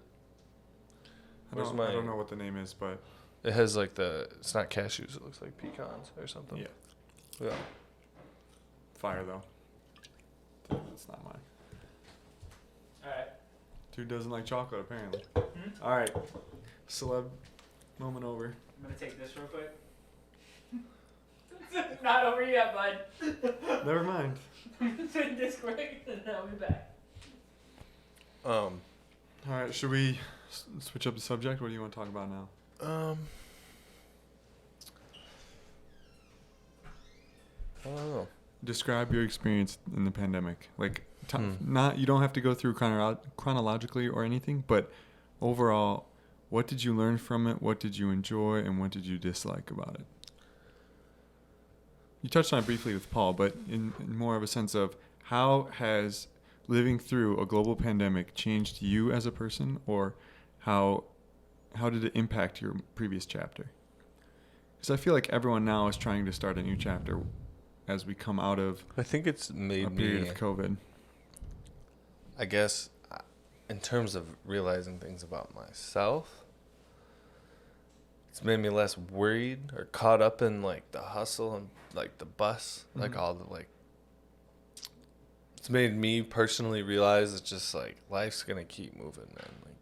I Where's don't, my- I don't know what the name is, but It has like it's not cashews, it looks like pecans or something. yeah, Yeah. fire though. That's not mine. Alright. Dude doesn't like chocolate, apparently. All right, celeb moment over. I'm gonna take this real quick. Not over yet, bud. Never mind. Take this quick, and then I'll be back. All right, should we switch up the subject? What do you want to talk about now? I don't know. Describe your experience in the pandemic. Like, not you don't have to go through chronologically or anything, but overall, what did you learn from it? What did you enjoy, and what did you dislike about it? You touched on it briefly with Paul, but in more of a sense of how has living through a global pandemic changed you as a person, or how did it impact your previous chapter? Because I feel like everyone now is trying to start a new chapter as we come out of I think it's made a period me, of COVID. I guess, in terms of realizing things about myself, it's made me less worried or caught up in like the hustle and like the bus, like all the like. It's made me personally realize it's just like life's gonna keep moving, man. Like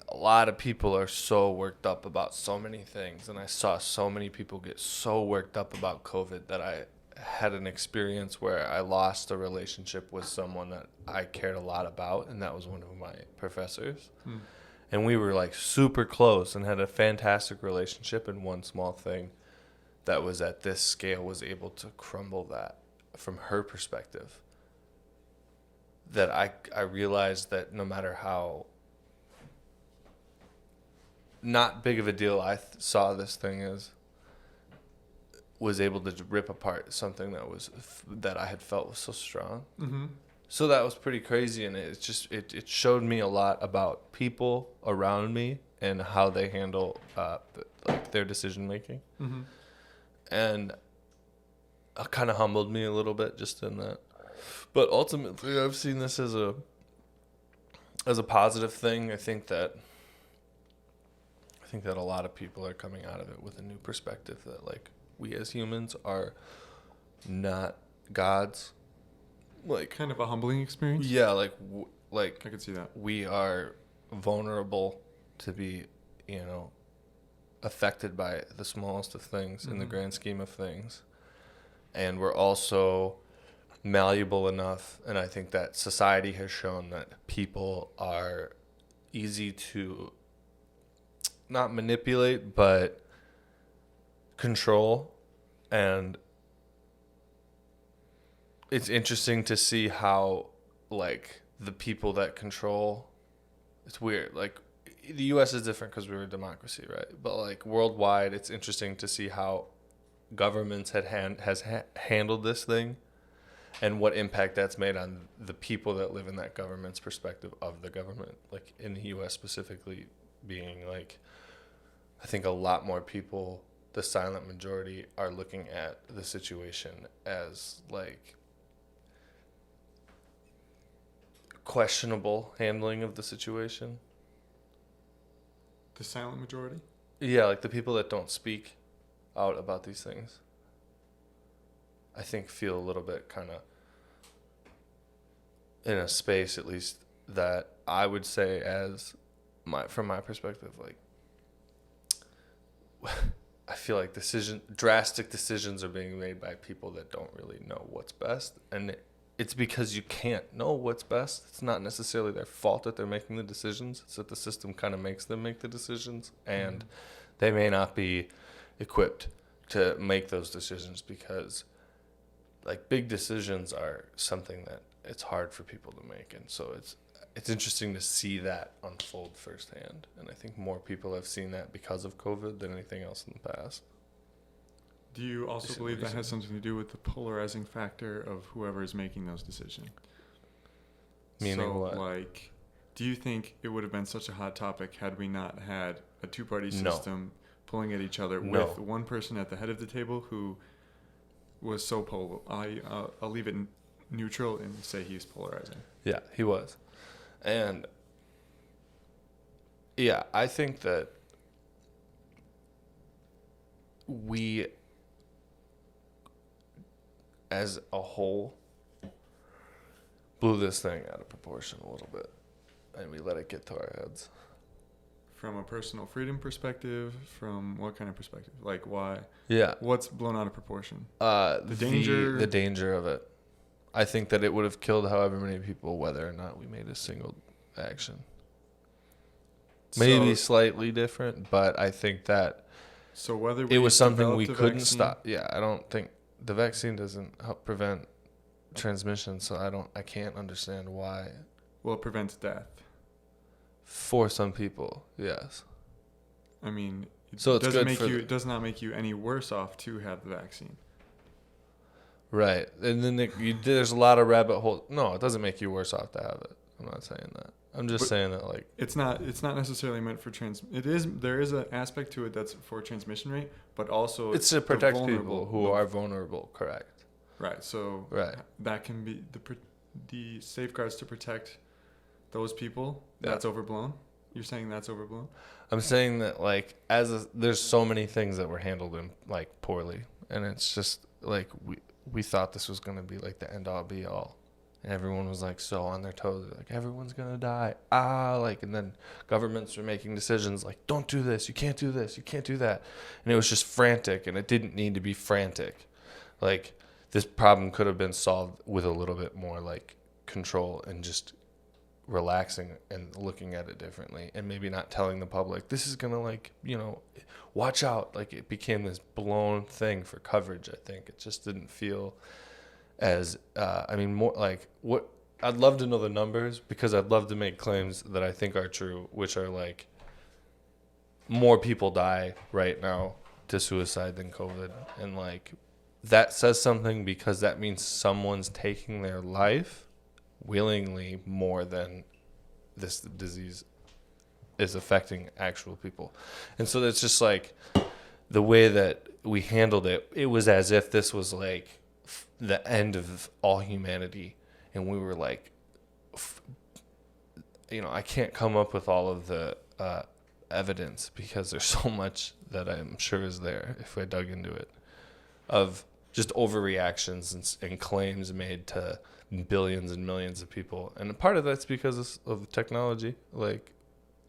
a lot of people are so worked up about so many things, and I saw so many people get so worked up about COVID that I had an experience where I lost a relationship with someone that I cared a lot about, and that was one of my professors. And we were like super close and had a fantastic relationship, and one small thing that was at this scale was able to crumble that from her perspective. That I realized that no matter how not big of a deal I saw this thing as, was able to rip apart something that was that I had felt was so strong. So that was pretty crazy, and it just it showed me a lot about people around me and how they handle like their decision making, and it kind of humbled me a little bit just in that. But ultimately, I've seen this as a positive thing. I think that a lot of people are coming out of it with a new perspective that like we as humans are not gods. Like Kind of a humbling experience. yeah, like I could see that. we are vulnerable to be, affected by the smallest of things in the grand scheme of things. And we're also malleable enough, and I think that society has shown that people are easy to not manipulate, but control. And it's interesting to see how, like, the people that control, it's weird. Like, the U.S. is different because we're a democracy, right? But, like, worldwide, it's interesting to see how governments has handled this thing and what impact that's made on the people that live in that government's perspective of the government. Like, in the U.S. specifically being, like, I think a lot more people, the silent majority, are looking at the situation as, like, questionable handling of the situation. The silent majority? Yeah, like the people that don't speak out about these things, I think feel a little bit kind of in a space, at least, that I would say from my perspective, like, I feel like drastic decisions are being made by people that don't really know what's best. And it's because you can't know what's best. It's not necessarily their fault that they're making the decisions. It's that the system kind of makes them make the decisions. And they may not be equipped to make those decisions because, like, big decisions are something that it's hard for people to make. And so it's interesting to see that unfold firsthand. And I think more people have seen that because of COVID than anything else in the past. Do you also believe that has something to do with the polarizing factor of whoever is making those decisions? Meaning what? Like, do you think it would have been such a hot topic had we not had a two-party system pulling at each other with one person at the head of the table who was so polar? I'll leave it neutral and say he's polarizing. Yeah, he was. And yeah, I think that we, as a whole, blew this thing out of proportion a little bit, and we let it get to our heads. From a personal freedom perspective, from what kind of perspective? Like, why? Yeah. What's blown out of proportion? The danger of it. I think that it would have killed however many people, whether or not we made a single action. Maybe slightly different, but I think that whether it was something we couldn't stop. Yeah, I don't think the vaccine doesn't help prevent transmission, so I can't understand why. Well, it prevents death. For some people, yes. I mean, so it's good it does not make you any worse off to have the vaccine. Right. And then there's a lot of rabbit holes. No, it doesn't make you worse off to have it. I'm not saying that. I'm just saying that, like, it's not necessarily meant for there is an aspect to it that's for transmission rate, but also it's to protect people who are vulnerable, correct? Right. So right. that can be the safeguards to protect those people, Yeah. that's overblown? You're saying that's overblown? I'm saying that like there's so many things that were handled in like poorly, and it's just like we thought this was gonna be like the end all be all, and everyone was like so on their toes, like everyone's gonna die, like, and then governments were making decisions like don't do this, you can't do this, you can't do that, and it was just frantic, and it didn't need to be frantic, like this problem could have been solved with a little bit more like control and just relaxing and looking at it differently, and maybe not telling the public this is gonna like watch out. Like it became this blown thing for coverage. I think it just didn't feel as more like what I'd love to know the numbers, because I'd love to make claims that I think are true, which are like more people die right now to suicide than COVID, and like that says something, because that means someone's taking their life willingly more than this disease is affecting actual people. And so it's just like the way that we handled it, it was as if this was like the end of all humanity, and we were like I can't come up with all of the evidence, because there's so much that I'm sure is there if I dug into it, of just overreactions and claims made to billions and millions of people. And part of that's because of technology. Like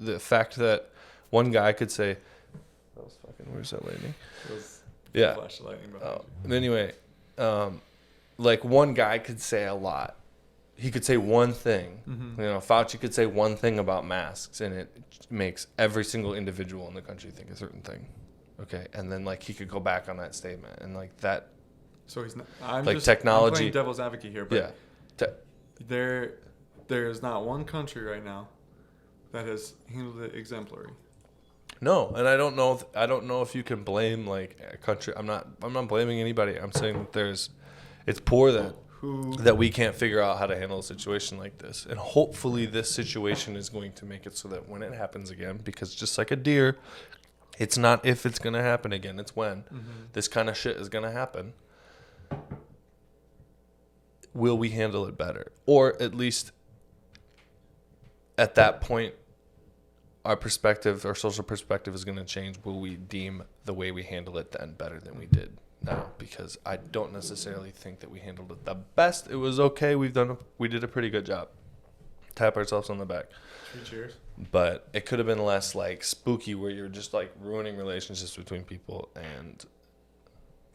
the fact that one guy could say, that was fucking, where's that lightning? Yeah. Flash of lightning behind Anyway, like one guy could say a lot. He could say one thing. Mm-hmm. Fauci could say one thing about masks, and it makes every single individual in the country think a certain thing. Okay. And then like he could go back on that statement, and like that. So he's not. I'm like just, technology. I'm playing devil's advocate here, but yeah. There's not one country right now that has handled it exemplary. No, and I don't know if you can blame like a country. I'm not blaming anybody. I'm saying that it's poor that we can't figure out how to handle a situation like this. And hopefully this situation is going to make it so that when it happens again, because just like a deer, it's not if it's going to happen again, it's when. Mm-hmm. This kind of shit is going to happen. Will we handle it better? Or at least at that point, our social perspective is going to change. Will we deem the way we handle it then better than we did now? Because I don't necessarily think that we handled it the best. It was okay. We did a pretty good job. Tap ourselves on the back. 3 cheers. But it could have been less like spooky, where you're just like ruining relationships between people. And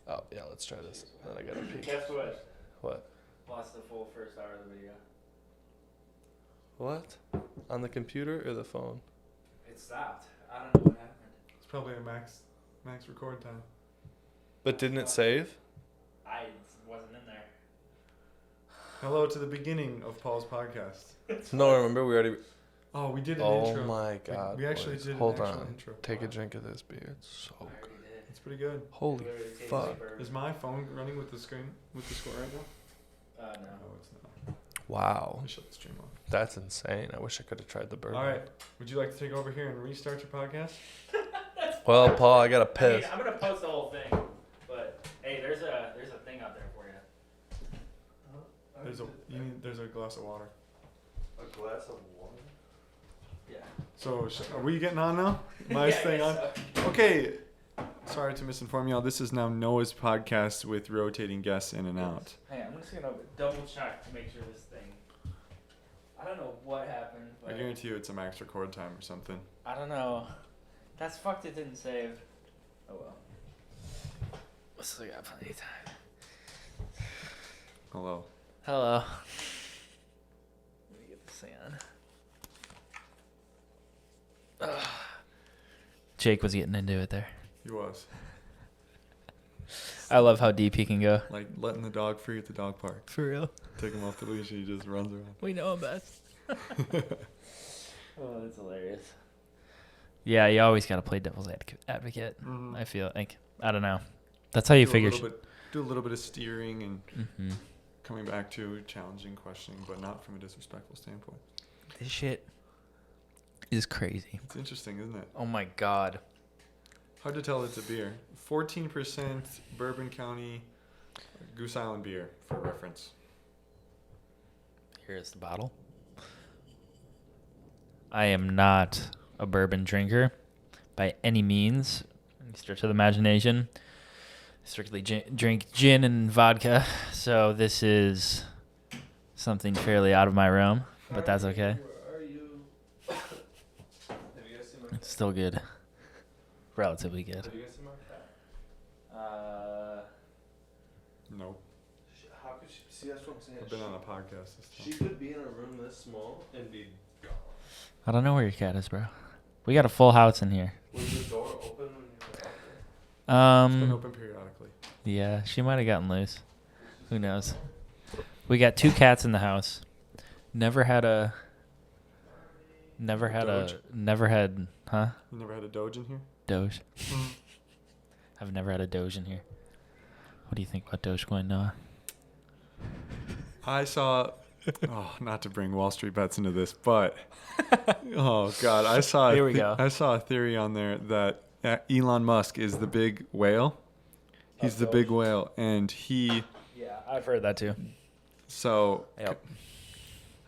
oh yeah, let's try this. Then I gotta pee. Guess what? What? Lost the full first hour of the video. What? On the computer or the phone? It stopped. I don't know what happened. It's probably a max record time. But didn't it save? I wasn't in there. Hello to the beginning of Paul's podcast. No, remember we already. Oh, we did an Oh intro. my God! We actually boys. did Hold an actual on. intro. Take a drink of this beer. It's so good. It's pretty good. Holy fuck! Is my phone running with the score right now? No. No, it's not. Wow, Let me shut the stream off. that's insane. I wish I could have tried the bourbon. All right. Would you like to take over here and restart your podcast? Well, Paul, I gotta piss. I'm gonna post the whole thing, but hey, there's a thing out there for you. There's a glass of water. A glass of water. Yeah. So are we getting on now? Am I staying on? Okay. Sorry to misinform y'all. This is now Noah's podcast with rotating guests in and out. Hey, I'm just gonna double check to make sure this thing. I don't know what happened, I but guarantee you it's a max record time or something. I don't know. That's fucked. It didn't save. Oh well. Still got plenty of time. Hello. Hello. Let me get this thing on. Jake was getting into it there. He was. I love how deep he can go. Like letting the dog free at the dog park. For real. Take him off the leash and he just runs around. We know him best. Oh, that's hilarious. Yeah, you always got to play devil's advocate. Mhm. I feel like. I don't know. That's how you figure. Do a little bit of steering and Mm-hmm. coming back to challenging questioning, but not from a disrespectful standpoint. This shit is crazy. It's interesting, isn't it? Oh my god. Hard to tell it's a beer. 14% Bourbon County Goose Island beer, for reference. Here's the bottle. I am not a bourbon drinker by any means, any stretch of the imagination. Strictly drink gin and vodka, so this is something fairly out of my realm, but that's okay. Where are you? Have you guys seen my It's still good. Relatively good. Have you guys seen my cat? No. How could she? See, that's what I'm saying. I've been on a podcast. She could be in a room this small and be gone. I don't know where your cat is, bro. We got a full house in here. Was the door open when you were out there? It's been open periodically. Yeah, she might have gotten loose. Who knows? We got 2 cats in the house. Never had, huh? You never had a Doge in here? Doge. I've never had a Doge in here. What do you think about Dogecoin, Noah? I saw, not to bring Wall Street bets into this, but oh god, I saw. Here we go. I saw a theory on there that Elon Musk is the big whale. He's the big whale, and he. Yeah, I've heard that too. So. Yep.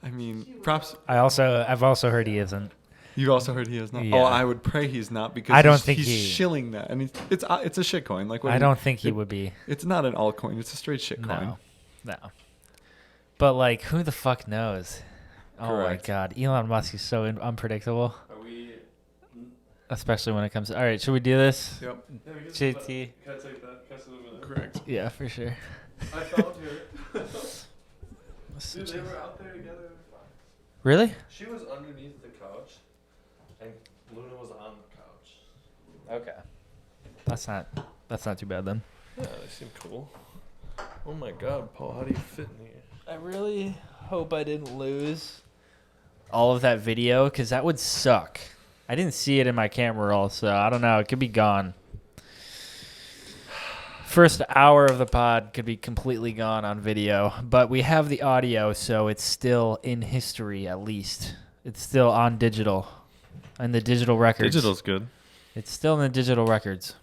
I mean, props. I've also heard he isn't. You've also heard he is not. Yeah. Oh, I would pray he's not because I don't he's, think he's he- shilling that, and it's a shit coin. Like what I don't think he would be. It's not an altcoin. It's a straight shit coin. No. But like, who the fuck knows? Oh Correct. my god, Elon Musk is so unpredictable, Are we? especially when it comes to. All right, should we do this? Yep. Yeah, we get JT. Can I take that? Can I sit over there? Correct. Yeah, for sure. I found her. Dude, they were out there together. Really? She was underneath the couch, and Luna was on the couch. Okay. That's not too bad then. Yeah, they seem cool. Oh my god, Paul, how do you fit in here? I really hope I didn't lose all of that video, because that would suck. I didn't see it in my camera roll, so I don't know. It could be gone. First hour of the pod could be completely gone on video, but we have the audio, so it's still in history at least. It's still on digital, on the digital records. Digital's good. It's still in the digital records.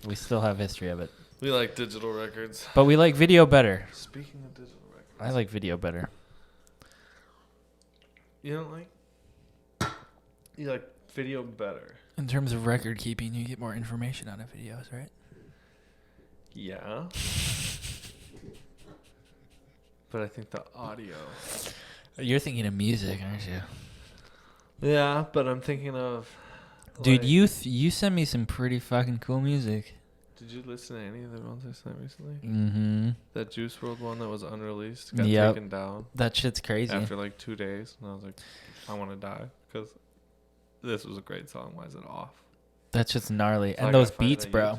We still have history of it. We like digital records. But we like video better. Speaking of digital records, I like video better. You don't like? You like video better? In terms of record keeping, you get more information out of videos, right? Yeah. But I think the audio. You're thinking of music, aren't you? Yeah, but I'm thinking of. Dude, like- you sent me some pretty fucking cool music. Did you listen to any of the ones I sent recently? Mm-hmm. That Juice WRLD one that was unreleased got Yep. taken down That shit's crazy. after like 2 days, and I was like, I want to die because this was a great song. Why is it off? That shit's gnarly. So I And gotta those find it beats, on bro.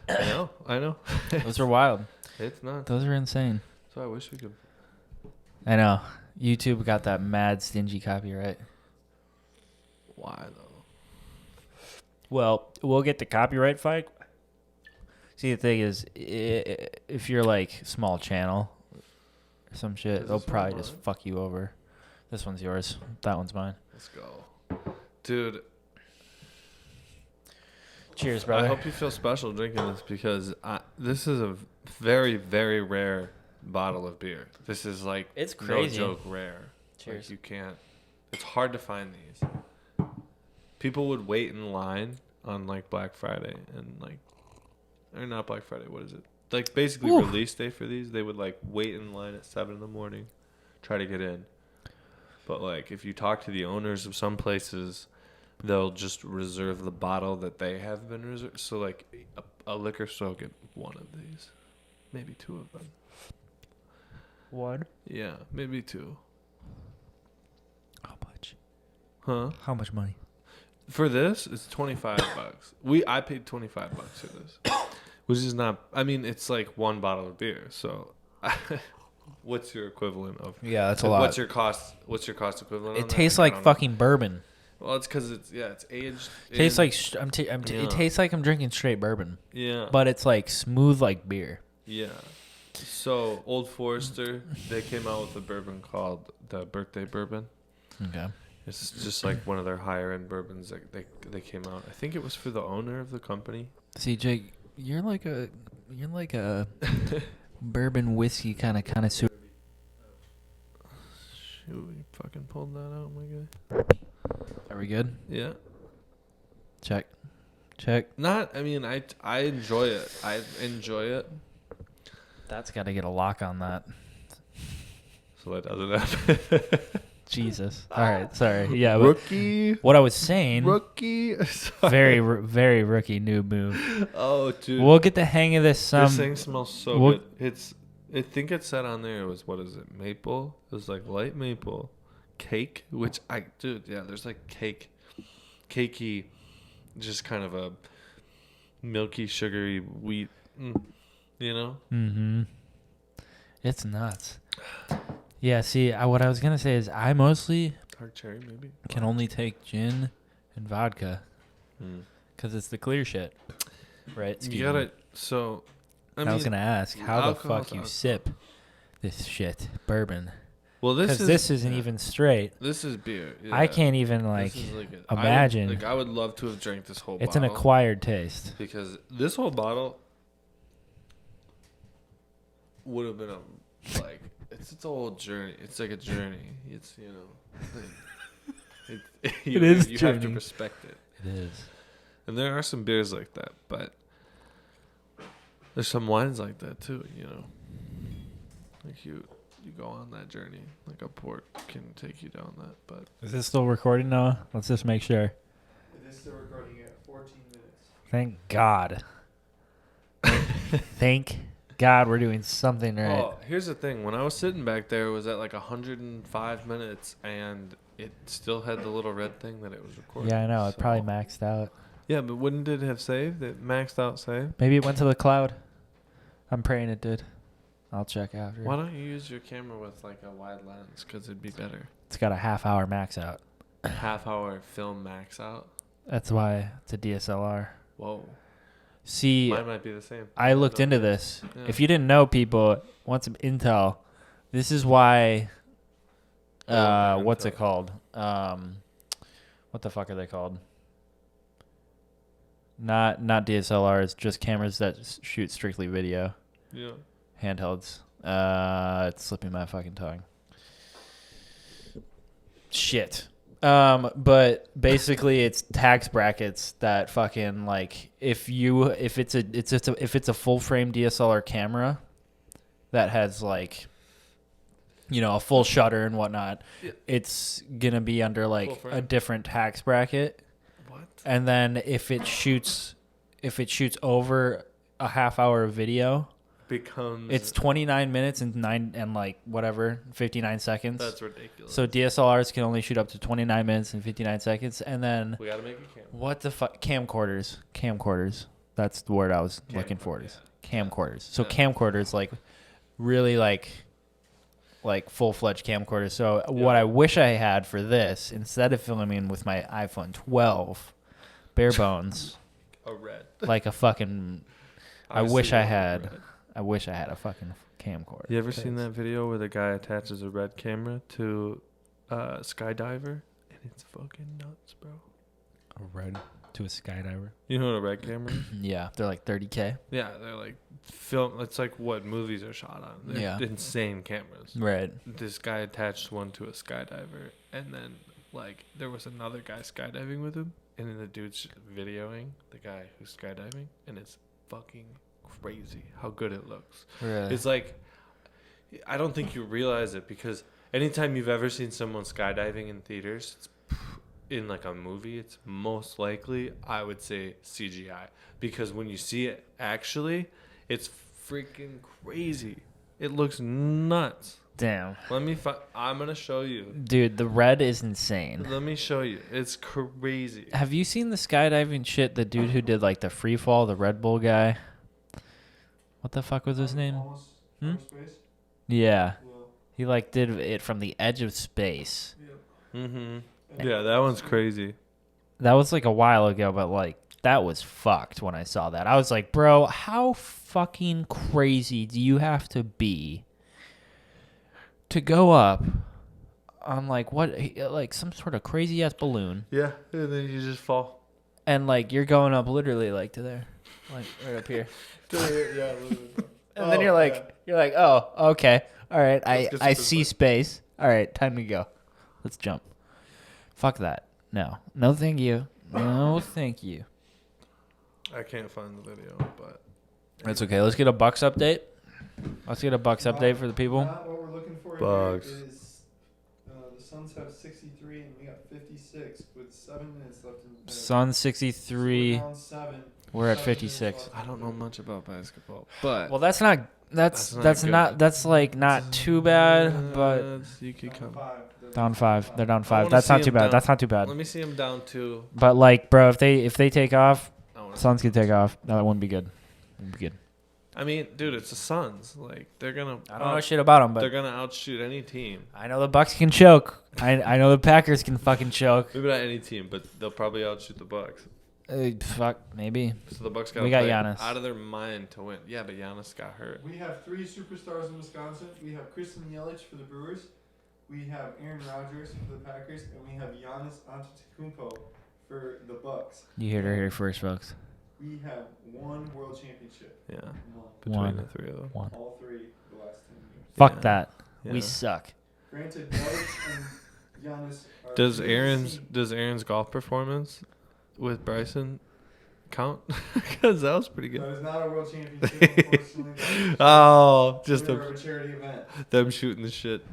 YouTube. I know. Those are wild. It's not. Those are insane. So I wish we could. I know. YouTube got that mad stingy copyright. Why though? Well, we'll get the copyright fight. See, the thing is, if you're like small channel or some shit, Is they'll this one probably just mine? fuck you over. This one's yours. That one's mine. Let's go, dude. Cheers, brother. I hope you feel special drinking this because this is a very, very rare bottle of beer. This is like It's crazy. no joke rare. Cheers. Like you can't. It's hard to find these. People would wait in line on like Black Friday and like, or not Black Friday. What is it? Like basically Ooh. release day for these. They would like wait in line at 7 a.m, try to get in. But like if you talk to the owners of some places, they'll just reserve the bottle that they have been reserved. So like a liquor store will get one of these, maybe 2 of them. One. Yeah, maybe 2. How much? Huh? How much money? For this, it's $25. I paid $25 for this, which is not. I mean, it's like one bottle of beer. So, what's your equivalent of? Yeah, that's a What's lot. your cost? What's your cost equivalent? It on tastes that? I like don't know. fucking bourbon. Well, it's because it's aged. Tastes in- like Yeah. it tastes like I'm drinking straight bourbon, yeah, but it's like smooth like beer. yeah. So Old Forester, they came out with a bourbon called the Birthday Bourbon. Okay. It's just like one of their higher end bourbons that they came out. I think it was for the owner of the company. See, Jake, you're like a bourbon whiskey kind of connoisseur. Shoot, you fucking pulled that out, my guy. Are we good? Yeah. Check. Not. I mean, I enjoy it. I enjoy it. That's got to get a lock on that. So that doesn't happen. Jesus. All right. Sorry. Yeah. But Rookie. what I was saying. Rookie. Sorry. Very rookie noob move. Oh, dude. We'll get the hang of this. This thing smells so we'll- good. I think it said on there it was, what is it, maple? It was like light maple cake, which there's like cakey, just kind of a milky, sugary wheat, you know? Mm-hmm. It's nuts. Yeah, see, what I was going to say is I mostly Dark cherry, maybe? can only take gin and vodka Mm. because it's the clear shit. Right? Excuse You me. gotta, so, I was going to ask, how the alcohol's fuck you alcohol. sip this shit, bourbon? well, Because this isn't even straight. This is beer. I yeah. can't even, like, This is imagine. I would love to have drank this whole it's an bottle. acquired taste. Because this whole bottle would have been it's a whole journey. It's like a journey. It's, you know, It is you have to journey. respect it. It is. And there are some beers like that, but there's some wines like that too, you know. Like you go on that journey. Like a port can take you down that, but Is this still recording, Noah? Let's just make sure. It is still recording at 14 minutes. Thank God. Thank God we're doing something right. Oh, here's the thing. When I was sitting back there, it was at like 105 minutes, and it still had the little red thing that it was recording. Yeah, I know. It so- probably maxed out. Yeah, but wouldn't it have saved? It maxed out save? Maybe it went to the cloud. I'm praying it did. I'll check after. Why don't you use your camera with like a wide lens? Because it'd be better. It's got a half-hour max out. Half-hour film max out? That's why it's a DSLR. Whoa. See, Mine might be the same. I looked into this. Yeah. If you didn't know, people, want some intel, this is why. I love that What's intel. it called? What the fuck are they called? Not DSLRs, just cameras that shoot strictly video, Yeah. handhelds. It's slipping my fucking tongue. Shit. But basically, it's tax brackets that fucking like if it's a full frame DSLR camera that has like, you know, a full shutter and whatnot, Yeah. it's gonna be under Full like frame. a different tax bracket. What? And then if it shoots over a half hour of video, Becomes. it's 29 minutes and 59 seconds. That's ridiculous. So DSLRs can only shoot up to 29 minutes and 59 seconds. And then we gotta make a camera. what the fuck? Camcorders. That's the word I was looking for. Is camcorders. So Yeah. camcorders, like really like full-fledged camcorders. So what I wish I had for this, instead of filming with my iPhone 12, bare bones, A red. like a fucking, I Obviously wish I you want had. red. I wish I had a fucking camcorder. You ever seen that video where the guy attaches a red camera to a skydiver? And it's fucking nuts, bro. A red to a skydiver. You know what a red camera is? Yeah, they're like 30K. Yeah, they're like film. It's like what movies are shot on. They're Yeah. insane cameras. Right. This guy attached one to a skydiver, and then like there was another guy skydiving with him, and then the dude's videoing the guy who's skydiving, and it's fucking crazy how good it looks. Really. It's like, I don't think you realize it, because anytime you've ever seen someone skydiving in theaters, it's in like a movie, it's most likely, I would say, CGI. Because when you see it actually, it's freaking crazy. It looks nuts. Damn. I'm going to show you. Dude, the red is insane. Let me show you. It's crazy. Have you seen the skydiving shit? The dude who did like the free fall, the Red Bull guy. What the fuck was his name? Hmm? Yeah. He like did it from the edge of space. Mm-hmm. Yeah, that one's crazy. That was like a while ago, but like that was fucked when I saw that. I was like, bro, how fucking crazy do you have to be to go up on like what, like some sort of crazy ass balloon, Yeah, and then you just fall. and like you're going up literally like to there, like right up here, Yeah, and then you're like, oh, okay, all right, Let's get I some see perspective. space. All right, time to go. Let's jump. Fuck that. No. No, thank you. No, thank you. I can't find the video, but That's okay. Let's get a Bucks update. Let's get a Bucks update for the people. What we're looking for Bugs. here is the Suns have 63 and we got 56 with 7 minutes left in the Sun 63. Down 7. We're at 7 minutes 56. left I in don't the know third. much about basketball. But Well, that's not. That's That's not good. that's like not too bad, but you could Down come. 5. They're down 5. They're down I 5. wanna That's see not too him bad. down. That's not too bad. Let me see him down 2. But like, bro, if they take off, I wanna Suns could take off. That wouldn't be good. Wouldn't be good. I mean, dude, it's the Suns. Like they're gonna. I don't know shit about them, They're but gonna outshoot any team. I know the Bucks can choke. I know the Packers can fucking choke. Maybe not any team, but they'll probably outshoot the Bucks. Fuck, maybe. So the Bucks got We got play Giannis. out of their mind to win. Yeah, but Giannis got hurt. We have 3 superstars in Wisconsin. We have Kristen Yelich for the Brewers. We have Aaron Rodgers for the Packers, and we have Giannis Antetokounmpo for the Bucks. You heard her here first, folks. We have 1 world championship. Yeah, 1. between One. the 3 of them. One. All 3 the last 10 years. Fuck Yeah. that. Yeah. We suck. Granted, Yelich and Giannis are Does really Aaron's seed- does Aaron's golf performance with Bryson count? Because that was pretty That good. is not a world championship, unfortunately. That is Oh, just a a, charity event. them shooting the shit.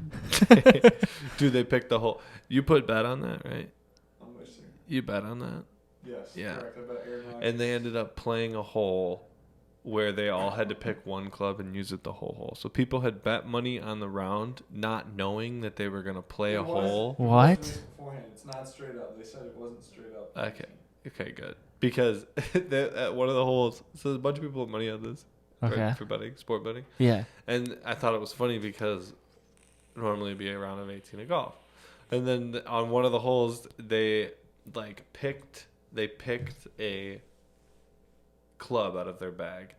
Dude, they picked the hole. You put bet on that, right? I'm wishing. You bet on that. Yes. Yeah. Correct. I bet Aaron Rodgers. And they ended up playing a hole where they all had to pick one club and use it the whole hole. So people had bet money on the round, not knowing that they were going to play It a was- hole. it was What? released beforehand. It's not straight up. They said it wasn't straight up. Okay. Okay, good. Because at one of the holes, so there's a bunch of people with money on this Okay. for betting, sport betting. Yeah. And I thought it was funny because normally it'd be a round of 18 of golf. And then on one of the holes, they picked a club out of their bag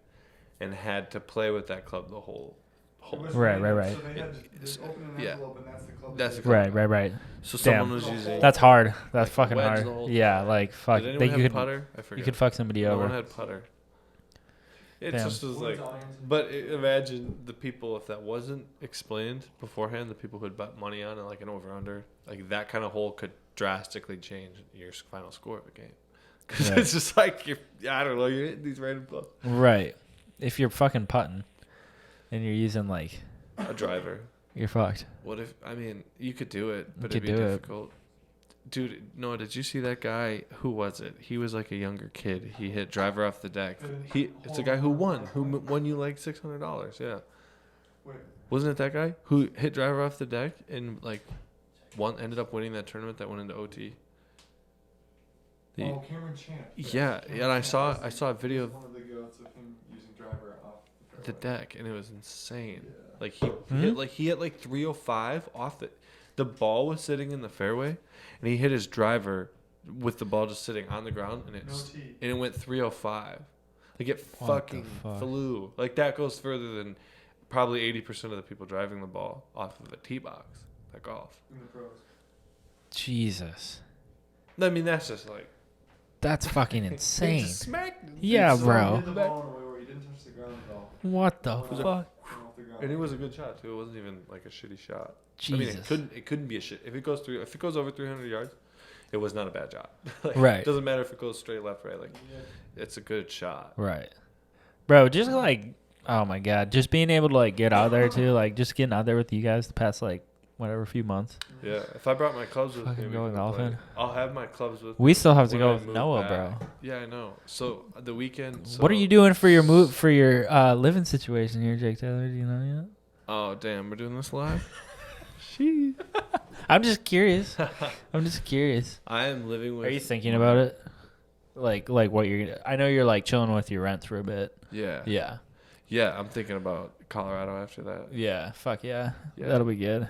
and had to play with that club the whole It hole. was Right, random, right, So they had It's- to open an yeah. envelope, and that's the club. That's that the they club. Right, right, right. So Damn. someone was using. That's hard. That's Like, fucking wedge hard. the whole Yeah, time. like fuck. Did They, anyone you have could putter? I forget. you could fuck somebody No over. one had putter. It Damn. just was Woods like, irons. but imagine the people if that wasn't explained beforehand, the people who'd bet money on it, like an over under, like that kind of hole could drastically change your final score of a game. Because Right. it's just like I don't know, you're hitting these random balls. Right. If you're fucking putting and you're using like A driver. you're fucked. What if? I mean, you could do it, but could it'd be do it. difficult. Dude, no, did you see that guy? Who was it? He was like a younger kid. He hit driver off the deck. It's a guy who won you like $600. Yeah, Wait, wasn't it that guy who hit driver off the deck and ended up winning that tournament that went into OT? oh, Cameron Champ. Yeah, Cameron and I Champ. saw a video of One of the goats of him using driver off the fairway. deck, and it was insane. Yeah. Like he hit like 305 off it. The ball was sitting in the fairway, and he hit his driver with the ball just sitting on the ground, and No tee. it went 305. Like it What the fucking fuck? flew. Like that goes further than probably 80% of the people driving the ball off of a tee box at golf. In the pros. Jesus. I mean, that's just like That's fucking he insane. just smacked it. Yeah, It's so bro. He hit the ball in a way where he didn't touch the ground at all. What the Went fuck? off the ground. And it was a good shot too. It wasn't even like a shitty shot. Jesus. I mean, it couldn't be a shit. If it goes over 300 yards, it was not a bad shot. Like, Right. Doesn't matter if it goes straight left, right. Like Yeah. it's a good shot. Right. Bro, just like oh my god, just being able to like get out there too, like just getting out there with you guys the past like whatever few months. Yeah. If I brought my clubs with me, Fucking we going could golfing. play. I'll have my clubs with. We me still have to when go I with move Noah, back. bro. Yeah, I know. So the weekend. What are you doing for your living situation here, Jake Taylor? Do you know yet? Oh damn, we're doing this live. I'm just curious. I'm just curious. I am living with. Are you thinking about it? Like what you're? I know you're like chilling with your rent for a bit. Yeah. Yeah. Yeah, I'm thinking about Colorado after that. Yeah. Fuck yeah. Yeah. That'll be good.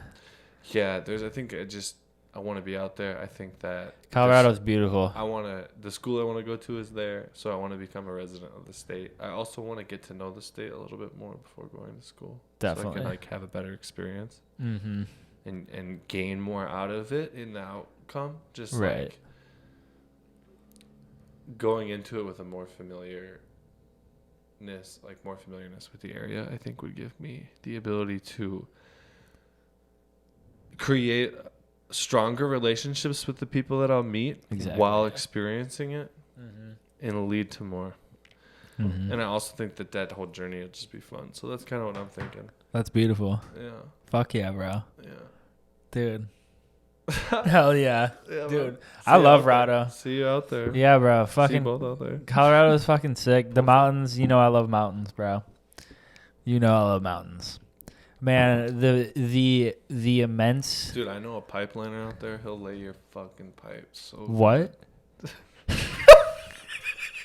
Yeah, I want to be out there. I think that Colorado's beautiful. the school I want to go to is there, so I want to become a resident of the state. I also want to get to know the state a little bit more before going to school. So I Definitely. can have a better experience Mm-hmm. and gain more out of it in the outcome. Just Right. going into it with a more familiarness with the area, I think would give me the ability to create stronger relationships with the people that I'll meet Exactly. while experiencing it, and it'll lead to more. Mm-hmm. And I also think that whole journey will just be fun. So that's kind of what I'm thinking. That's beautiful. Yeah. Fuck yeah, bro. Yeah. Dude. Hell yeah. Yeah, Dude. man. I See you love out there. Rado. See you out there. Yeah, bro. See you Fucking both out there. Colorado's fucking sick. The mountains, you know I love mountains, bro. You know I love mountains. Man, the immense Dude, I know a pipeliner out there. He'll lay your fucking pipes. So what?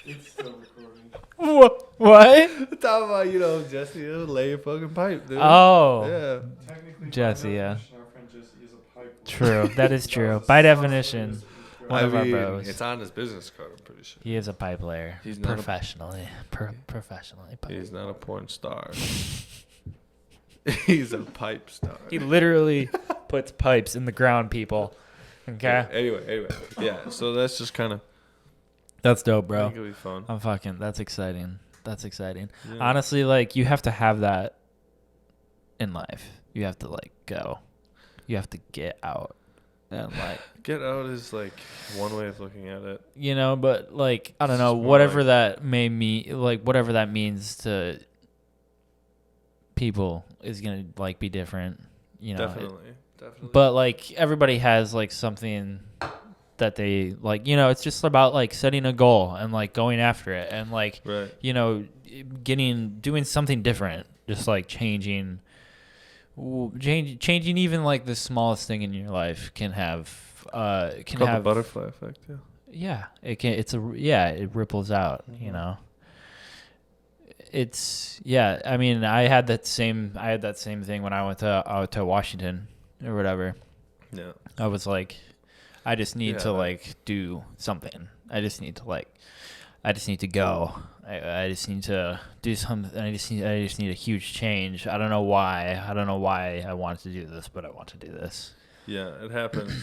It's still recording. What? Talking about, Jesse, he'll lay your fucking pipe, dude. Oh. Yeah. Technically, by Jesse, yeah. definition, our friend Jesse is a pipe True. That is true. was By a definition, successful one of our bros. It's on his business card, I'm pretty sure. He is a pipe layer. He's not a- professionally. Professionally. Pipe. He's not a porn star. He's a pipe star. He literally puts pipes in the ground, people. Okay? Anyway. Yeah, so that's just kind of, That's dope, I bro. think it'll be fun. That's exciting. That's exciting. Yeah. Honestly, like, you have to have that in life. You have to, like, go. You have to get out. And, like, Get out is like one way of looking at it. but, like, I don't It's know, just more whatever like- that may mean, like, whatever that means to people is going to, like, be different, Definitely. But, like, everybody has, like, something that they, like, it's just about, like, setting a goal and, like, going after it and, like, Right. doing something different, just, like, changing even, like, the smallest thing in your life can have, It's called the butterfly effect, yeah. it ripples out, Mhm. I mean, I had that same thing when I went to Washington or whatever. Yeah. I was like, I just need to, Yeah. like, do something. I just need to go. I just need to do something. I just need a huge change. I don't know why. I wanted to do this, but I want to do this. Yeah, it happens.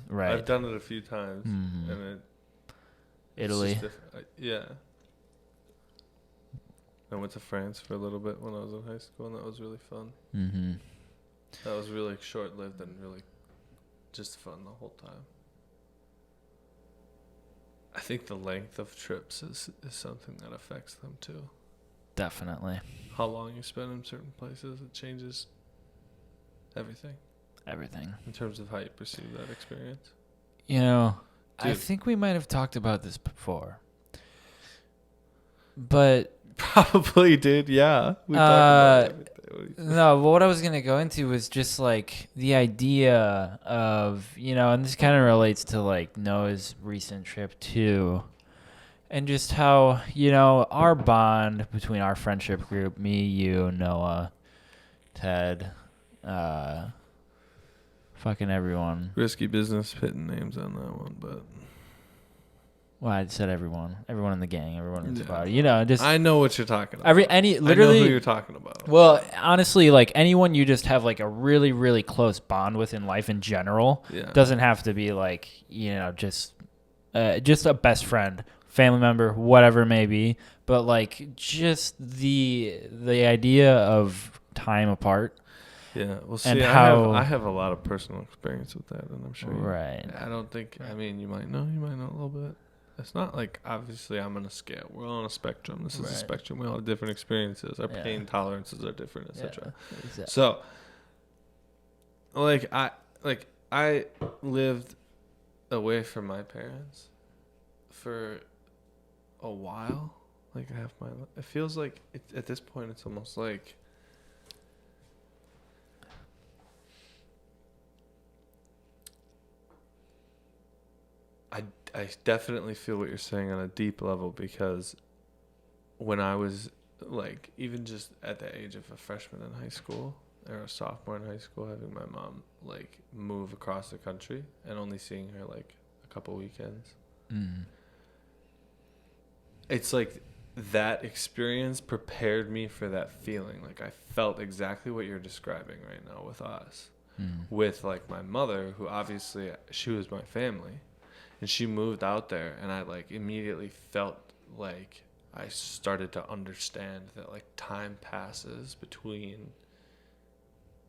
Right. I've done it a few times. Mhm. And it's Italy. just yeah. I went to France for a little bit when I was in high school, and that was really fun. Mm-hmm. That was really short-lived and really just fun the whole time. I think the length of trips is something that affects them too. Definitely. How long you spend in certain places, it changes everything Everything. in terms of how you perceive that experience. I Dude. think we might have talked about this before. But Probably did, yeah. We talked about everything. no, but what I was going to go into was just, like, the idea of, and this kind of relates to, like, Noah's recent trip too. And just how, our bond between our friendship group, me, you, Noah, Ted, fucking everyone. Risky business hitting names on that one, but Well, I said everyone in the gang, everyone in the Yeah. squad. Just I know what you're talking about. I know literally. who you're talking about. Well, honestly, like, anyone you just have, like, a really, really close bond with in life in general Yeah. doesn't have to be, like, just a best friend, family member, whatever it may be. But, like, just the idea of time apart. Yeah, well, see, And I how- have a lot of personal experience with that, and I'm sure. Right. I don't think. I mean, you might know a little bit. It's not like obviously I'm on a scale. We're all on a spectrum. This is a Right. spectrum. We all have different experiences. Our Yeah. pain tolerances are different, etc. Yeah, exactly. So, I lived away from my parents for a while, like half my life. It feels like at this point it's almost like I definitely feel what you're saying on a deep level, because when I was like even just at the age of a freshman in high school or a sophomore in high school, having my mom like move across the country and only seeing her like a couple weekends, it's like that experience prepared me for that feeling. Like I felt exactly what you're describing right now with us, with like my mother, who obviously she was my family, and she moved out there, and I like immediately felt like I started to understand that like time passes between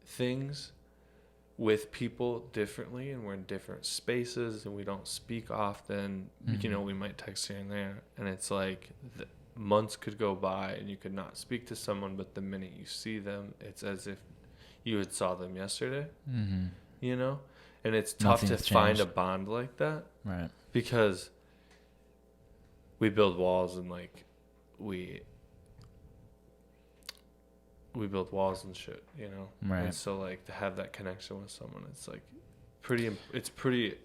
things with people differently, and we're in different spaces, and we don't speak often. You know, we might text here and there, and it's like months could go by and you could not speak to someone, but the minute you see them, it's as if you had saw them yesterday. Mm-hmm. You know, and it's tough Nothing's to find changed. a bond like that, Right. because we build walls, and like we build walls and shit, you know. Right. And so like to have that connection with someone, it's like it's pretty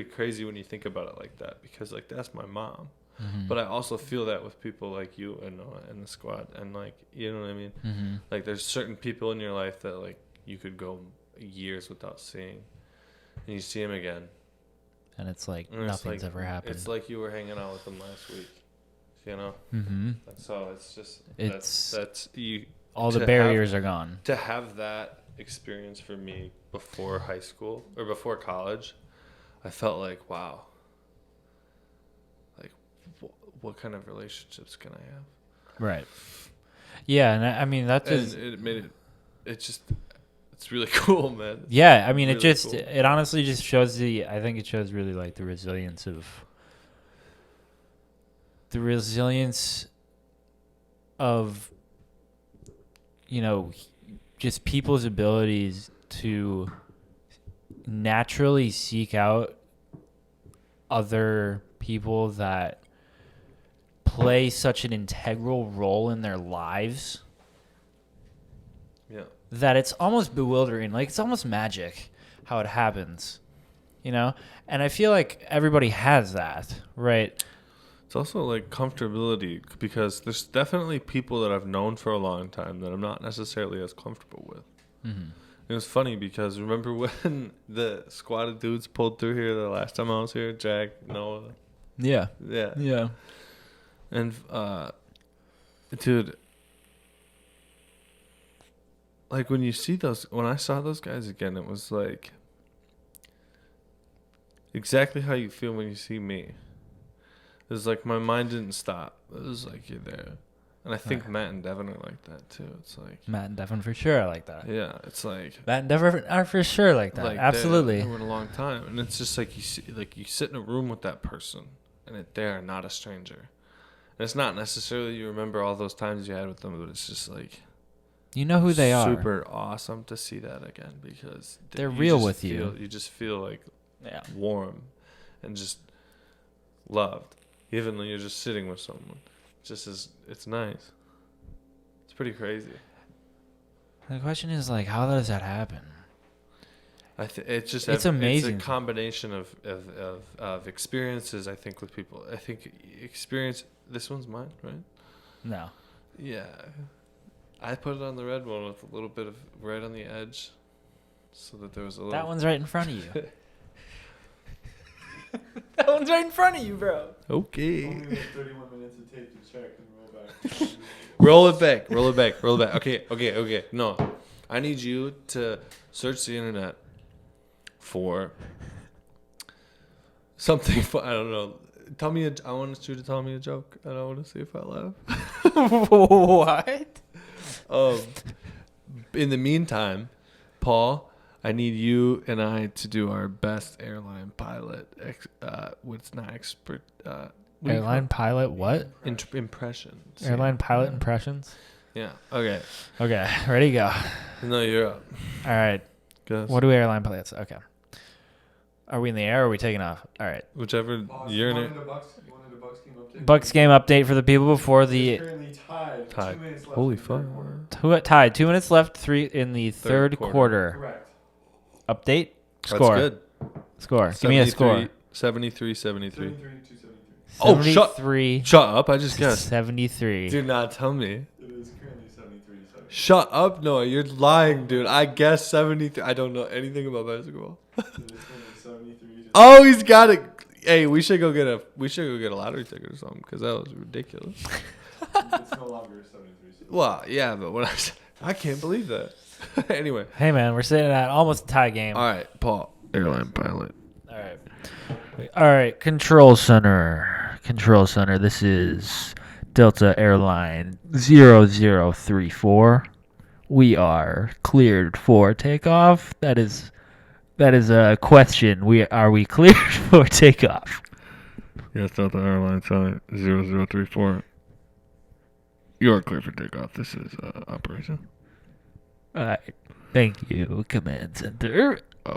crazy when you think about it like that, because like that's my mom. Mm-hmm. But I also feel that with people like you and Noah and the squad, and like, you know what I mean? Mm-hmm. Like there's certain people in your life that like you could go years without seeing, and you see them again, And it's like and it's nothing's like, ever happened. It's like you were hanging out with them last week, you know. Mm-hmm. So it's just It's that's you. all to the have- barriers are gone. To have that experience for me before high school or before college, I felt like, wow, like what kind of relationships can I have? Right. Yeah, and I mean that And just it made it's really cool, man. yeah, I mean it really just cool. it honestly just shows I think it shows really like the resilience of you know, just people's abilities to naturally seek out other people that play such an integral role in their lives Yeah. that it's almost bewildering. Like it's almost magic how it happens, you know? And I feel like everybody has that, right? It's also like comfortability, because there's definitely people that I've known for a long time that I'm not necessarily as comfortable with. Mm-hmm. It was funny because remember when the squad of dudes pulled through here the last time I was here? Jack, Noah. Yeah. Yeah. Yeah. And, dude, like when I saw those guys again, it was like exactly how you feel when you see me. It was like my mind didn't stop. It was like you're there. And I think Right. Matt and Devin are like that too. It's like, Matt and Devin for sure like that. yeah, it's like, Matt and Devin are for sure like that. Absolutely. They were in a long time, and it's just like you sit in a room with that person, and they are not a stranger. And it's not necessarily you remember all those times you had with them, but it's just like You know who they are. super awesome to see that again, because They're you real just with you. You just feel like Yeah. warm and just loved, even though you're just sitting with someone. It's nice. It's pretty crazy. The question is like, how does that happen? It's amazing. It's a combination of experiences. I think with people. I think experience. This one's mine, right? No. Yeah. I put it on the red one with a little bit of red on the edge, so that there was a little. That one's right in front of you. That one's right in front of you, bro. Okay. 31 minutes of tape to check and roll back. Roll it back. Roll it back. Roll it back. Okay. No, I need you to search the internet for something. I don't know. I want you to tell me a joke, and I want to see if I laugh. What? In the meantime, Paul, I need you and I to do our best airline pilot. What's not expert? What do you Airline pilot what? call it? Impressions. Airline pilot impressions? Yeah. Okay. Okay, ready to go. No, you're up. All right. Guess. What do airline pilots? Okay. Are we in the air or are we taking off? All right. Whichever you're in it. You wanted a Bucks game update? Bucks game update for the people before It's the currently tied. Tied. 2 minutes left Holy in the third fuck. quarter. tied. 2 minutes left. 3 in the third Third quarter. Correct. Update. That's Score. good. Score. Give me a score. 73. 73 to 73. Oh, shut- 73. Shut up. I just guessed. 73. Do not tell me. It is currently 73 to 73. Shut up, Noah. You're lying, dude. I guessed 73. I don't know anything about basketball. So it's currently 73 to Oh, he's got it. Hey, we should go get a lottery ticket or something, because that was ridiculous. It's no longer 73. Well, yeah, but when I can't believe that. Anyway, Hey, man, we're sitting at almost a tie game. all right, Paul, airline pilot. All right. All right. Control center. Control center. This is Delta Airline 0034. we are cleared for takeoff. That is a question. Are we cleared for takeoff? Yes, Delta Airlines 0034. You are clear for takeoff. This is operation. All right. Thank you, Command Center. Oh.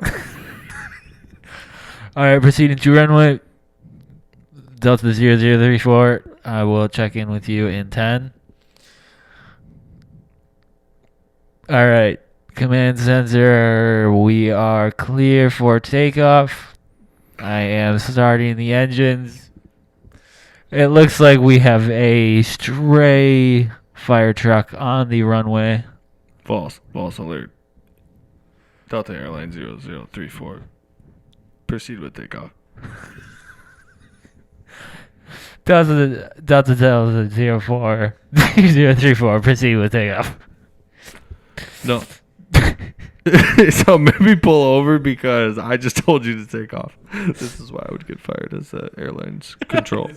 All right, proceeding to runway. Delta 0034. I will check in with you in 10. All right. Command Center, we are clear for takeoff. I am starting the engines. It looks like we have a stray fire truck on the runway. False alert. Delta Airlines 0034. Proceed with takeoff. Delta 04 034. Proceed with takeoff. No. So maybe pull over because I just told you to take off. This is why I would get fired as airlines control.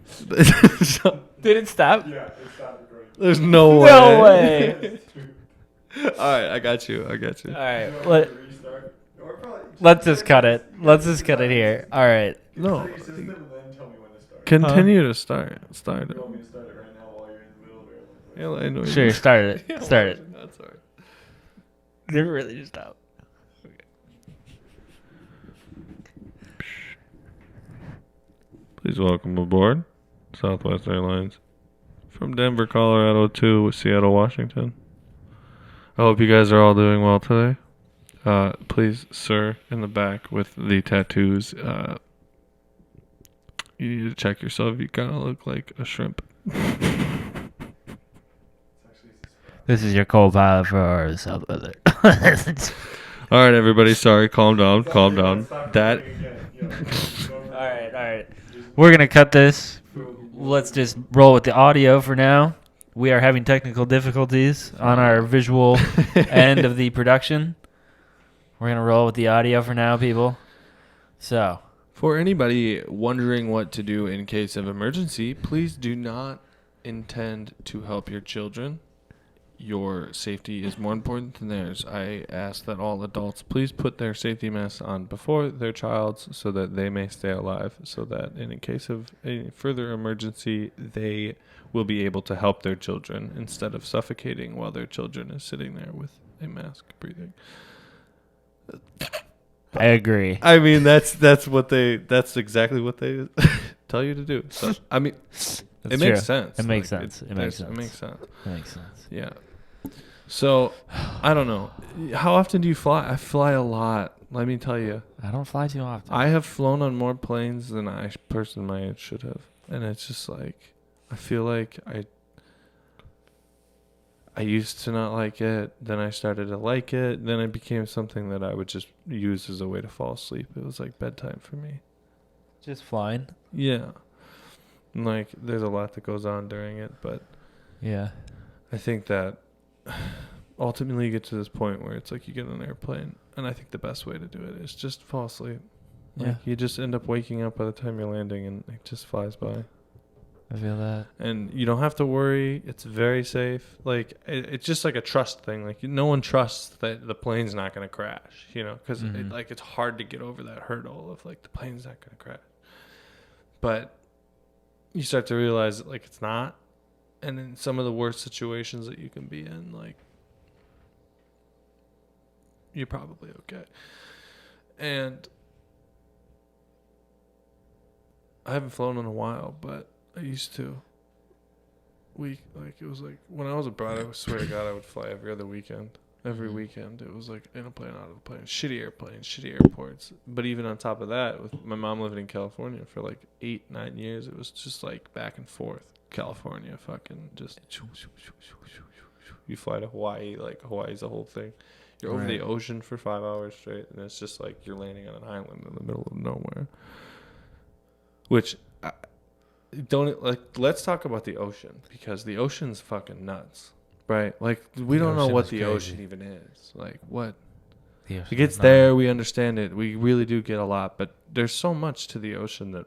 So, Did it stop? Yeah, it stopped recording. there's no way. No way. All right, I got you. All right. Restart. Or probably Let's just cut it. Let's just cut it here. All right. No. Your system and then tell me when to start. Continue to start. Start You it. want me to start it right now while you're in the middle of airline? Airline noise. Sure, start it. Start it. That's all right. Did it really just stop? Please welcome aboard Southwest Airlines from Denver, Colorado to Seattle, Washington. I hope you guys are all doing well today. Please, sir, in the back with the tattoos, you need to check yourself. You kind of look like a shrimp. This is your co-pilot for Southwest. All right, everybody. Sorry. Calm down. Calm down. That. All right. We're going to cut this. Let's just roll with the audio for now. We are having technical difficulties on our visual end of the production. We're going to roll with the audio for now, people. So, For anybody wondering what to do in case of emergency, please do not intend to help your children. Your safety is more important than theirs. I ask that all adults please put their safety masks on before their child's so that they may stay alive, so that in case of a further emergency, they will be able to help their children instead of suffocating while their children is sitting there with a mask breathing. I agree. I mean, that's exactly what they tell you to do. So, I mean, it makes sense. It makes Like, sense. It makes sense. It makes sense. It makes sense. Yeah. So, I don't know. How often do you fly? I fly a lot. Let me tell you. I don't fly too often. I have flown on more planes than I person my age should have. And it's just like, I feel like I used to not like it. Then I started to like it. Then it became something that I would just use as a way to fall asleep. It was like bedtime for me. Just flying. Yeah. And like, there's a lot that goes on during it, but Yeah. I think that ultimately you get to this point where it's like you get on an airplane, and I think the best way to do it is just fall asleep. Like, Yeah. you just end up waking up by the time you're landing, and it just flies by. I feel that. And you don't have to worry. It's very safe. Like, it's just like a trust thing. Like, no one trusts that the plane's not going to crash, you know, because Mhm. it's hard to get over that hurdle of like the plane's not going to crash. But you start to realize that, like, it's not. And in some of the worst situations that you can be in, like, you're probably okay. And I haven't flown in a while, but I used to. It was like when I was abroad, I swear to God, I would fly every other weekend. Every weekend, it was like in a plane, out of a plane, shitty airplanes, shitty airports. But even on top of that, with my mom living in California for like 8-9 years, it was just like back and forth. California, fucking just. You fly to Hawaii, like Hawaii's the whole thing. You're over the ocean for 5 hours straight, and it's just like you're landing on an island in the middle of nowhere. Which, let's talk about the ocean, because the ocean's fucking nuts, right? Like, we don't know what the ocean even is. Like, what? It gets there, we understand it. We really do get a lot, but there's so much to the ocean that,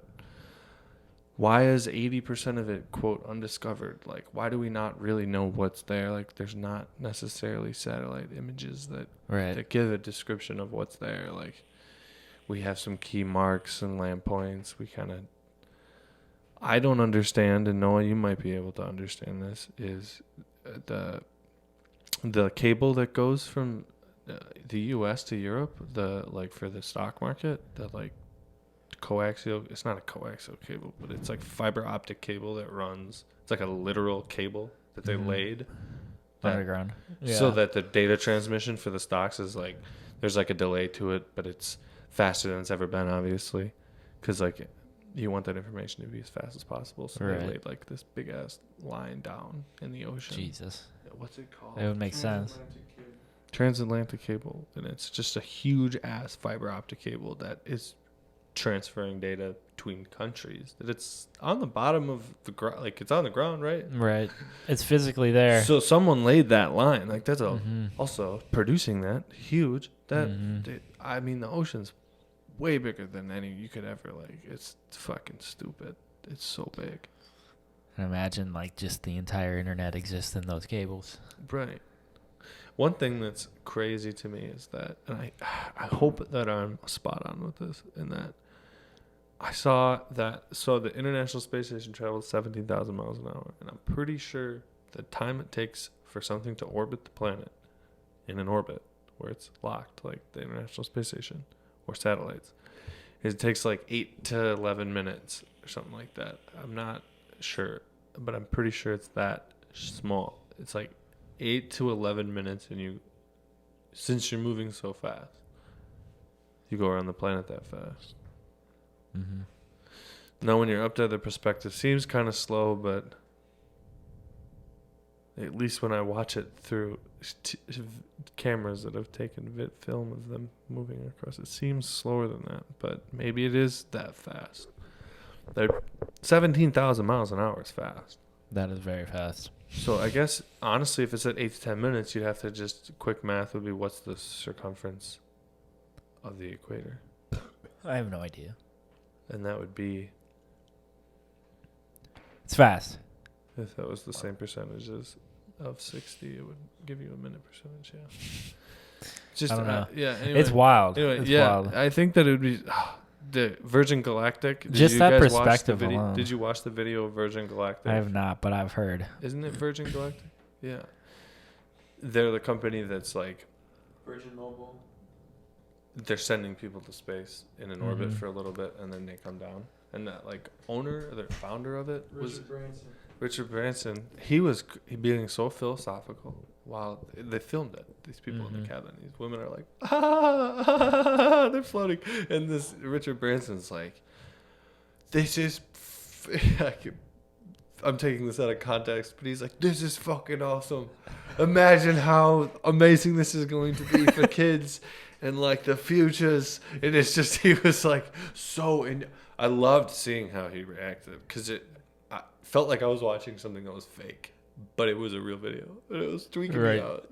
why is 80% of it, quote, undiscovered? Like, why do we not really know what's there? Like, there's not necessarily satellite images that give a description of what's there. Like, we have some key marks and land points. I don't understand, and Noah, you might be able to understand this, is the cable that goes from the U.S. to Europe, for the stock market, coaxial, it's not a coaxial cable, but it's like fiber optic cable that runs. It's like a literal cable that they laid underground. So that the data transmission for the stocks is like, there's like a delay to it, but it's faster than it's ever been, obviously, because like you want that information to be as fast as possible. So they laid like this big ass line down in the ocean. Jesus. What's it called? It would make sense. Transatlantic cable, and it's just a huge ass fiber optic cable that is transferring data between countries. That it's on the bottom of the ground, like it's on the ground, right? Right. It's physically there. So someone laid that line, like that's also producing that huge. That I mean, the ocean's way bigger than any you could ever like. It's fucking stupid. It's so big. And imagine like just the entire internet exists in those cables. Right. One thing that's crazy to me is that, and I hope that I'm spot on with this, in that I saw that, so the International Space Station travels 17,000 miles an hour, and I'm pretty sure the time it takes for something to orbit the planet in an orbit where it's locked, like the International Space Station or satellites, it takes like 8 to 11 minutes or something like that. I'm not sure, but I'm pretty sure it's that small. It's like 8 to 11 minutes, and since you're moving so fast, you go around the planet that fast. Mm-hmm. Now, when you're up there, the perspective seems kind of slow, but at least when I watch it through cameras that have taken film of them moving across, it seems slower than that, but maybe it is that fast. 17,000 miles an hour is fast. That is very fast. So I guess, honestly, if it's at 8 to 10 minutes, you'd have to just, quick math would be, what's the circumference of the equator? I have no idea. And that would be, It's fast. if that was the same percentages of 60, it would give you a minute percentage, yeah. Just, I don't know. yeah, anyway. It's wild. Anyway, It's yeah, wild. I think that it would be, the Virgin Galactic. Did Just you that guys watch perspective the video? alone. Did you watch the video of Virgin Galactic? I have not, but I've heard. Isn't it Virgin Galactic? Yeah. They're the company that's like, Virgin Mobile. they're sending people to space in an orbit for a little bit, and then they come down. And that like owner, or the founder of it was Richard Branson. He was being so philosophical while they filmed it. These people in the cabin, these women are like, they're floating, and this Richard Branson's like, this is. I'm taking this out of context, but he's like, this is fucking awesome. Imagine how amazing this is going to be for kids and like the futures. And it's just, he was like I loved seeing how he reacted, because I felt like I was watching something that was fake, but it was a real video. And it was tweaking me out.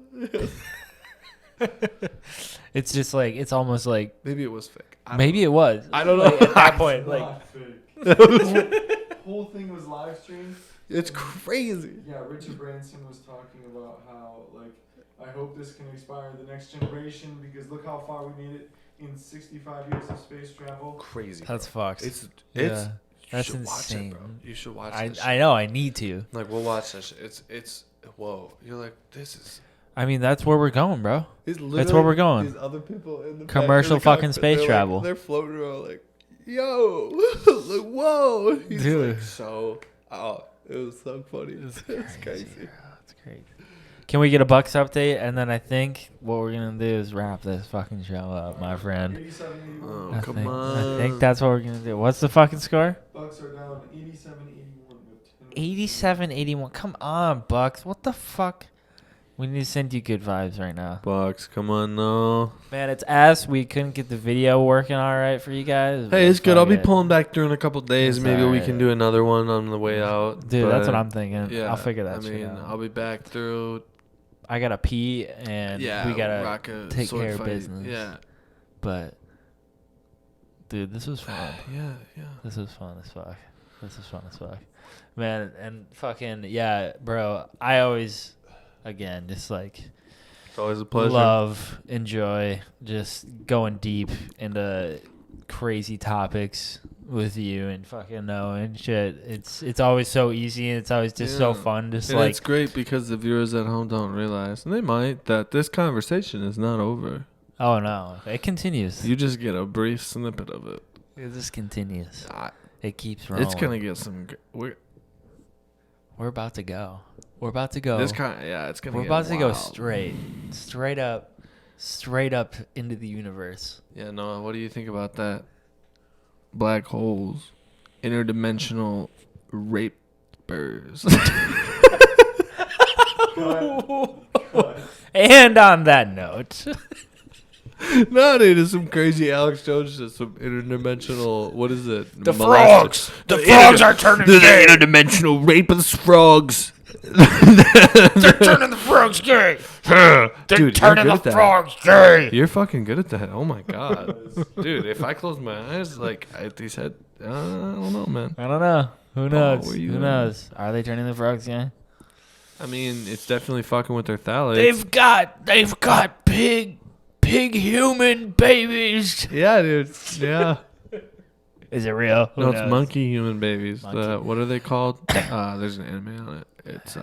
It's just like, it's almost like, Maybe it was fake. maybe it was. I don't know. Like, at that point, like, The whole thing was live streamed. It's crazy. Yeah, Richard Branson was talking about how, like, I hope this can inspire the next generation, because look how far we made it in 65 years of space travel. Crazy. that's fucked. It's Yeah. you That's should watch insane. it, bro. You should watch that shit. I know, I need to. Like, we'll watch that shit. It's whoa. You're like, this is. I mean, that's where we're going, bro. It's That's where we're going. These other people in the Commercial in the fucking cockpit, space they're travel. Like, they're floating around like, yo, like, whoa. He's Dude. like, so, it was so funny. It's crazy. That's great. Can we get a Bucks update? And then I think what we're going to do is wrap this fucking show up, my friend. 87-81. Oh, I come think, on. I think that's what we're going to do. What's the fucking score? Bucks are down 87-81 with 10 87-81. Come on, Bucks. What the fuck? We need to send you good vibes right now. Bucks, come on, no. Man, it's us. We couldn't get the video working all right for you guys. Hey, it's good. I'll be Fuck it. pulling back through in a couple days. It's Maybe we alright. can do another one on the way out. Dude, that's but, what I'm thinking. Yeah, I'll figure that I shit mean, out. I'll be back through. I got to pee, and Yeah, we got to rock a take sword care of fight. business. Yeah. But, dude, this was fun. Yeah, yeah. This was fun as fuck. This is fun as fuck, man. And fucking yeah, bro. I always, again, just like It's always a pleasure. love, enjoy, just going deep into crazy topics with you and fucking knowing shit. It's always so easy and it's always just so Yeah. fun. Just And like it's great because the viewers at home don't realize, and they might, that this conversation is not over. oh no, it continues. You just get a brief snippet of it. It just continues. I- It keeps rolling. It's gonna get some. We're about to go. We're about to go. It's gonna. We're get about to go wild. straight up into the universe. Yeah, Noah, what do you think about that? Black holes, interdimensional rapers. And on that note, No, dude, it's some crazy Alex Jones shit, some interdimensional. What is it? the Molested- frogs. The frogs are turning The gay. interdimensional rapist frogs. They're turning the frogs gay. They're Dude, you're turning good the at that. frogs gay. You're fucking good at that. Oh my god, dude! If I close my eyes, like he said, I don't know, man. I don't know. Who knows? where you Who at? knows? Are they turning the frogs gay? I mean, it's definitely fucking with their phthalates. They've got pig human babies. Yeah, dude. Yeah. Is it real? Who No, it's knows? monkey human babies. Monkey. What are they called? There's an anime on it. It's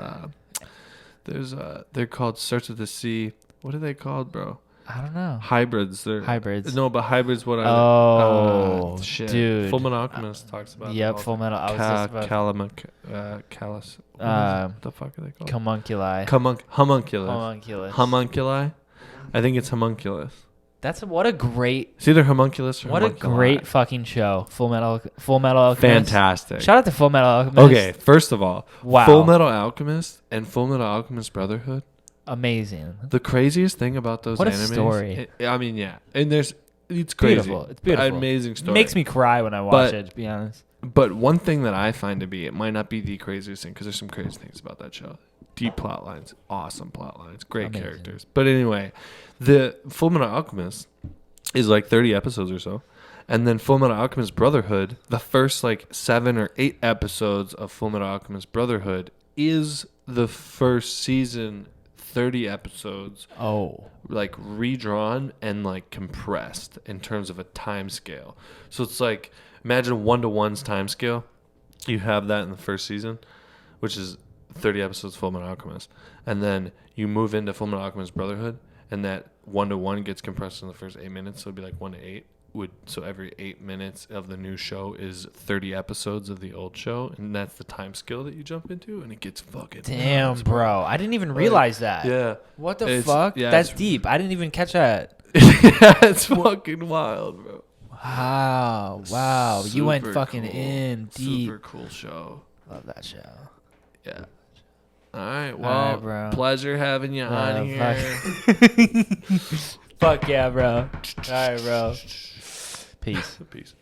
they're called starts with a C. What are they called, bro? I don't know. Hybrids. They're Hybrids. No, but hybrids. What are Oh, they? Shit. dude. Full Metal Alchemist talks about. Yep, it all Full the Metal. I was time. just about Callus. Um, What the fuck are they called? homunculi. Homunculus. Homunculus. Homunculi. I think it's homunculus. What a great It's either homunculus or what a homunculi. great fucking show. Full Metal Alchemist. Fantastic. Shout out to Full Metal Alchemist. Okay, first of all, Wow. Full Metal Alchemist and Full Metal Alchemist Brotherhood. Amazing. The craziest thing about those What a animes, story. I mean, yeah, and it's crazy. Beautiful. It's beautiful. Amazing story. It makes me cry when I watch But- it, to be honest. But one thing that I find to be, it might not be the craziest thing because there's some crazy things about that show. Deep plot lines, awesome plot lines, great Amazing. characters. But anyway, the Full Metal Alchemist is like 30 episodes or so. And then Full Metal Alchemist Brotherhood, the first like 7 or 8 episodes of Full Metal Alchemist Brotherhood is the first season, 30 episodes, Oh. like redrawn and like compressed in terms of a time scale. So it's like, imagine 1-to-1's time scale. You have that in the first season, which is 30 episodes Full Metal Alchemist. And then you move into Full Metal Alchemist Brotherhood, and that 1-to-1 gets compressed in the first 8 minutes. So it'd be like 1-to-8. So every 8 minutes of the new show is 30 episodes of the old show, and that's the time scale that you jump into, and it gets fucking Damn, nuts, bro. I didn't even realize that. Yeah. What the It's- fuck? yeah, That's it's- deep. I didn't even catch that. Yeah, it's fucking wild, bro. Wow. Wow. You went Super fucking cool. in deep. Super cool show. Love that show. Yeah. All right. Well, All right, bro. pleasure having you on here. Fuck yeah, bro. All right, bro. Peace. Peace.